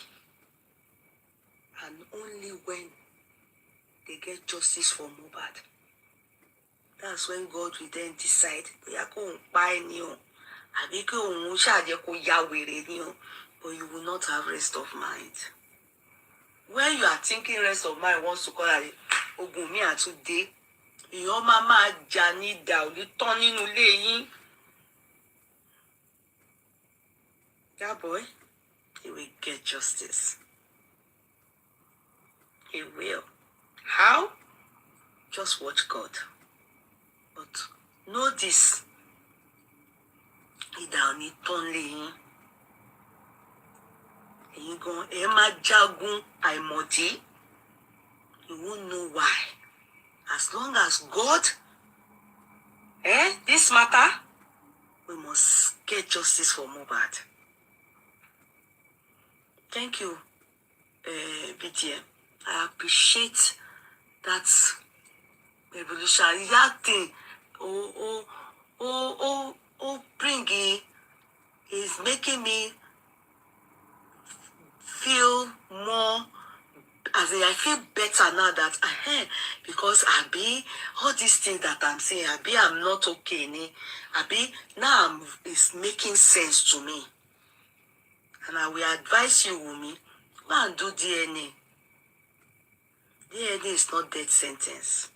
and only when they get justice for Mohbad. That's when God will then decide. But you will not have rest of mind. When you are thinking rest of mind wants to call it Ogumi and today, your mama Jani down, you turn in laying. That boy, he will get justice. He will. How? Just watch God. But know this. He down it only. He go Emma Jagun Aimodi. You won't know why. As long as God, this matter, we must get justice for Mohbad. Thank you, BTM. I appreciate that revolutionary thing. Bring it is making me feel more, as in I feel better now that because all these things that I'm saying, I'm not okay. Now it's making sense to me. And I will advise you, Wummi, go and do DNA. DNA is not death sentence.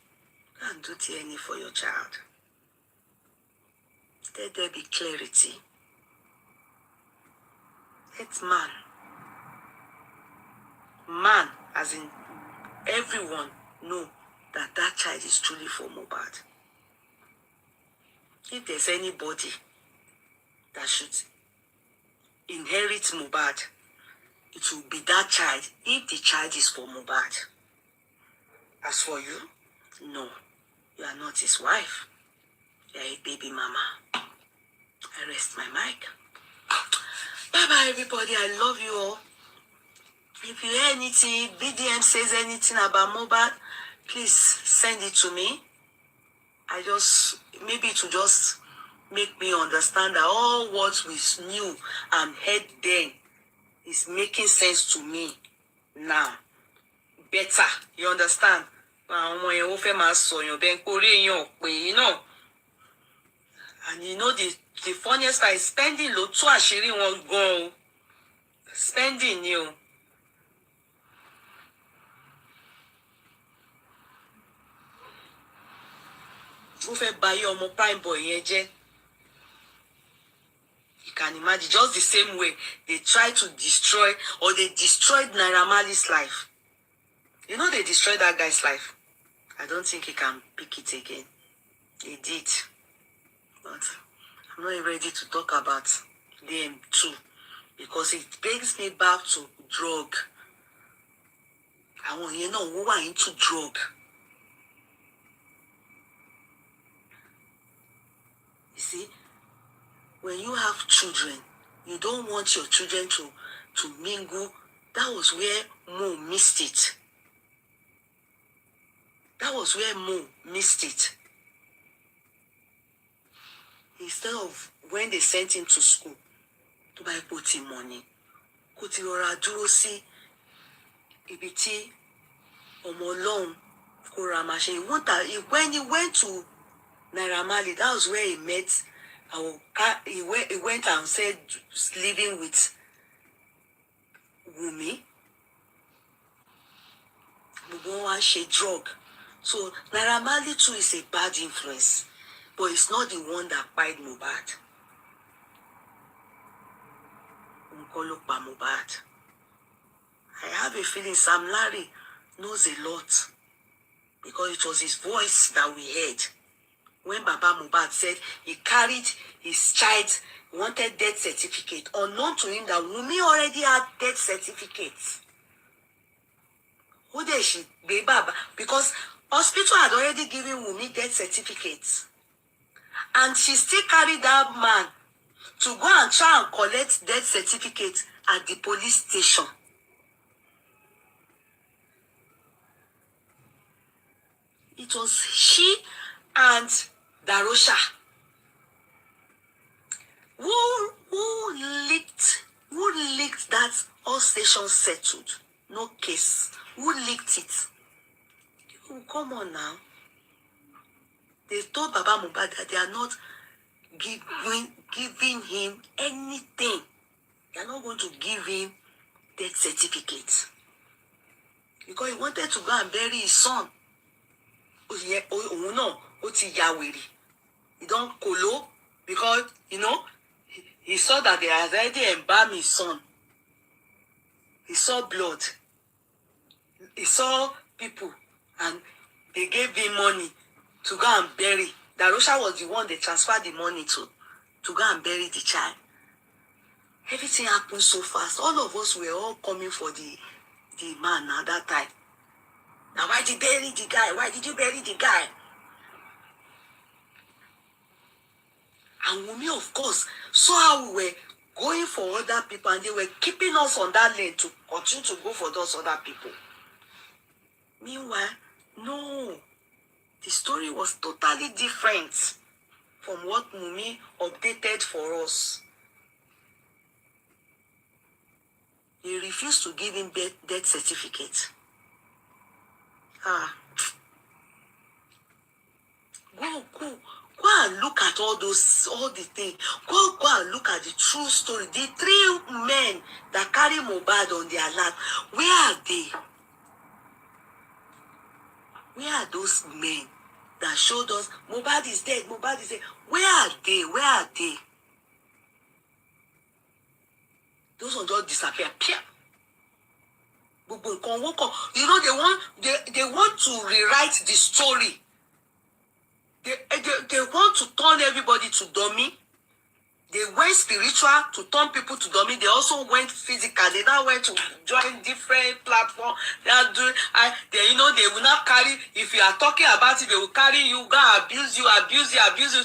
Go and do DNA for your child. Let there be clarity. Let man, as in everyone, know that that child is truly for Mohbad. If there's anybody that should inherit Mohbad, it will be that child, if the child is for Mohbad. As for you, no, you are not his wife. You are a baby mama. I rest my mic. Bye-bye, everybody. I love you all. If you hear anything, BDM says anything about Mohbad, please send it to me. Maybe it will just make me understand that all what we knew and heard then is making sense to me now. Better, you understand? And you know the funniest part is spending low to ashiri won't go. Spending you. You can imagine, just the same way they tried to destroy, or they destroyed Naira Marley's life. You know they destroyed that guy's life. I don't think he can pick it again. He did. But I'm not ready to talk about them too, because it brings me back to drug. I want who are into drug. You see, when you have children, you don't want your children to mingle. That was where Mo missed it. That was where Mo missed it. Instead of when they sent him to school to buy putty money, kuti ora dúró sí ibi tí ọmọ Ọlọ́run kó ra máa ṣe. When he went to Naira Marley, that was where he met. He went and said living with Wummi. Gbogbo wọn ṣe drug. So Naira Marley too is a bad influence, but it's not the one that killed Mohbad. Nǹkan ló pa Mohbad. I have a feeling Sam Larry knows a lot because it was his voice that we heard when Baba Mohbad said he carried his child, wanted death certificate, unknown to him that Wummi already had death certificates. Who did she be Baba? Because hospital had already given Wummi death certificates. And she still carried that man to go and try and collect death certificate at the police station. It was she and Darosha who leaked that all stations settled. No case. Who leaked it? Oh, come on now. They told Baba Mohbad that they are not giving him anything. They are not going to give him death certificate. Because he wanted to go and bury his son. Oh no, he don't kolo because he saw that they had already embalmed his son. He saw blood. He saw people, and they gave him money to go and bury. Darosha was the one they transferred the money to go and bury the child. Everything happened so fast. All of us were all coming for the man at that time. Now, why did you bury the guy? Why did you bury the guy? And Wummi, of course, saw how we were going for other people, and they were keeping us on that lane to continue to go for those other people. Meanwhile, no, the story was totally different from what Wummi updated for us. He refused to give him death certificate. Go and look at all the things. Go and look at the true story. The 3 men that carry Mohbad on their lap, where are they? Where are those men that showed us Mohbad is dead, Mohbad is dead? Where are they? Where are they? Those ones just disappear. They want to rewrite the story. They want to turn everybody to dummy. They went spiritual to turn people to dummy. They also went physical. They now went to join different platforms. They are doing. They will not carry. If you are talking about it, they will carry you, go abuse you,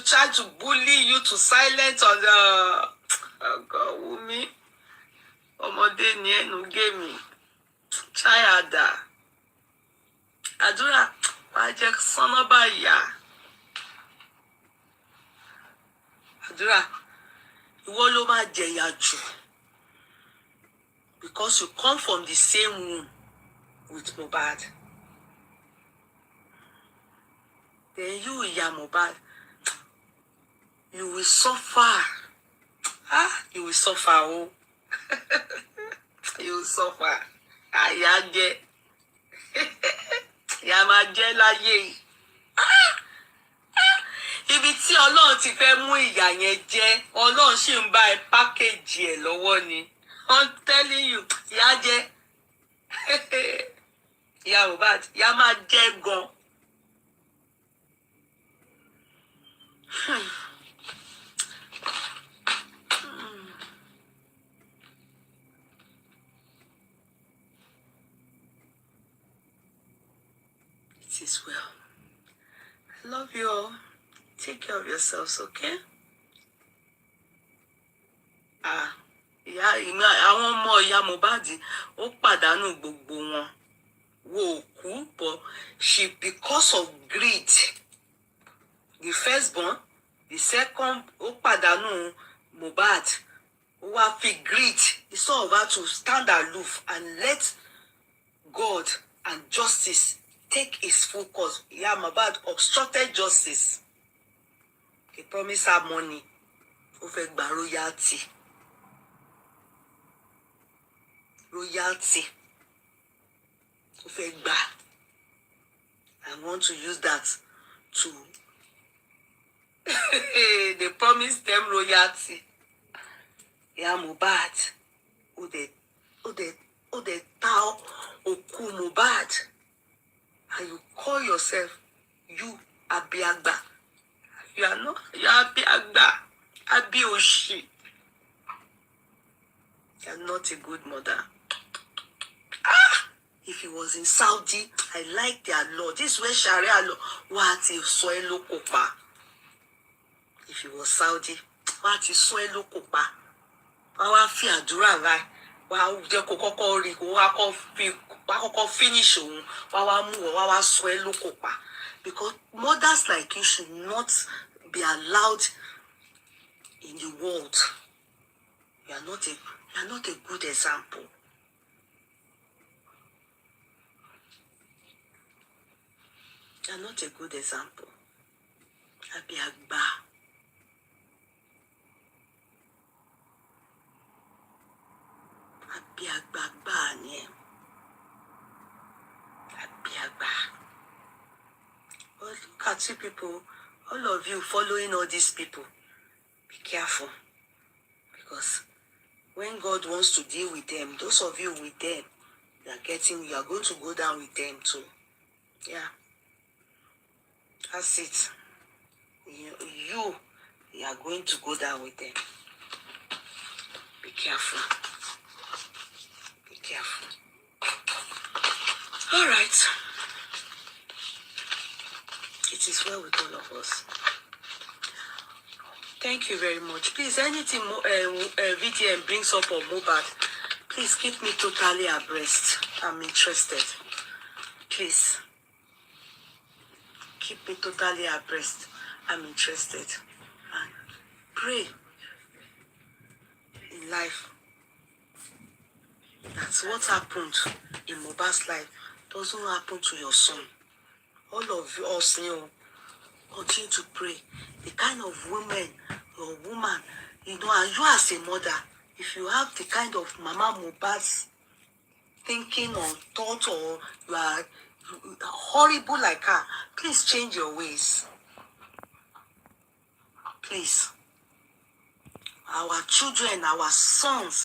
try to bully you to silence on the. Oh God, Wummi. Ọmọdé ni ẹnu gé mi. Chayada. Àdúrà wá jẹ́ sọ́nà báyà. Àdúrà ìwọ ló máa jẹ̀yà jù. Because you come from the same womb with Mohbad. Then you, Iya Mohbad, you will suffer. You will suffer, oh. You will suffer. Àyà jẹ. Ìyà máa jẹ láyé. Ibi tí Ọlọ́run ti fẹ́ mú ìyà yẹn jẹ, Ọlọ́run ṣì ń bá ẹ pákéjì ẹ̀ lọ́wọ́ ni. I'm telling you, ìyà jẹ. Ìyà Mohbad, ìyà máa jẹ gan. It is well. I love you all. Take care of yourselves, okay? Àwọn ọmọ ìyá Mohbad ó pàdánù gbogbo wọn. Wò kú, but she, because of greed, the firstborn, the second, ó pàdánù Mohbad. Ó wá fi greed, it's all of her to stand aloof and let God and justice take its full course. Ìyá Mohbad obstructed justice. They promise her money. Ó fẹ́ gba royalty. Royalty. Ó fẹ́ gba. I want to use that to they promised them royalty. Yeah, Mohbad. Ó dẹ̀ ta òkú Mohbad. And you call yourself you Abiagba. You are not. You are Abiagba. Abioshi. You are not a good mother. If he was in Saudi, I like their law. This is where Sharia law. What if Soelo Kopa? If he was Saudi, what if Soelo Kopa? Wá fi àdúrà ra. Wá jẹ́ kó kọ́kọ́ rí kó wá kọ́kọ́ finish òun. Wá mú ọ wá Soelo Kopa. Because mothers like you should not be allowed in the world. You are not a good example. You are not a good example. Abiagba. Abiagba ni. Abiagba. Well, look at you people, all of you following all these people. Be careful. Because when God wants to deal with them, those of you with them, you are going to go down with them too. Yeah. That's it. You are going to go down with them. Be careful. Be careful. All right. It is well with all of us. Thank you very much. Please, anything VTM brings up on Mohbad, please keep me totally abreast. I'm interested. Please. Keep me totally abreast. I'm interested. And pray in life. That's what happened in Mohbad's life doesn't happen to your son. All of us, continue to pray. The kind of woman or woman, and you as a mother, if you have the kind of Mama Mohbad's thinking or thought, or you are horrible like her, please change your ways. Please. Our children, our sons,